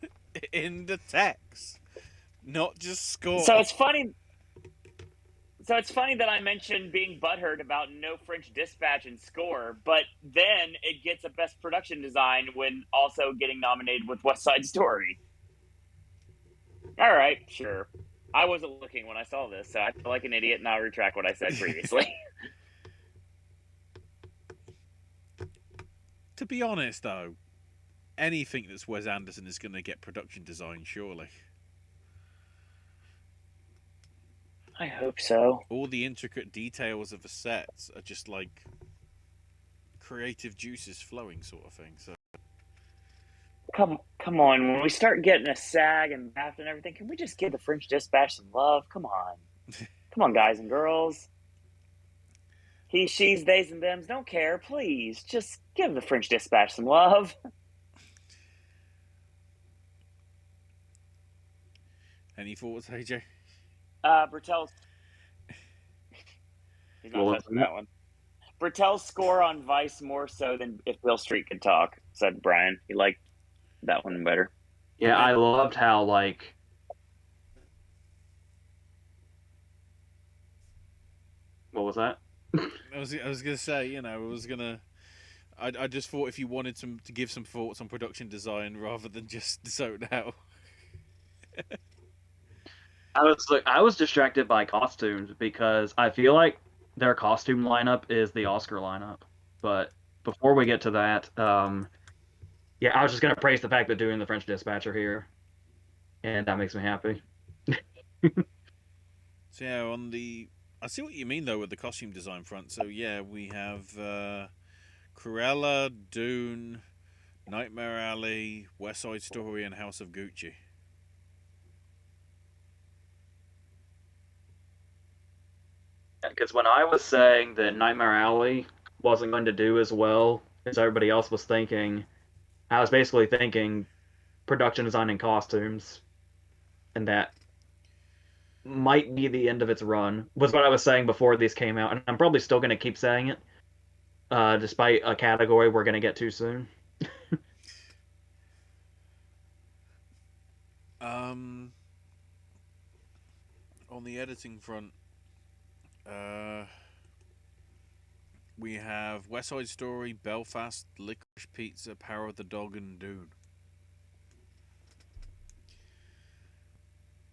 in the text, not just score. So it's funny that I mentioned being butthurt about no French Dispatch and score, but then it gets a Best Production Design when also getting nominated with West Side Story. All right, sure. I wasn't looking when I saw this, so I feel like an idiot, and I'll retract what I said previously. To be honest, though, anything that's Wes Anderson is going to get production design, surely. I hope so. All the intricate details of the sets are just like creative juices flowing, sort of thing. So Come on. When we start getting a SAG and BAFTA and everything, can we just give the French Dispatch some love? Come on. Come on, guys and girls. He, she's, theys, and thems. Don't care. Please. Just give the French Dispatch some love. any thoughts, AJ? Bertel's... He's not touching that one. Bertel's score on Vice more so than If Bill Street Could Talk, said Brian. He liked that one better. Yeah, I loved how, like... What was that? I was gonna say, I just thought if you wanted to give some thoughts on production design rather than just zone out. I was distracted by costumes because I feel like their costume lineup is the Oscar lineup. But before we get to that, yeah, I was just gonna praise the fact that doing the French Dispatch are here, and that makes me happy. So yeah, I see what you mean though with the costume design front. So yeah, we have Cruella, Dune, Nightmare Alley, West Side Story, and House of Gucci. Because when I was saying that Nightmare Alley wasn't going to do as well as everybody else was thinking, I was basically thinking production design and costumes, and that might be the end of its run, was what I was saying before these came out, and I'm probably still going to keep saying it, despite a category we're going to get to soon. On the editing front, we have West Side Story, Belfast, Licorice Pizza, Power of the Dog, and Dune.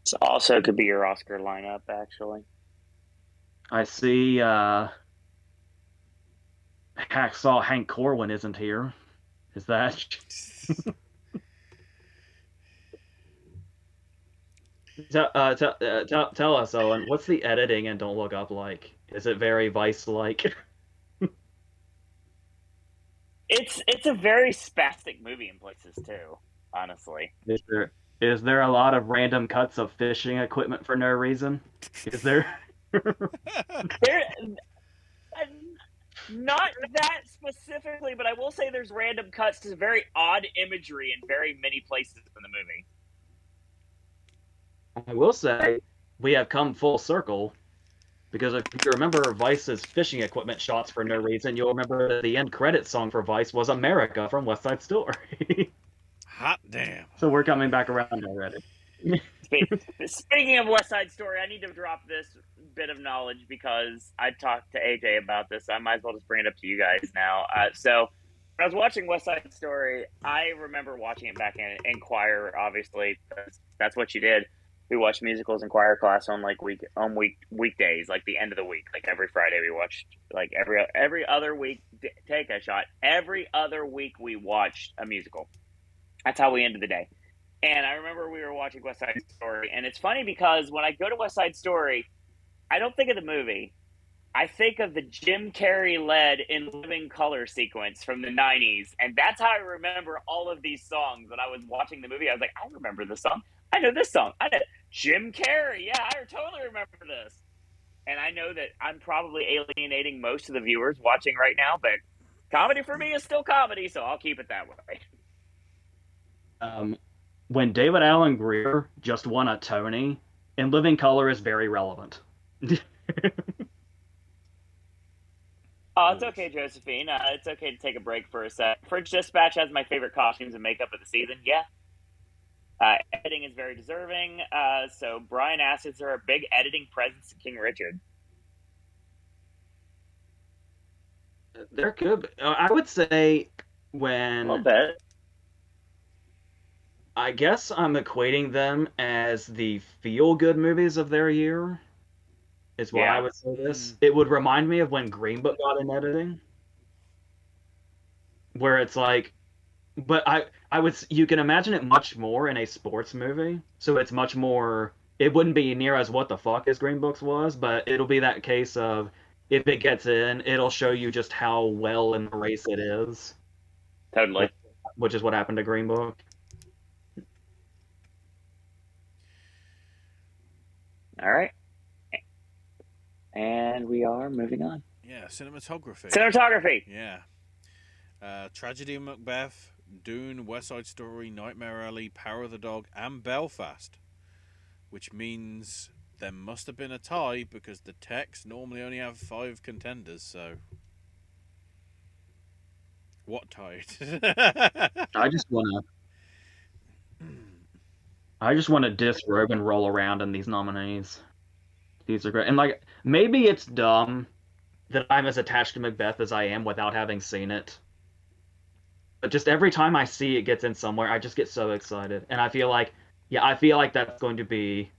This also could be your Oscar lineup, actually. I see Hacksaw Hank Corwin isn't here. Is that? Tell us, Owen, what's the editing and Don't Look Up like? Is it very Vice-like? It's a very spastic movie in places too, honestly. Is there a lot of random cuts of fishing equipment for no reason? Is there? There, not that specifically, but I will say there's random cuts to very odd imagery in very many places in the movie. I will say we have come full circle because if you remember Vice's fishing equipment shots for no reason, you'll remember that the end credit song for Vice was America from West Side Story. Hot damn. So we're coming back around already. Speaking of West Side Story, I need to drop this bit of knowledge because I talked to AJ about this. So I might as well just bring it up to you guys now. So when I was watching West Side Story, I remember watching it back in choir, obviously, because that's what you did. We watched musicals in choir class on weekdays, like the end of the week. Like every Friday we watched, like every other week, take a shot. Every other week we watched a musical. That's how we ended the day. And I remember we were watching West Side Story, and it's funny because when I go to West Side Story, I don't think of the movie. I think of the Jim Carrey-led In Living Color sequence from the 90s, and that's how I remember all of these songs. When I was watching the movie, I was like, I remember this song. I know this song. I know Jim Carrey. Yeah, I totally remember this. And I know that I'm probably alienating most of the viewers watching right now, but comedy for me is still comedy, so I'll keep it that way. When David Alan Grier just won a Tony, In Living Color is very relevant. Oh, it's okay, Josephine. It's okay to take a break for a sec. Fridge Dispatch has my favorite costumes and makeup of the season. Yeah. Editing is very deserving. So Brian asks, is there a big editing presence to King Richard? There could be. I would say A when... little bit. I guess I'm equating them as the feel-good movies of their year, is why I would say this. It would remind me of when Green Book got in editing, where it's like, but you can imagine it much more in a sports movie, so it's much more, it wouldn't be near as what the fuck as Green Books was, but it'll be that case of, if it gets in, it'll show you just how well in the race it is. Totally. Which is what happened to Green Book. All right. And we are moving on. Yeah, cinematography. Cinematography. Yeah. Tragedy of Macbeth, Dune, West Side Story, Nightmare Alley, Power of the Dog, and Belfast. Which means there must have been a tie because the texts normally only have 5 contenders, so... What tied? I just want to disrobe and roll around in these nominees. These are great. And, like, maybe it's dumb that I'm as attached to Macbeth as I am without having seen it. But just every time I see it gets in somewhere, I just get so excited. And I feel like that's going to be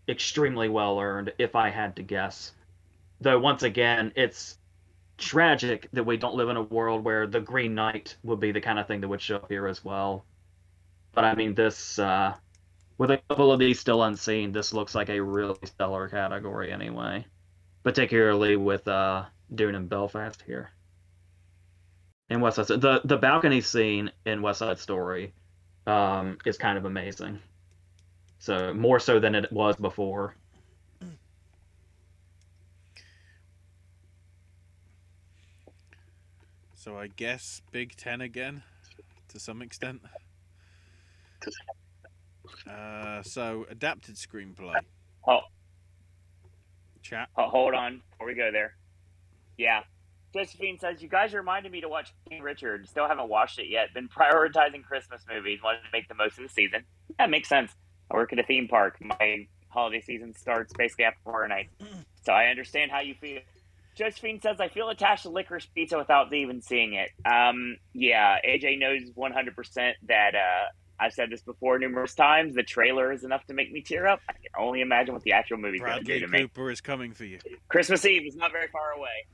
extremely well earned if I had to guess. Though, once again, it's tragic that we don't live in a world where The Green Knight would be the kind of thing that would show up here as well. But, I mean, this... with a couple of these still unseen, this looks like a really stellar category anyway. Particularly with Dune and Belfast here. In West Side, the balcony scene in West Side Story is kind of amazing. So more so than it was before. So I guess Big Ten again, to some extent. So adapted screenplay. Oh, Chat. hold on before we go there. Yeah. Josephine says, you guys reminded me to watch King Richard. Still haven't watched it yet. Been prioritizing Christmas movies. Wanted to make the most of the season. That makes sense. I work at a theme park. My holiday season starts basically after horror night. So I understand how you feel. Josephine says, I feel attached to Licorice Pizza without even seeing it. Yeah, AJ knows 100% that I've said this before numerous times. The trailer is enough to make me tear up. I can only imagine what the actual movie's going to do Bradley to me. Cooper is coming for you. Christmas Eve is not very far away.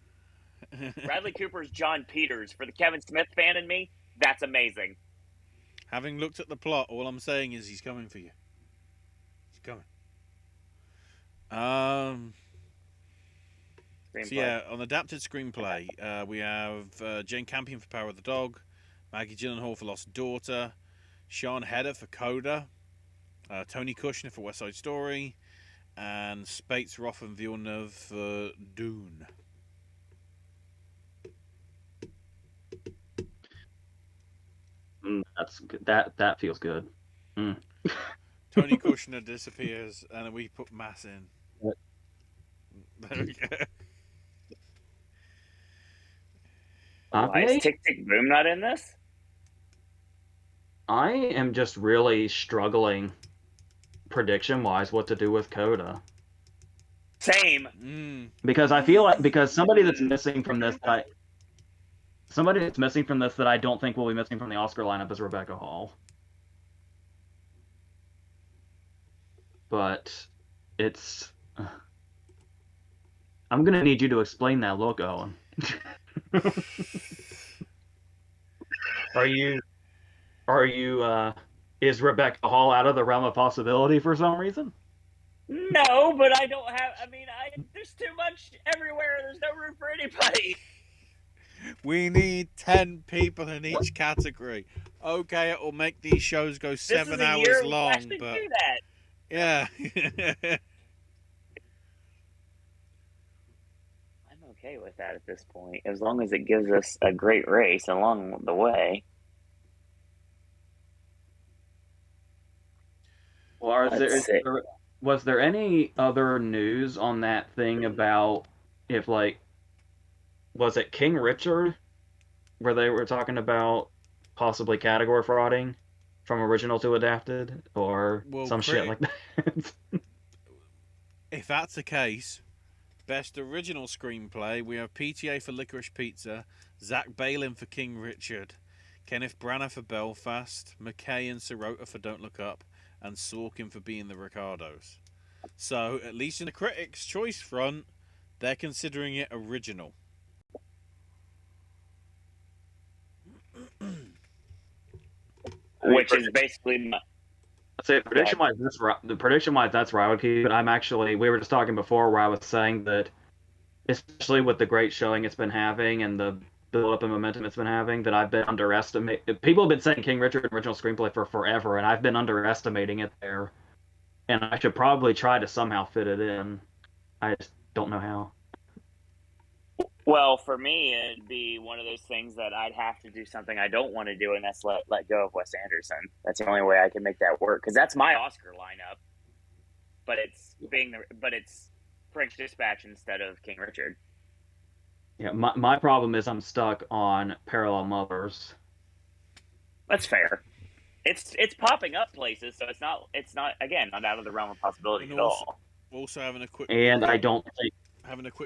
Bradley Cooper's John Peters. For the Kevin Smith fan in me, that's amazing. Having looked at the plot, all I'm saying is he's coming for you. He's coming. So yeah, on adapted screenplay, we have Jane Campion for Power of the Dog, Maggie Gyllenhaal for Lost Daughter, Sean Heder for Coda, Tony Kushner for West Side Story, and Spates, Roth, and Villeneuve for Dune. That's good. That feels good. Tony Kushner disappears, and we put Mass in. What? There we go. Why is Tick Tick Boom not in this? I am just really struggling, prediction-wise, what to do with Coda. Same. Because I feel like somebody that's missing from this that I don't think will be missing from the Oscar lineup is Rebecca Hall. But it's... I'm gonna need you to explain that look, Owen. Is Rebecca Hall out of the realm of possibility for some reason? No, but I don't have. There's too much everywhere. There's no room for anybody. We need 10 people in each category. Okay, it will make these shows go 7 hours long, but do that. Yeah. I'm okay with that at this point, as long as it gives us a great race along the way. Well, was there any other news on that thing about if, like, was it King Richard, where they were talking about possibly category frauding from original to adapted, or shit like that? If that's the case, best original screenplay, we have PTA for Licorice Pizza, Zach Baylin for King Richard, Kenneth Branagh for Belfast, McKay and Sirota for Don't Look Up, and Sorkin for Being the Ricardos. So, at least in the critics' choice front, they're considering it original. Which is basically... I'd say prediction-wise, that's where I would keep it. We were just talking before where I was saying that, especially with the great showing it's been having and the build-up and momentum it's been having, that I've been underestimating. People have been saying King Richard original screenplay for forever, and I've been underestimating it there. And I should probably try to somehow fit it in. I just don't know how. Well, for me, it'd be one of those things that I'd have to do something I don't want to do, and that's let go of Wes Anderson. That's the only way I can make that work, because that's my Oscar lineup. But it's French Dispatch instead of King Richard. Yeah, my problem is I'm stuck on Parallel Mothers. That's fair. It's popping up places, so it's not again not out of the realm of possibility at all. Also having a quick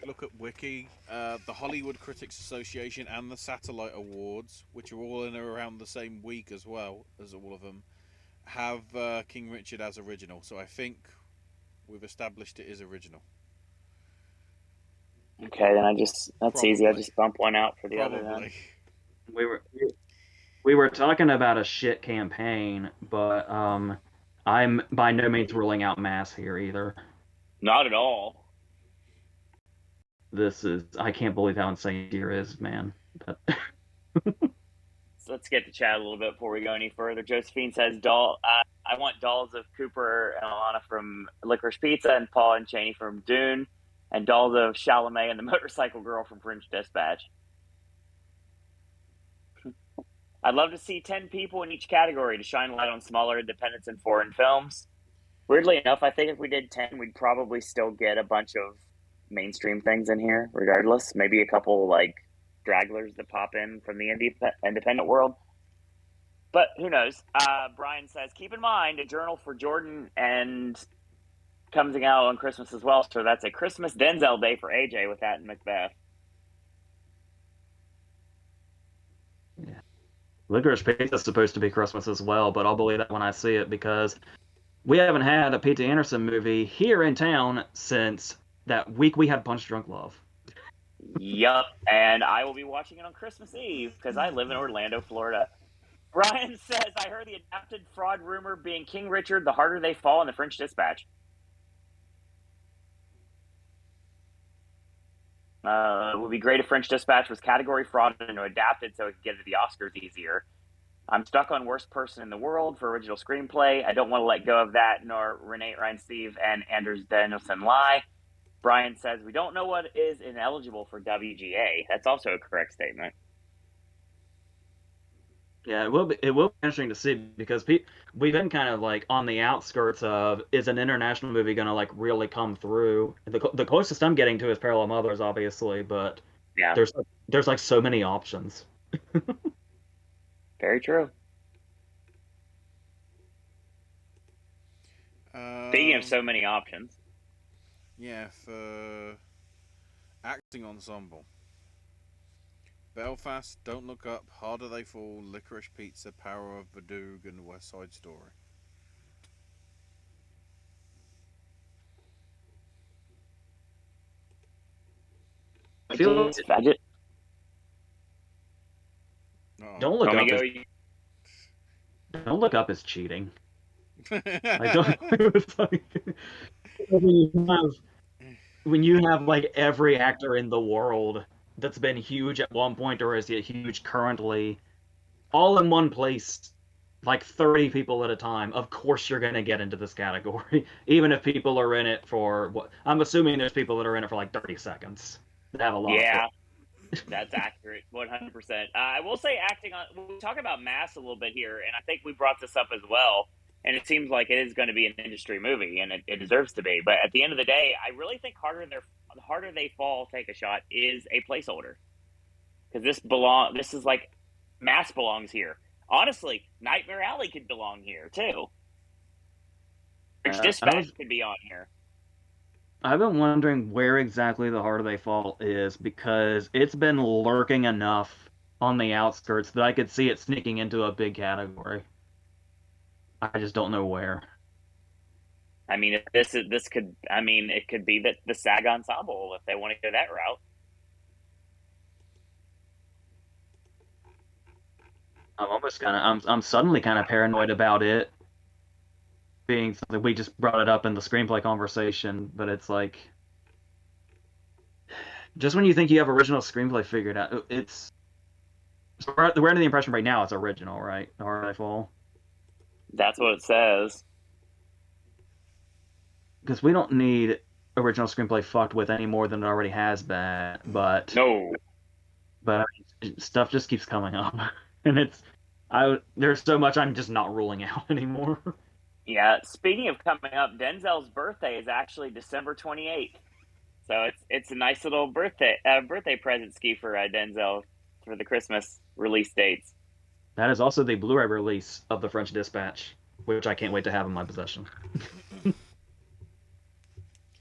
look at Wiki, the Hollywood Critics Association and the Satellite Awards, which are all in around the same week as well as all of them, have King Richard as original. So I think we've established it is original. Okay, then that's easy. I just bump one out for the other then. We were talking about a shit campaign, but I'm by no means ruling out Mass here either. Not at all. I can't believe how insane Deer is, man. But... So let's get to chat a little bit before we go any further. Josephine says, I want dolls of Cooper and Alana from Licorice Pizza, and Paul and Cheney from Dune, and dolls of Chalamet and the Motorcycle Girl from French Dispatch. I'd love to see 10 people in each category to shine light on smaller independents and foreign films. Weirdly enough, I think if we did 10, we'd probably still get a bunch of mainstream things in here, regardless. Maybe a couple, like, stragglers that pop in from the independent world. But who knows? Brian says, keep in mind, a journal for Jordan and coming out on Christmas as well. So that's a Christmas Denzel day for AJ with that and Macbeth. Yeah. Licorice Pizza is supposed to be Christmas as well, but I'll believe that when I see it, because we haven't had a P.T. Anderson movie here in town since that week we had Punch Drunk Love. Yup, and I will be watching it on Christmas Eve because I live in Orlando, Florida. Brian says, I heard the adapted fraud rumor being King Richard, The Harder They Fall, in The French Dispatch. It would be great if French Dispatch was category fraud and adapted so it could get to the Oscars easier. I'm stuck on Worst Person in the World for original screenplay. I don't want to let go of that, nor Renee Ryan-Steve and Anders Danielson lie. Brian says, we don't know what is ineligible for WGA. That's also a correct statement. Yeah, it will be interesting to see because we've been kind of like on the outskirts of, is an international movie going to like really come through? The closest I'm getting to is Parallel Mothers, obviously, but Yeah, there's like so many options. very true. Speaking of so many options. Yeah, for acting ensemble. Belfast, Don't Look Up, Harder They Fall, Licorice Pizza, Power of Badug, and West Side Story. I feel like Oh. Don't Look Let Up me is Don't Look Up is cheating. go. I don't. It's like when you have like every actor in the world that's been huge at one point or is huge currently, all in one place, like 30 people at a time. Of course, you're gonna get into this category, even if people are in it for what I'm assuming there's people that are in it for like 30 seconds that have a lot of Yeah, that's accurate, 100%. I will say, acting on. We talk about Mass a little bit here, and I think we brought this up as well. And it seems like it is going to be an industry movie, and it deserves to be. But at the end of the day, I really think Harder They Fall, Take a Shot is a placeholder because This is like Mass belongs here. Honestly, Nightmare Alley could belong here too. French Dispatch could be on here. I've been wondering where exactly the Harder They Fall is because it's been lurking enough on the outskirts that I could see it sneaking into a big category. I just don't know where. I mean, if this could, I mean, it could be that the SAG Ensemble if they want to go that route. I'm suddenly kind of paranoid about it being something we just brought it up in the screenplay conversation, but it's like just when you think you have original screenplay figured out, it's we're under the impression right now it's original, right? The Harder They Fall. That's what it says. Because we don't need original screenplay fucked with any more than it already has been, but No. But stuff just keeps coming up, and there's so much I'm just not ruling out anymore. Yeah. Speaking of coming up, Denzel's birthday is actually December 28th, so it's a nice little birthday present ski for Denzel for the Christmas release dates. That is also the Blu-ray release of The French Dispatch, which I can't wait to have in my possession.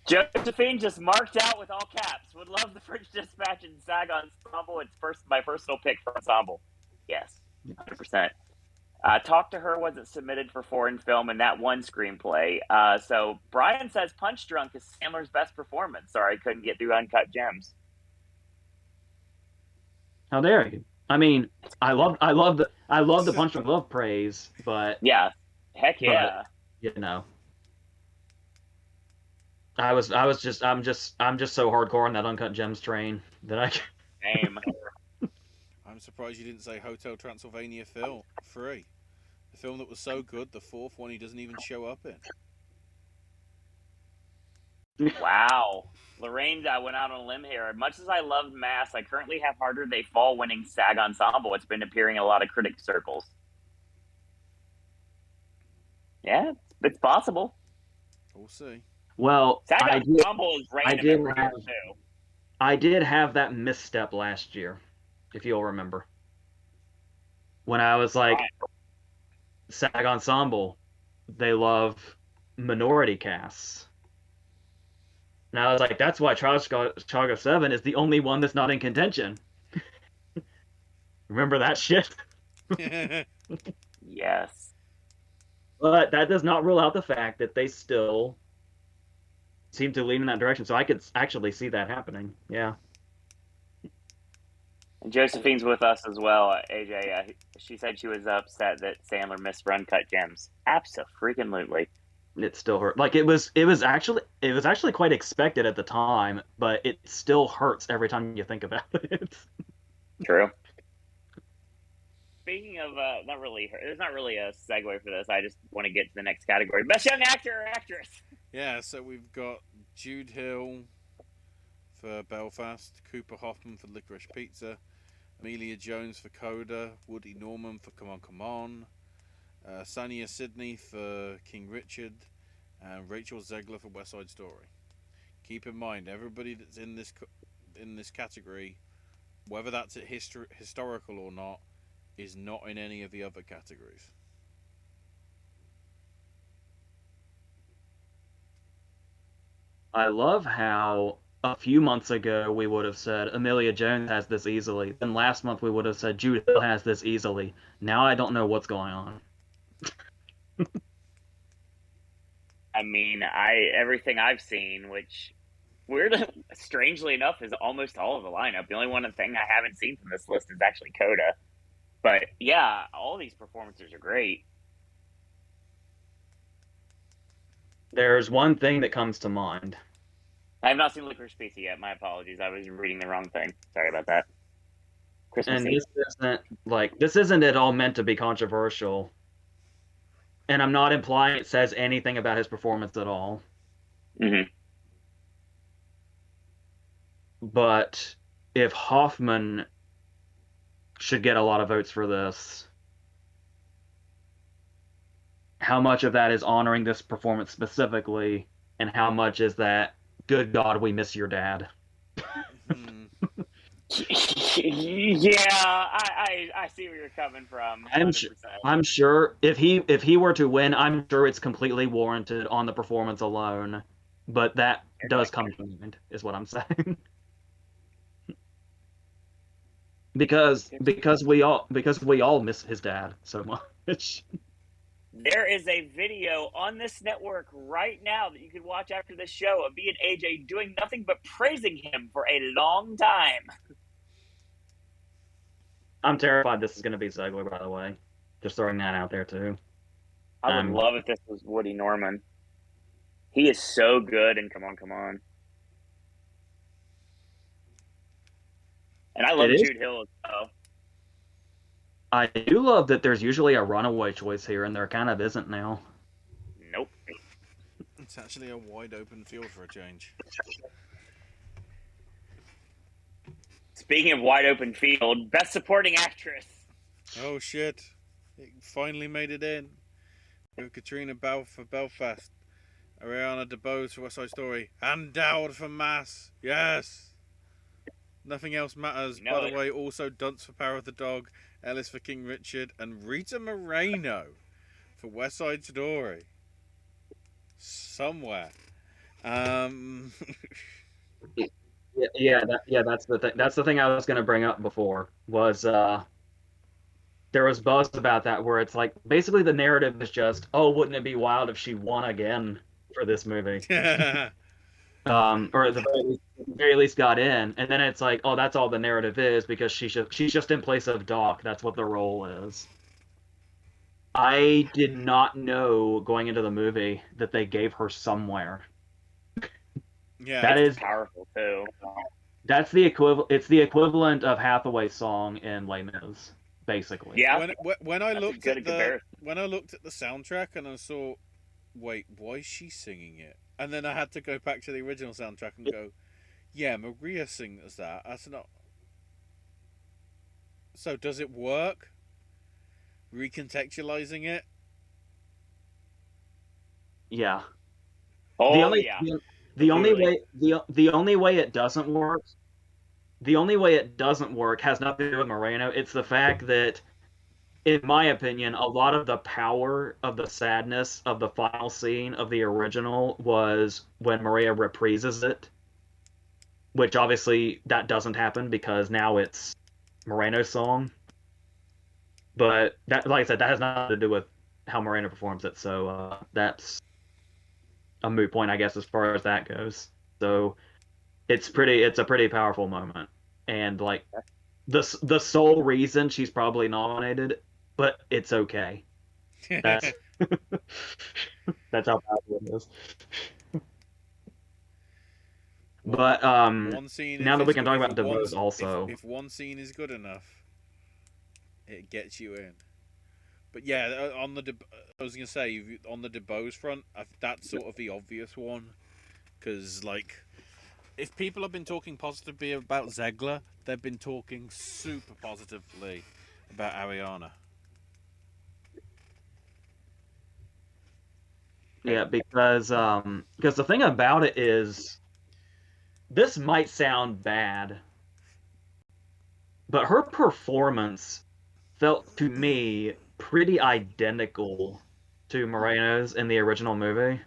Josephine just marked out with all caps. Would love the French Dispatch and SAG Ensemble. It's my personal pick for Ensemble. Yes, 100%. Talk to Her wasn't submitted for foreign film and that one screenplay. So Brian says Punch Drunk is Sandler's best performance. Sorry, I couldn't get through Uncut Gems. How dare you? I mean, I love the Punch Drunk Love praise, but yeah, heck yeah. But, you know, I'm just so hardcore on that Uncut Gems train that I. Same. I'm surprised you didn't say Hotel Transylvania 3. The film that was so good, the fourth one he doesn't even show up in. Wow. Lorraine went out on a limb here. Much as I loved Mass, I currently have Harder They Fall winning SAG Ensemble. It's been appearing in a lot of critic circles. Yeah, it's possible. We'll see. Well, SAG Ensemble is random every year too. I did have that misstep last year, if you'll remember. When I was like, SAG Ensemble, they love minority casts. And I was like, that's why Chicago 7 is the only one that's not in contention. Remember that shit? Yes. But that does not rule out the fact that they still seem to lean in that direction. So I could actually see that happening. Yeah. Josephine's with us as well, AJ. She said she was upset that Sandler missed Run Cut Gems. Abso-freaking-lutely. It still hurt. Like it was actually quite expected at the time, but it still hurts every time you think about it. True. Speaking of, not really, there's not really a segue for this. I just want to get to the next category. Best young actor or actress. Yeah, so we've got Jude Hill for Belfast, Cooper Hoffman for Licorice Pizza, Amelia Jones for Coda, Woody Norman for Come On Come On, Sania Sidney for King Richard, and Rachel Zegler for West Side Story. Keep in mind, everybody that's in this category, whether that's historical or not, is not in any of the other categories. I love how a few months ago we would have said Amelia Jones has this easily. Then last month we would have said Jude Hill has this easily. Now I don't know what's going on. I mean, everything I've seen, which strangely enough, is almost all of the lineup. The only one thing I haven't seen from this list is actually Coda. But yeah, all these performances are great. There's one thing that comes to mind. I have not seen Licorice Pizza yet. My apologies. I was reading the wrong thing. Sorry about that. Christmas And Eve. this isn't at all meant to be controversial. And I'm not implying it says anything about his performance at all. Mm-hmm. But if Hoffman should get a lot of votes for this, how much of that is honoring this performance specifically, and how much is that, good God, we miss your dad? Yeah, I see where you're coming from. I'm sure if he were to win, I'm sure it's completely warranted on the performance alone. But that does come to mind, is what I'm saying. because we all miss his dad so much. There is a video on this network right now that you can watch after this show of me and AJ doing nothing but praising him for a long time. I'm terrified this is going to be Zegler, by the way. Just throwing that out there, too. I would love if this was Woody Norman. He is so good in Come On, Come On. And I love Jude Hill as well. I do love that there's usually a runaway choice here, and there kind of isn't now. Nope. It's actually a wide open field for a change. Speaking of wide open field, Best Supporting Actress. Oh shit! It finally made it in. With Katrina Balfe for Belfast, Ariana DeBose for West Side Story, and Dowd for Mass. Yes. Nothing else matters. By the way, also Dunce for Power of the Dog, Ellis for King Richard, and Rita Moreno for West Side Story. Somewhere. Yeah, that's the thing. That's the thing I was going to bring up before. Was there was buzz about that where it's like basically the narrative is just, oh, wouldn't it be wild if she won again for this movie? Or at the very least got in, and then it's like, oh, that's all the narrative is because she's just in place of Doc. That's what the role is. I did not know going into the movie that they gave her somewhere. Yeah, that is powerful too. That's the equivalent. It's the equivalent of Hathaway's song in Les Mis, basically. Yeah. When I looked at the soundtrack and I saw, wait, why is she singing it? And then I had to go back to the original soundtrack and go, yeah, Maria sings that. That's not. So does it work? Recontextualizing it. Yeah. Oh, the only, yeah. The only way it doesn't work. The only way it doesn't work has nothing to do with Moreno. It's the fact that, in my opinion, a lot of the power of the sadness of the final scene of the original was when Maria reprises it, which obviously that doesn't happen because now it's Moreno's song. But that, like I said, that has nothing to do with how Moreno performs it. So that's a moot point, I guess, as far as that goes. So it's a pretty powerful moment, and like the sole reason she's probably nominated, but it's okay. That's that's how powerful it is. But one scene, now if that we it's can good, talk if about one, DeVos also. if one scene is good enough, it gets you in. But yeah, on the I was gonna say on the DeBose front, that's sort of the obvious one, because like, if people have been talking positively about Zegler, they've been talking super positively about Ariana. Yeah, because the thing about it is, this might sound bad, but her performance felt to me pretty identical to Moreno's in the original movie.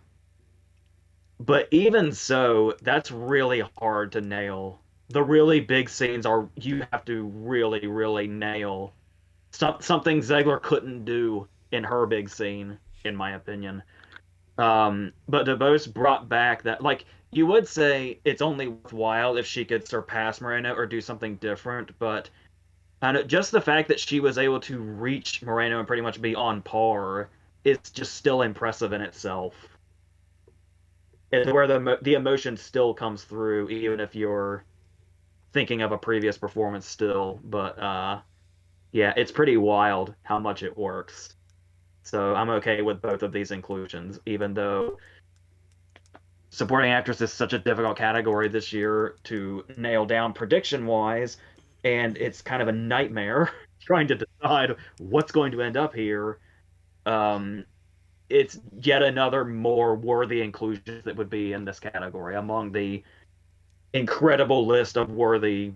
But even so, that's really hard to nail. The really big scenes are you have to really, really nail. Something Zegler couldn't do in her big scene, in my opinion. But DeBose brought back that, like, you would say it's only worthwhile if she could surpass Moreno or do something different, but just the fact that she was able to reach Moreno and pretty much be on par is just still impressive in itself. It's where the emotion still comes through, even if you're thinking of a previous performance still. But yeah, it's pretty wild how much it works. So I'm okay with both of these inclusions, even though supporting actress is such a difficult category this year to nail down prediction wise, and it's kind of a nightmare trying to decide what's going to end up here. Um, it's yet another more worthy inclusion that would be in this category among the incredible list of worthy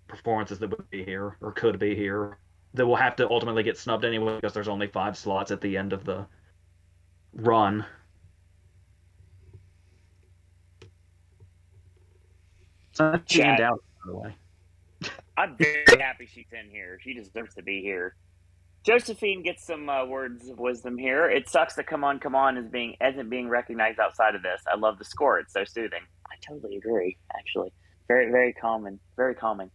performances that would be here or could be here that will have to ultimately get snubbed anyway because there's only 5 slots at the end of the run. So Chad, out, by the way. I'm very happy she's in here. She deserves to be here. Josephine gets some words of wisdom here. It sucks that "Come On, Come On" isn't being recognized outside of this. I love the score; it's so soothing. I totally agree. Actually, very very calming. Very calming.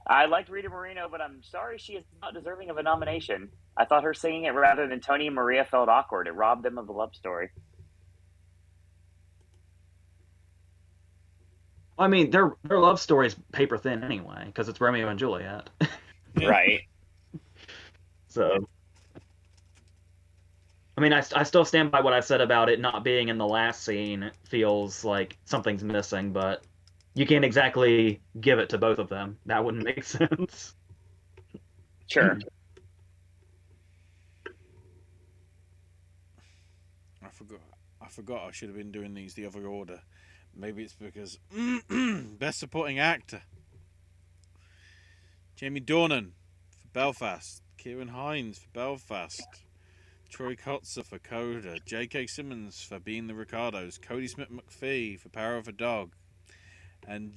I liked Rita Moreno, but I'm sorry she is not deserving of a nomination. I thought her singing it rather than Tony and Maria felt awkward. It robbed them of a love story. I mean, their love story is paper thin anyway because it's Romeo and Juliet. Right. So, I mean, I still stand by what I said about it not being in the last scene. It feels like something's missing, but you can't exactly give it to both of them. That wouldn't make sense. Sure. I forgot I should have been doing these the other order. Maybe it's because best supporting actor: Jamie Dornan for Belfast, Kieran Hines for Belfast, Troy Kotzer for Coda, J.K. Simmons for Being the Ricardos, Cody Smith McPhee for Power of a Dog, and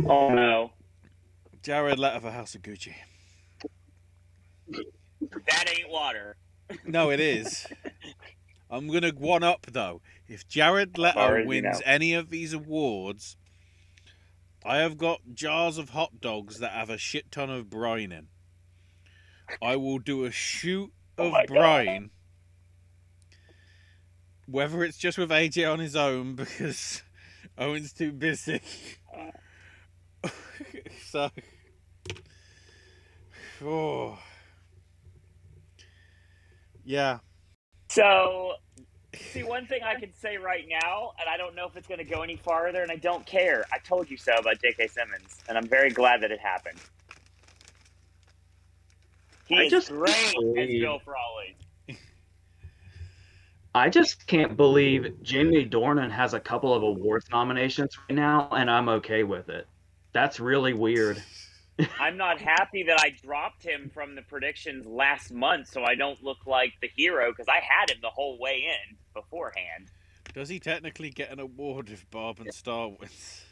Oh no, Jared Leto for House of Gucci. that ain't water. No, it is. I'm gonna one up though. If Jared Leto wins any of these awards, I have got jars of hot dogs that have a shit ton of brine in. I will do a shoot of brine. Whether it's just with AJ on his own because Owen's too busy. So, oh, yeah. So, see, one thing I can say right now, and I don't know if it's going to go any farther, and I don't care. I told you so about J.K. Simmons, and I'm very glad that it happened. He is great as Bill Frawley. I just can't believe Jamie Dornan has a couple of awards nominations right now, and I'm okay with it. That's really weird. I'm not happy that I dropped him from the predictions last month so I don't look like the hero because I had him the whole way in beforehand. Does he technically get an award if Barb and Star wins?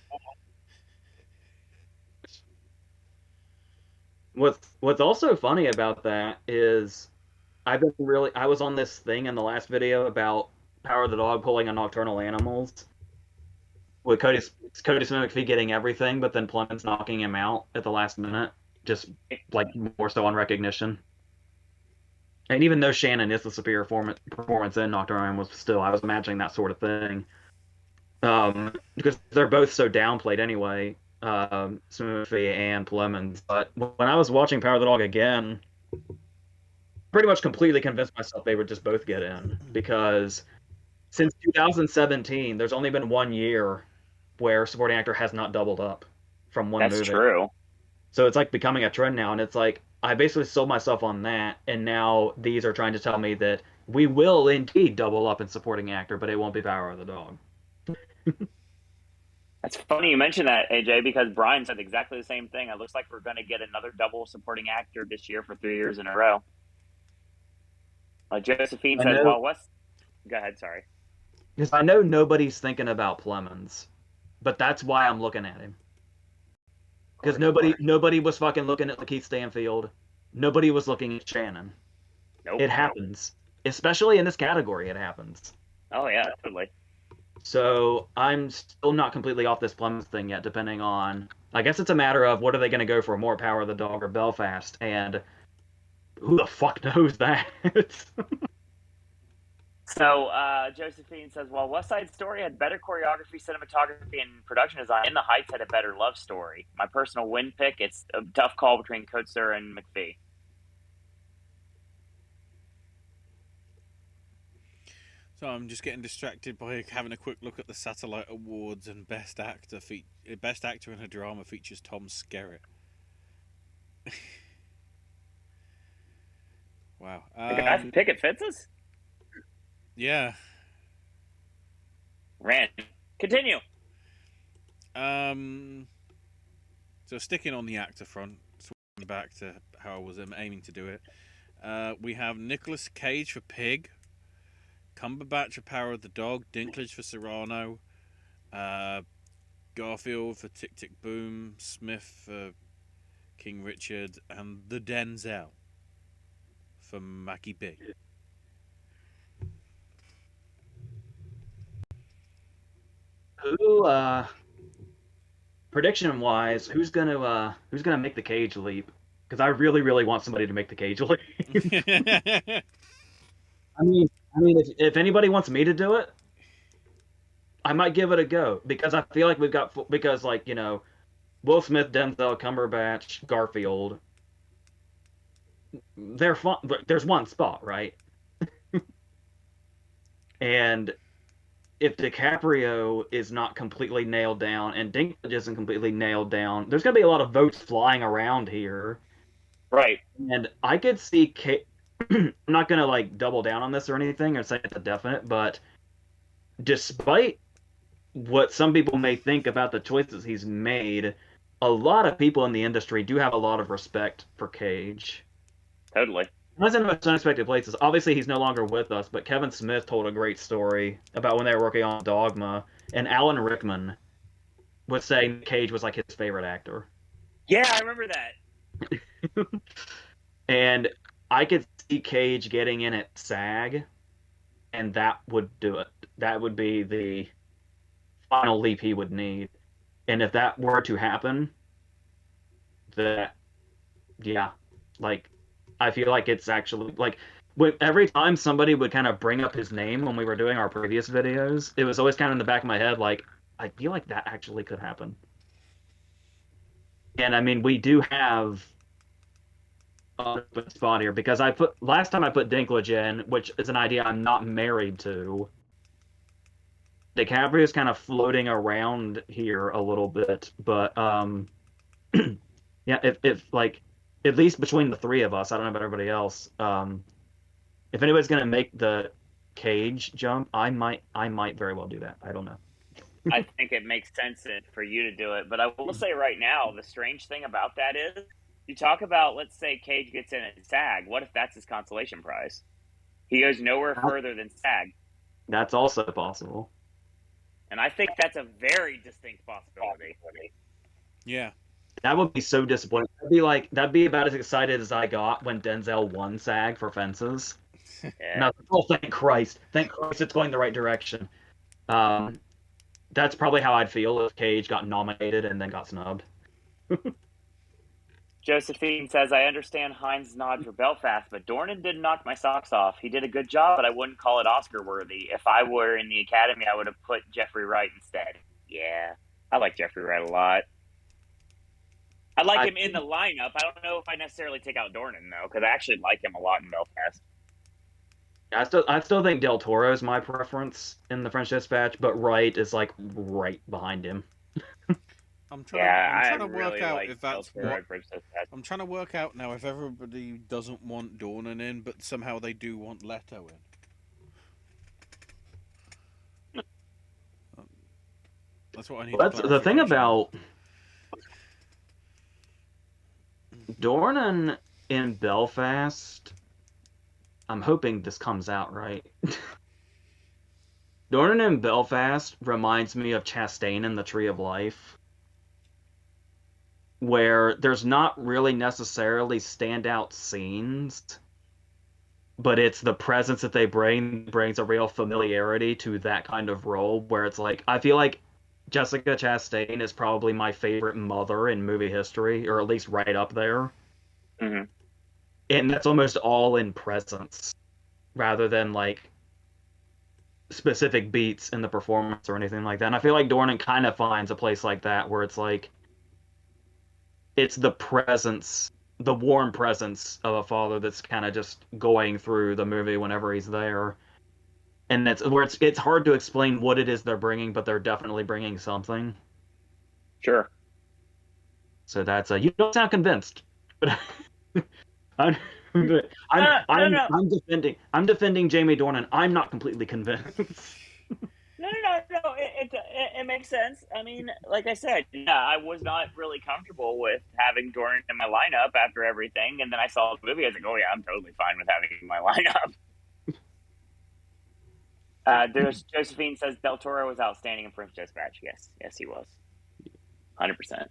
What's also funny about that is I was on this thing in the last video about Power of the Dog pulling on Nocturnal Animals, with Cody Smith McPhee getting everything, but then Plemons knocking him out at the last minute, just like more so on recognition. And even though Shannon is the superior performance in Nocturnal Animals, still I was imagining that sort of thing, because they're both so downplayed anyway, Smith McPhee and Plemons. But when I was watching Power of the Dog again, pretty much completely convinced myself they would just both get in, because since 2017, there's only been 1 year where supporting actor has not doubled up from one movie. That's true. So it's like becoming a trend now, and it's like I basically sold myself on that, and now these are trying to tell me that we will indeed double up in supporting actor, but it won't be Power of the Dog. That's funny you mentioned that, AJ, because Brian said exactly the same thing. It looks like we're going to get another double supporting actor this year for 3 years in a row. Josephine says, well, what's... Go ahead, sorry. Because I know nobody's thinking about Plemons, but that's why I'm looking at him. Because nobody was fucking looking at Lakeith Stanfield. Nobody was looking at Shannon. Nope. It happens. Especially in this category, it happens. Oh, yeah, totally. So I'm still not completely off this Plemons thing yet, depending on... I guess it's a matter of what are they going to go for, more Power of the Dog or Belfast, and who the fuck knows that? So Josephine says, well, West Side Story had better choreography, cinematography, and production design. In the Heights had a better love story. My personal win pick, it's a tough call between Coates and McPhee. So I'm just getting distracted by having a quick look at the Satellite Awards, and Best Actor in a Drama features Tom Skerritt. Wow. The guy from Picket Fences? Yeah. Rand. Continue. So sticking on the actor front, swinging back to how I was aiming to do it, we have Nicolas Cage for Pig, Cumberbatch for Power of the Dog, Dinklage for Cyrano, Garfield for Tick Tick Boom, Smith for King Richard, and the Denzel for Mackie B. Who, prediction wise, who's gonna make the Cage leap? Because I really, really want somebody to make the Cage leap. I mean, if anybody wants me to do it, I might give it a go, because I feel like Will Smith, Denzel, Cumberbatch, Garfield, they're fun. There's one spot, right? And if DiCaprio is not completely nailed down and Dinklage isn't completely nailed down, there's going to be a lot of votes flying around here. Right. And I could see I'm not going to double down on this or anything or say it's a definite, but despite what some people may think about the choices he's made, a lot of people in the industry do have a lot of respect for Cage. Totally. That's in the most unexpected places. Obviously, he's no longer with us, but Kevin Smith told a great story about when they were working on Dogma, and Alan Rickman was saying Cage was like his favorite actor. Yeah, I remember that. And I could see Cage getting in at SAG, and that would do it. That would be the final leap he would need. And if that were to happen, I feel like it's actually every time somebody would kind of bring up his name when we were doing our previous videos, it was always kind of in the back of my head, I feel like that actually could happen. And I mean, we do have an open spot here, because last time I put Dinklage in, which is an idea I'm not married to. DiCaprio's kind of floating around here a little bit, but yeah, if at least between the three of us, I don't know about everybody else. If anybody's gonna make the Cage jump, I might very well do that. I don't know. I think it makes sense for you to do it, but I will say right now, the strange thing about that is, you talk about, let's say Cage gets in at SAG. What if that's his consolation prize? He goes nowhere further than SAG. That's also possible. And I think that's a very distinct possibility. Yeah. That would be so disappointing. That'd be about as excited as I got when Denzel won SAG for Fences. And I Yeah. was like, oh, thank Christ, it's going the right direction. Um, that's probably how I'd feel if Cage got nominated and then got snubbed. Josephine says, I understand Hines' nod for Belfast, but Dornan didn't knock my socks off. He did a good job, but I wouldn't call it Oscar worthy. If I were in the Academy, I would have put Jeffrey Wright instead. Yeah, I like Jeffrey Wright a lot. I like him in the lineup. I don't know if I necessarily take out Dornan, though, because I actually like him a lot in Belfast. I still think Del Toro is my preference in the French Dispatch, but Wright is like right behind him. I'm trying to really work out like if that's Del Toro what. in French Dispatch. I'm trying to work out now if everybody doesn't want Dornan in, but somehow they do want Leto in. That's what I need. That's the thing about Dornan in Belfast. I'm hoping this comes out right. Dornan in Belfast reminds me of Chastain in The Tree of Life, where there's not really necessarily standout scenes, but it's the presence that they brings a real familiarity to that kind of role, where it's like, I feel like Jessica Chastain is probably my favorite mother in movie history, or at least right up there. Mm-hmm. And that's almost all in presence, rather than like specific beats in the performance or anything like that. And I feel like Dornan kind of finds a place like that where it's like, it's the presence, the warm presence of a father that's kind of just going through the movie whenever he's there. And that's where it's hard to explain what it is they're bringing, but they're definitely bringing something. Sure. So that's you don't sound convinced, but I'm, No. I'm defending Jamie Dornan. I'm not completely convinced. No. It makes sense. I mean, like I said, yeah, I was not really comfortable with having Dornan in my lineup after everything, and then I saw the movie. I was like, oh yeah, I'm totally fine with having him in my lineup. Josephine says Del Toro was outstanding in French Dispatch. Yes, he was, 100%.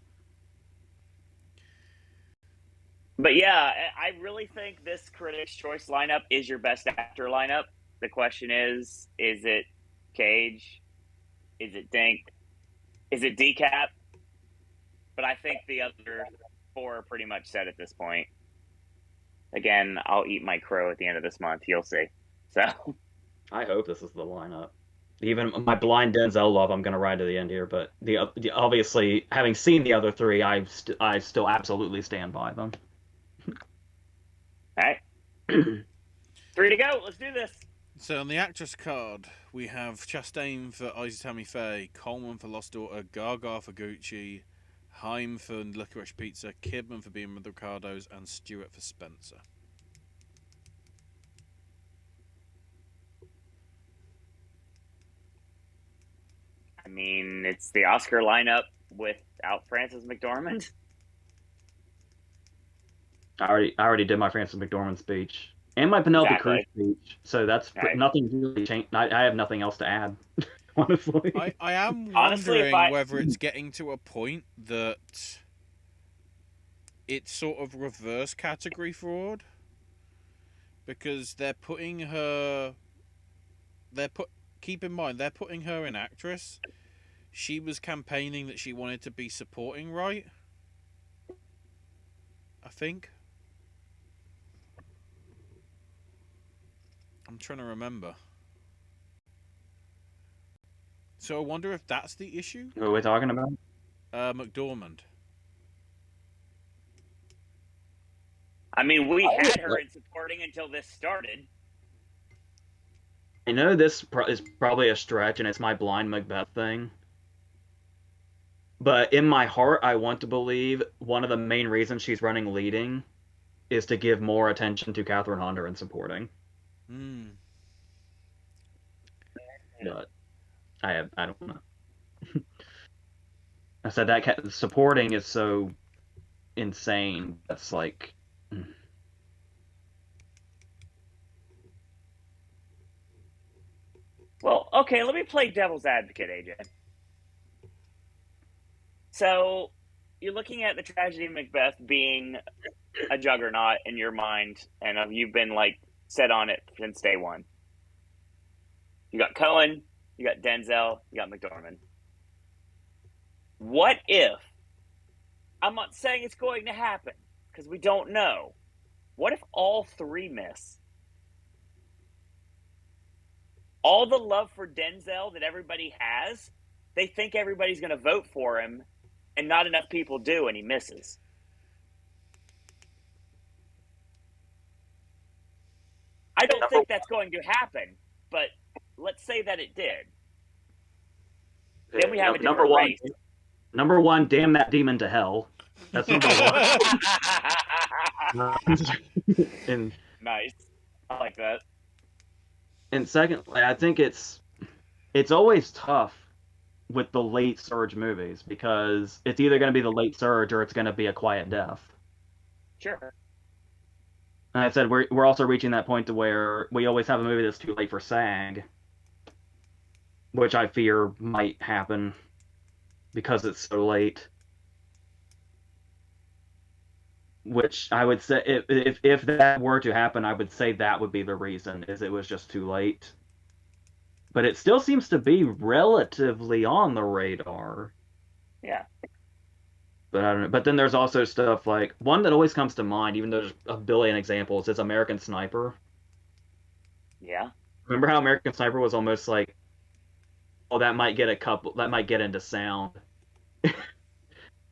But yeah, I really think this Critics' Choice lineup is your best actor lineup. The question is it Cage? Is it Dink? Is it Decap? But I think the other four are pretty much set at this point. Again, I'll eat my crow at the end of this month. You'll see. So I hope this is the lineup. Even my blind Denzel love, I'm going to ride to the end here. But the obviously, having seen the other three, I still absolutely stand by them. All right. 3 to go. Let's do this. So on the actress card, we have Chastain for Isa Tammy Faye, Coleman for Lost Daughter, Gaga for Gucci, Haim for Licorice Pizza, Kidman for Being with the Ricardos, and Stewart for Spencer. I mean, it's the Oscar lineup without Frances McDormand. I already did my Frances McDormand speech and my Penelope Cruz speech, so that's nothing really changed. I have nothing else to add, honestly. I am wondering whether it's getting to a point that it's sort of reverse category fraud, because they're putting her. Keep in mind, they're putting her in actress. She was campaigning that she wanted to be supporting, right? I think. I'm trying to remember. So I wonder if that's the issue. What are we talking about? McDormand. I mean, we had her in supporting until this started. I know this is probably a stretch, and it's my blind Macbeth thing. But in my heart, I want to believe one of the main reasons she's running leading is to give more attention to Catherine Hunter in supporting. But I don't know. I said that supporting is so insane. That's like. Well, okay, let me play devil's advocate, AJ. So, you're looking at the tragedy of Macbeth being a juggernaut in your mind, and you've been like set on it since day one. You got Cohen, you got Denzel, you got McDormand. What if? I'm not saying it's going to happen because we don't know. What if all three miss? All the love for Denzel that everybody has, they think everybody's going to vote for him, and not enough people do, and he misses. I don't think that's going to happen, but let's say that it did. Then we have a different race. Number one, damn that demon to hell. That's number one. And Nice. I like that. And secondly, I think it's always tough with the late surge movies because it's either going to be the late surge or it's going to be a quiet death. Sure. And I said we're also reaching that point to where we always have a movie that's too late for SAG, which I fear might happen because it's so late. Which I would say, if that were to happen, I would say that would be the reason, is it was just too late. But it still seems to be relatively on the radar. Yeah. But I don't know. But then there's also stuff like, one that always comes to mind, even though there's a billion examples, is American Sniper. Yeah. Remember how American Sniper was almost like, oh, that might get into sound.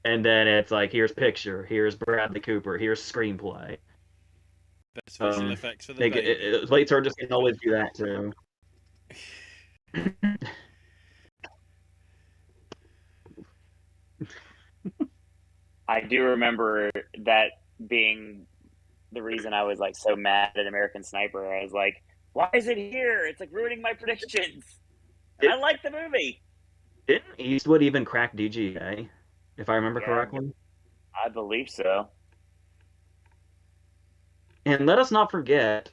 And then it's like, here's picture, here's Bradley Cooper, here's screenplay. Best visual effects for the baby. Late surges can always do that too. I do remember that being the reason I was like so mad at American Sniper. I was like, why is it here? It's like ruining my predictions. And I like the movie. Didn't Eastwood even crack DGA, if I remember correctly? I believe so. And let us not forget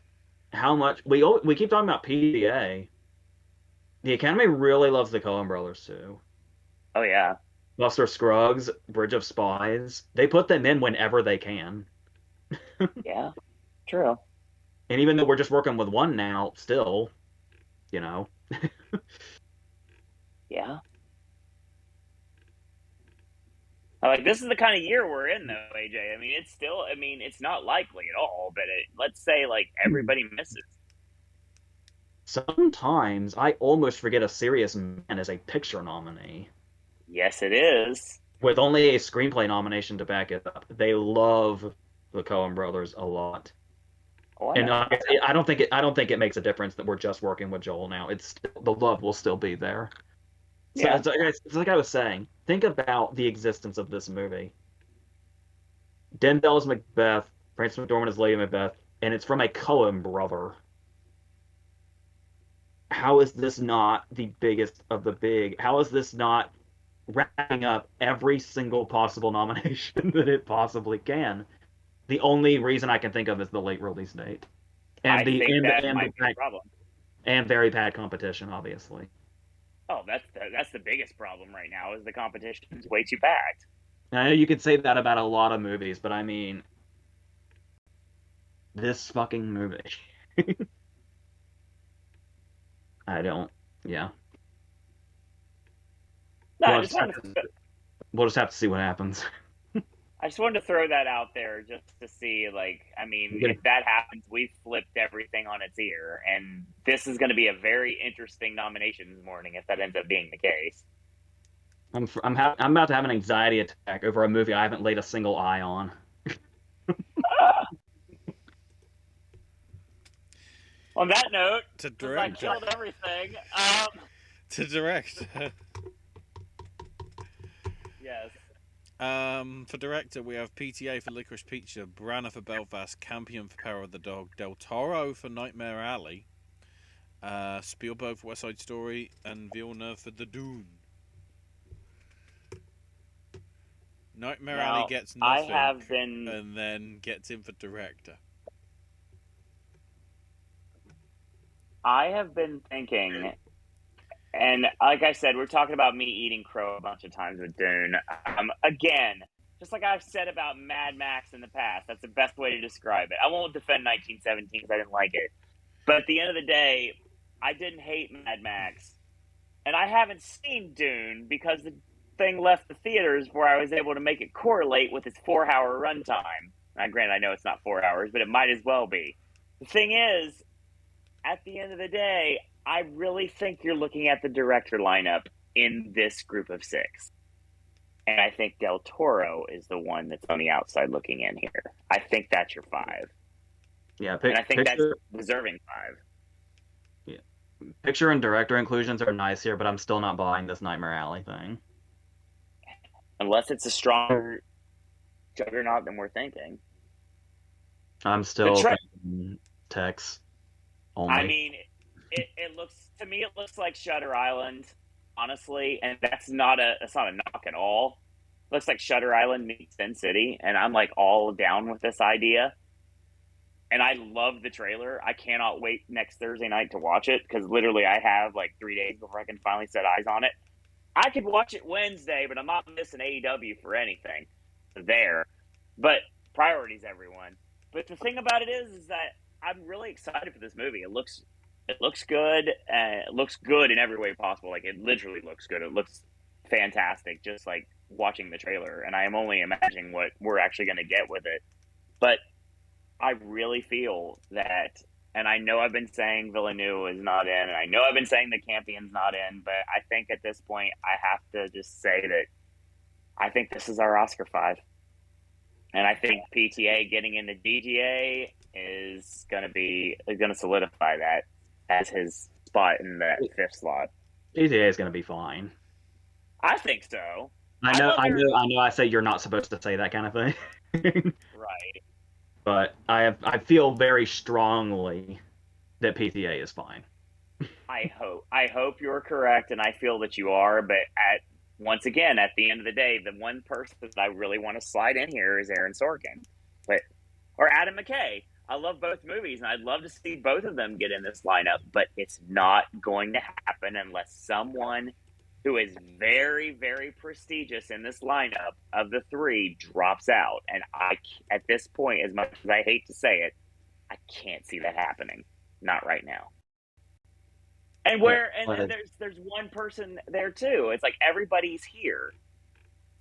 how much we keep talking about PDA. The Academy really loves the Coen Brothers too. Oh yeah. Buster Scruggs, Bridge of Spies. They put them in whenever they can. Yeah, true. And even though we're just working with one now, still, you know. Yeah. Like, this is the kind of year we're in, though, AJ. I mean, it's not likely at all, but let's say, like, everybody misses. Sometimes I almost forget A Serious Man as a picture nominee. Yes, it is. With only a screenplay nomination to back it up. They love the Coen Brothers a lot. Oh, And I don't think it makes a difference that we're just working with Joel now. The love will still be there. So Yeah. it's like I was saying. Think about the existence of this movie. Denzel is Macbeth, Frances McDormand is Lady Macbeth, and it's from a Coen brother. How is this not the biggest of the big? How is this not wrapping up every single possible nomination that it possibly can? The only reason I can think of is the late release date, I think that might be a problem. And very bad competition, obviously. Oh, that's the biggest problem right now is the competition is way too packed. I know you could say that about a lot of movies, but I mean, this fucking movie. I don't. Yeah. No, We'll just have to see what happens. I just wanted to throw that out there just to see, like, I mean, if that happens, we've flipped everything on its ear, and this is going to be a very interesting nominations morning if that ends up being the case. I'm about to have an anxiety attack over a movie I haven't laid a single eye on. On that note, to direct, I killed everything. To direct. Yes. For director, we have PTA for Licorice Pizza, Branagh for Belfast, Campion for Power of the Dog, Del Toro for Nightmare Alley, Spielberg for West Side Story, and Villeneuve for The Dune. Nightmare Alley gets nothing, and then gets in for director. I have been thinking, and like I said, we're talking about me eating crow a bunch of times with Dune. Again, just like I've said about Mad Max in the past. That's the best way to describe it. I won't defend 1917 because I didn't like it. But at the end of the day, I didn't hate Mad Max. And I haven't seen Dune because the thing left the theaters where I was able to make it correlate with its 4-hour runtime. Now, granted, I know it's not 4 hours, but it might as well be. The thing is, at the end of the day, I really think you're looking at the director lineup in this group of 6. And I think Del Toro is the one that's on the outside looking in here. I think that's your 5. Yeah, and I think that's deserving 5. Yeah. Picture and director inclusions are nice here, but I'm still not buying this Nightmare Alley thing. Unless it's a stronger juggernaut than we're thinking. I'm still thinking Tex only. I mean, it looks to me, it looks like Shutter Island, honestly, and that's not a knock at all. It looks like Shutter Island meets Sin City, and I'm like all down with this idea. And I love the trailer. I cannot wait next Thursday night to watch it because literally I have like 3 days before I can finally set eyes on it. I could watch it Wednesday, but I'm not missing AEW for anything. There, but priorities, everyone. But the thing about it is that I'm really excited for this movie. It looks good. It looks good in every way possible. Like, it literally looks good. It looks fantastic, just like watching the trailer. And I am only imagining what we're actually going to get with it. But I really feel that, and I know I've been saying Villeneuve is not in, and I know I've been saying the Campion's not in, but I think at this point I have to just say that I think this is our Oscar 5. And I think PTA getting into DGA is going to solidify that as his spot in that 5th slot. PTA is going to be fine. I think so. I know. I say you're not supposed to say that kind of thing. Right. But I feel very strongly that PTA is fine. I hope you're correct, and I feel that you are. But once again, at the end of the day, the one person that I really want to slide in here is Aaron Sorkin, or Adam McKay. I love both movies, and I'd love to see both of them get in this lineup. But it's not going to happen unless someone who is very, very prestigious in this lineup of the 3 drops out. And at this point, as much as I hate to say it, I can't see that happening. Not right now. And there's one person there too. It's like everybody's here.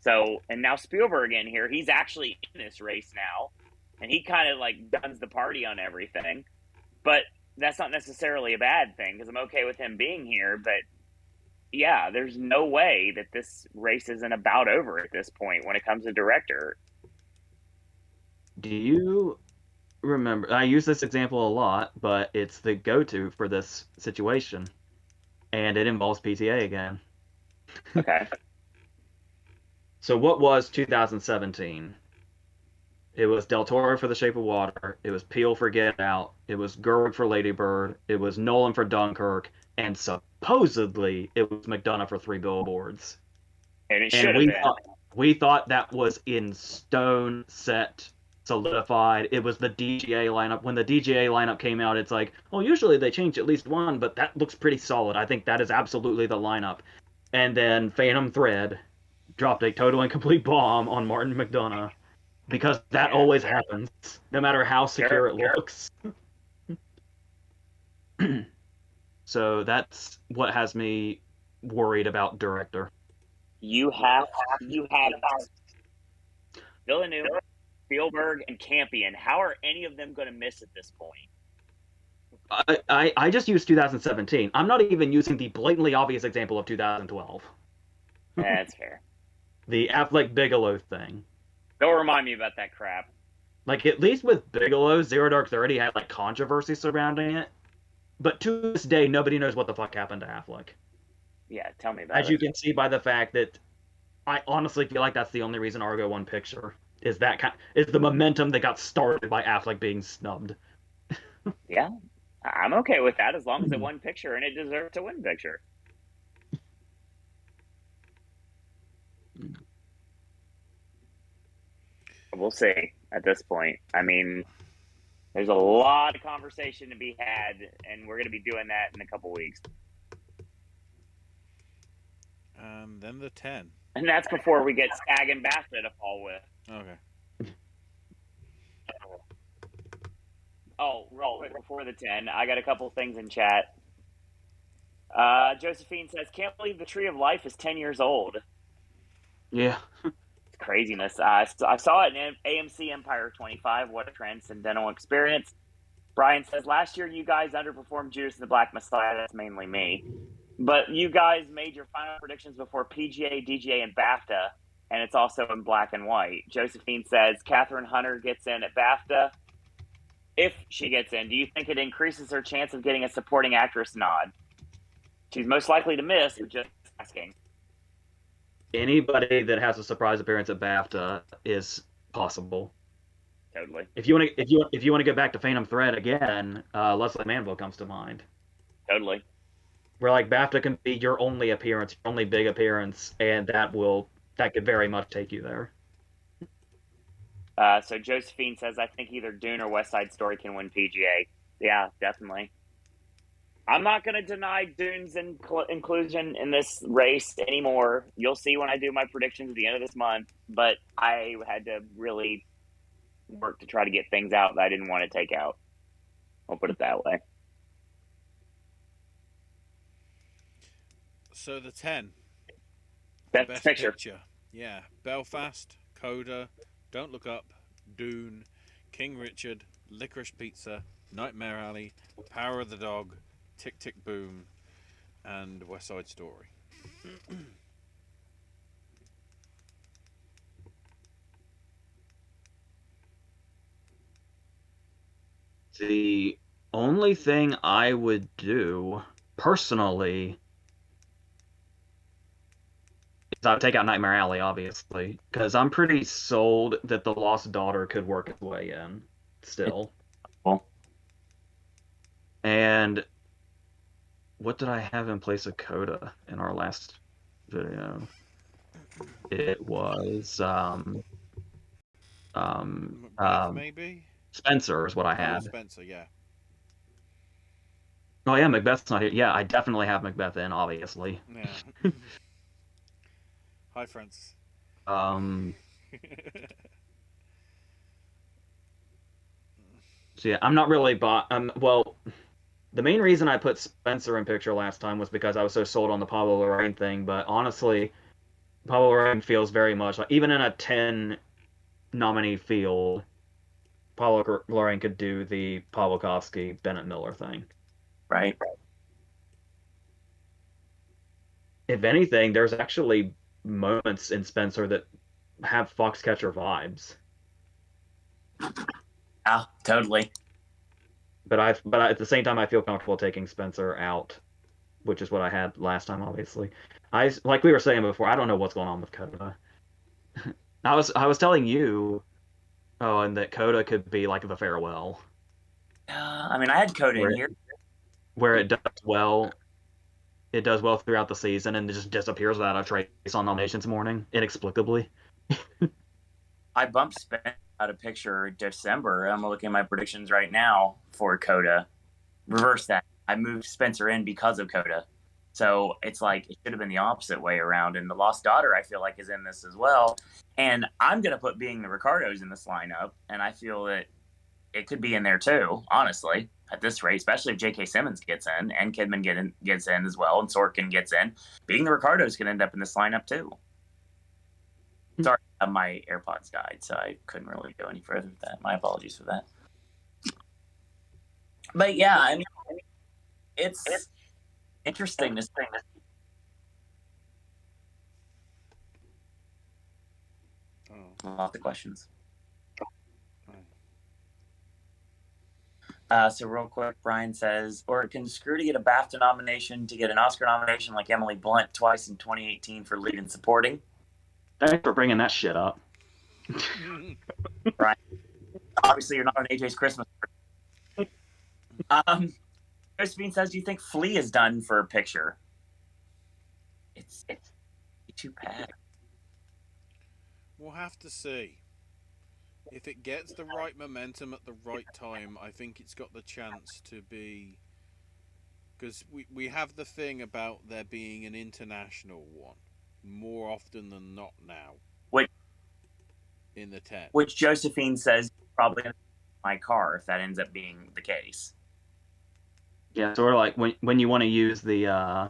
So, and now Spielberg in here, he's actually in this race now. And he kind of like guns the party on everything. But that's not necessarily a bad thing because I'm okay with him being here. But yeah, there's no way that this race isn't about over at this point when it comes to director. Do you remember? I use this example a lot, but it's the go-to for this situation, and it involves PTA again. Okay. So what was 2017? It was Del Toro for The Shape of Water. It was Peele for Get Out. It was Gerwig for Lady Bird. It was Nolan for Dunkirk. And supposedly it was McDonough for 3 Billboards. And it should have been. We thought that was in stone, set, solidified. It was the DGA lineup. When the DGA lineup came out, it's like, well, usually they change at least one, but that looks pretty solid. I think that is absolutely the lineup. And then Phantom Thread dropped a total and complete bomb on Martin McDonough. Because that always happens, no matter how secure it looks. So that's what has me worried about director. You have Villeneuve, Spielberg, and Campion. How are any of them going to miss at this point? I just used 2017. I'm not even using the blatantly obvious example of 2012. That's fair. The Affleck Bigelow thing. Don't remind me about that crap. Like, at least with Bigelow, Zero Dark 30 had, like, controversy surrounding it. But to this day, nobody knows what the fuck happened to Affleck. Yeah, tell me about it. As you can see by the fact that I honestly feel like that's the only reason Argo won Picture. Is the momentum that got started by Affleck being snubbed. Yeah, I'm okay with that as long as it won Picture and it deserved to win Picture. We'll see at this point. I mean, there's a lot of conversation to be had, and we're going to be doing that in a couple weeks. And then the 10. And that's before we get SAG and BAFTA to fall with. Okay. Oh, real quick before the 10, I got a couple things in chat. Josephine says, "Can't believe the Tree of Life is 10 years old." Yeah. It's craziness. I saw it in AMC Empire 25. What a transcendental experience. Brian says, "Last year you guys underperformed Judas and the Black Messiah." That's mainly me. But you guys made your final predictions before PGA, DGA, and BAFTA, and it's also in black and white. Josephine says, "Catherine Hunter gets in at BAFTA. If she gets in, do you think it increases her chance of getting a supporting actress nod?" She's most likely to miss, but just asking. Anybody that has a surprise appearance at BAFTA is possible. Totally. If you want to go back to Phantom Thread again, Leslie Manville comes to mind. Totally. Where like BAFTA can be your only appearance, your only big appearance, and that could very much take you there. So Josephine says, "I think either Dune or West Side Story can win PGA." Yeah, definitely. I'm not going to deny Dune's inclusion in this race anymore. You'll see when I do my predictions at the end of this month. But I had to really work to try to get things out that I didn't want to take out. I'll put it that way. So the 10. Best picture. Yeah. Belfast, Coda, Don't Look Up, Dune, King Richard, Licorice Pizza, Nightmare Alley, Power of the Dog, Tick Tick Boom, and West Side Story. The only thing I would do personally is I would take out Nightmare Alley, obviously, because I'm pretty sold that The Lost Daughter could work its way in still. Well, and what did I have in place of Coda in our last video? It was Macbeth, maybe? Spencer is what I had. Spencer, yeah. Oh yeah, Macbeth's not here. Yeah, I definitely have Macbeth in, obviously. Yeah. Hi, Francis. So yeah, I'm not really well, the main reason I put Spencer in picture last time was because I was so sold on the Pablo Larraín thing, but honestly, Pablo Larraín feels very much like, even in a 10 nominee field, Pablo Larraín could do the Pawlikowski Bennett Miller thing. right. If anything, there's actually moments in Spencer that have Foxcatcher vibes. Yeah, totally. But at the same time, I feel comfortable taking Spencer out, which is what I had last time, obviously. Like we were saying before, I don't know what's going on with Coda. I was telling you, and that Coda could be like the farewell. I mean, I had Coda in here. Where it does well. It does well throughout the season and it just disappears without a trace on nominations morning, inexplicably. I bumped Spencer out a picture December. I'm looking at my predictions right now for Coda. Reverse that. I moved Spencer in because of Coda. So it's like it should have been the opposite way around. And The Lost Daughter, I feel like, is in this as well. And I'm going to put Being the Ricardos in this lineup. And I feel that it could be in there too, honestly, at this rate, especially if J.K. Simmons gets in and Kidman gets in as well and Sorkin gets in. Being the Ricardos can end up in this lineup too. Sorry, my AirPods died, so I couldn't really go any further with that. My apologies for that. But yeah, I mean, it's interesting to see. Lots of questions. So real quick, Brian says, or can Scrooty get a BAFTA nomination to get an Oscar nomination like Emily Blunt twice in 2018 for lead and supporting? Thanks for bringing that shit up. Brian, obviously you're not on AJ's Christmas. Josephine says, do you think Flea is done for a picture? It's too bad. We'll have to see. If it gets the right momentum at the right time, I think it's got the chance to be... Because we have the thing about there being an international one. more often than not now. Which in the 10. Which Josephine says probably gonna my car if that ends up being the case. Yeah, sort of like when you want to use the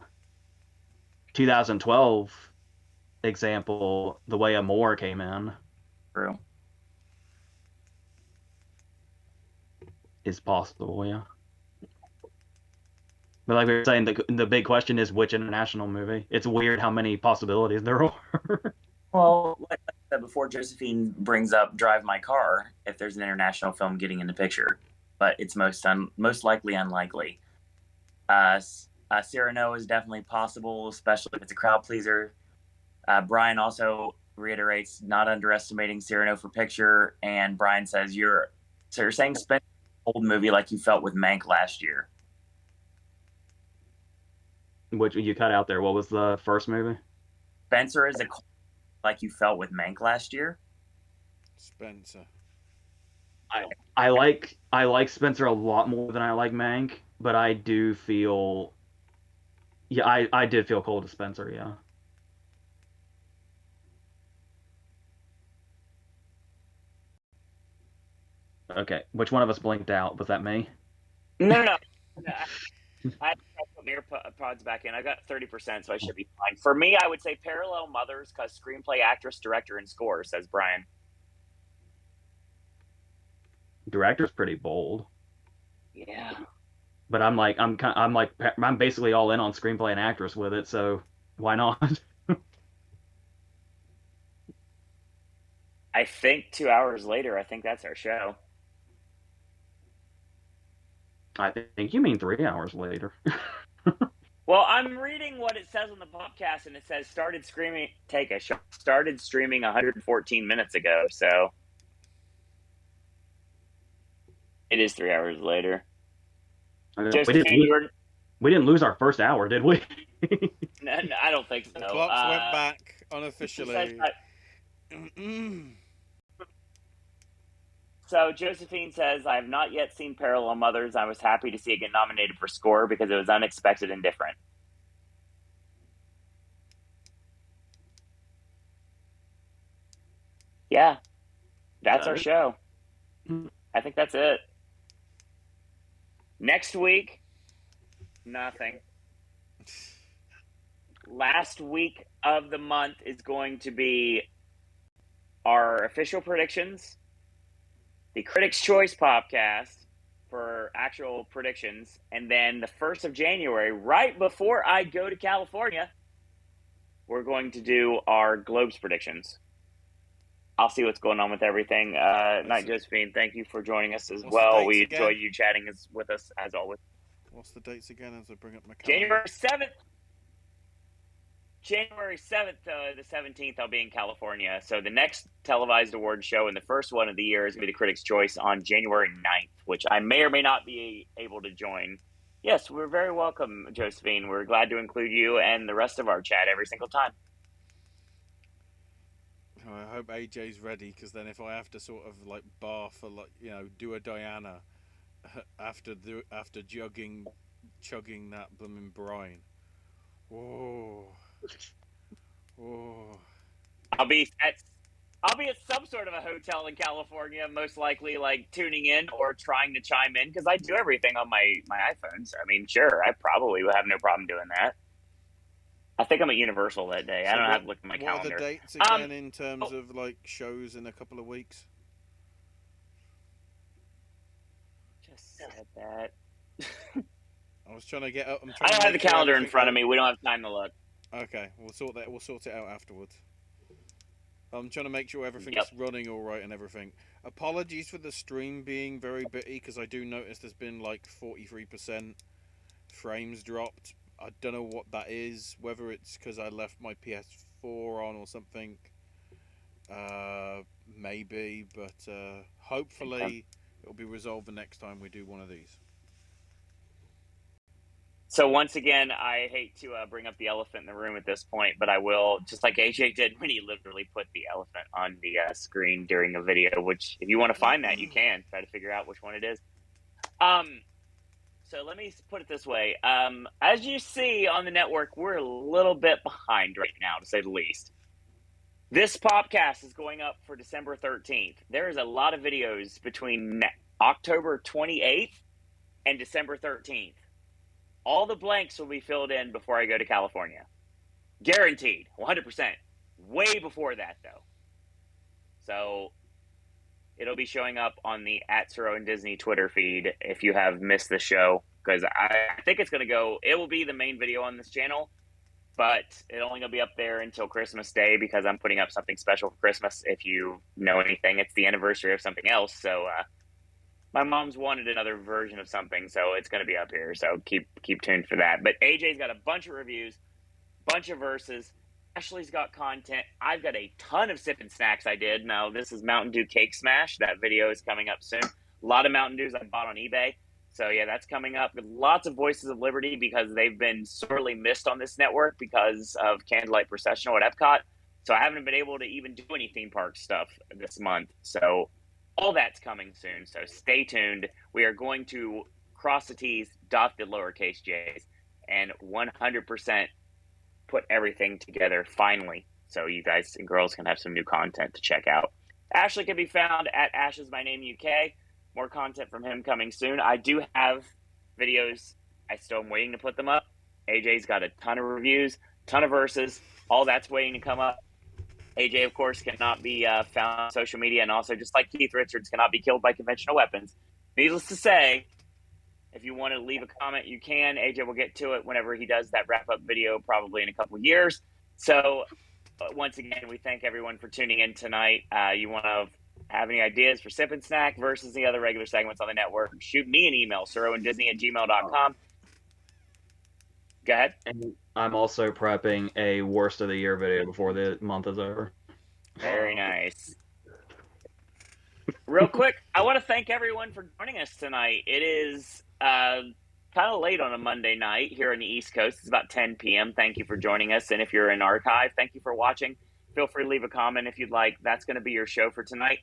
2012 example, the way Amore came in. True. Is possible, yeah. But like we were saying, the big question is which international movie. It's weird how many possibilities there are. Well, like I said before, Josephine brings up Drive My Car if there's an international film getting in the picture, but it's most likely unlikely. Cyrano is definitely possible, especially if it's a crowd pleaser. Brian also reiterates not underestimating Cyrano for picture, and Brian says you're saying Spencer old movie like you felt with Mank last year. Which you cut out there. What was the first movie? Spencer is like you felt with Mank last year. Spencer. I like Spencer a lot more than I like Mank, but I do feel, yeah, I did feel cold to Spencer, yeah. Okay, which one of us blinked out? Was that me? No. I put my AirPods back in. I got 30%, so I should be fine. For me, I would say Parallel Mothers because screenplay, actress, director, and score, says Brian. Director's pretty bold. Yeah. But I'm basically all in on screenplay and actress with it, so why not? I think 2 hours later, I think that's our show. I think you mean 3 hours later. Well, I'm reading what it says on the podcast, and it says started streaming 114 minutes ago, so it is 3 hours later. We didn't lose our first hour, did we? No, I don't think so. The clocks went back unofficially. So Josephine says, I have not yet seen Parallel Mothers. I was happy to see it get nominated for score because it was unexpected and different. Yeah, that's our show. I think that's it. Next week, nothing. Last week of the month is going to be our official predictions, the Critics' Choice Popcast for actual predictions, and then the 1st of January, right before I go to California, we're going to do our Globes predictions. I'll see what's going on with everything. Night Josephine, thank you for joining us as well. We enjoy you chatting with us as always. What's the dates again as I bring up my calendar? January 7th to the 17th, I'll be in California. So the next televised award show and the first one of the year is going to be the Critics' Choice on January 9th, which I may or may not be able to join. Yes, we're very welcome, Josephine. We're glad to include you and the rest of our chat every single time. I hope AJ's ready, because then if I have to sort of like barf or do a Diana after chugging that blooming brine. Whoa. I'll be at some sort of a hotel in California, most likely like tuning in or trying to chime in because I do everything on my iPhone. So I mean, sure, I probably would have no problem doing that. I think I'm at Universal that day. So I don't have to look at my calendar. What are the dates again in terms of like shows in a couple of weeks? Just said that. I was trying to get up. I don't have the calendar in front of me. We don't have time to look. Okay, we'll sort it out afterwards. I'm trying to make sure everything's running all right and everything. Apologies for the stream being very bitty because I do notice there's been like 43% frames dropped. I don't know what that is, whether it's because I left my PS4 on or something. Maybe, but hopefully it'll be resolved the next time we do one of these. So once again, I hate to bring up the elephant in the room at this point, but I will, just like AJ did when he literally put the elephant on the screen during a video, which if you want to find that, you can try to figure out which one it is. So let me put it this way. As you see on the network, we're a little bit behind right now, to say the least. This podcast is going up for December 13th. There is a lot of videos between October 28th and December 13th. All the blanks will be filled in before I go to California. Guaranteed, 100%. Way before that, though. So it'll be showing up on the @SirOwenDisney Twitter feed if you have missed the show, because I think it's going to go, it will be the main video on this channel, but it's only going to be up there until Christmas Day because I'm putting up something special for Christmas. If you know anything, it's the anniversary of something else. So my mom's wanted another version of something, so it's going to be up here. So keep tuned for that. But AJ's got a bunch of reviews, bunch of verses. Ashley's got content. I've got a ton of sipping snacks I did. Now, this is Mountain Dew Cake Smash. That video is coming up soon. A lot of Mountain Dews I bought on eBay. So, yeah, that's coming up. Lots of Voices of Liberty because they've been sorely missed on this network because of Candlelight Processional at Epcot. So I haven't been able to even do any theme park stuff this month. So all that's coming soon. So stay tuned. We are going to cross the T's, dot the lowercase J's, and 100% put everything together finally, so you guys and girls can have some new content to check out. Ashley can be found at Ashes My Name UK. More content from him coming soon. I do have videos. I still am waiting to put them up. AJ's got a ton of reviews, ton of verses. All that's waiting to come up. AJ, of course, cannot be found on social media, and also, just like Keith Richards, cannot be killed by conventional weapons. Needless to say, if you want to leave a comment, you can. AJ will get to it whenever he does that wrap-up video, probably in a couple years. So, once again, we thank everyone for tuning in tonight. You want to have any ideas for Sip and Snack versus the other regular segments on the network, shoot me an email, sirowendisney@gmail.com. Go ahead. And I'm also prepping a worst of the year video before the month is over. Very nice. Real quick, I want to thank everyone for joining us tonight. It is kind of late on a Monday night here on the East Coast. It's about 10 p.m. Thank you for joining us. And if you're in archive, thank you for watching. Feel free to leave a comment if you'd like. That's going to be your show for tonight.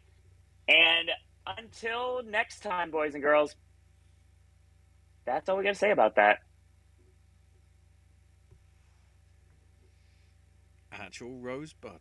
And until next time, boys and girls, that's all we got to say about that. Actual rosebud.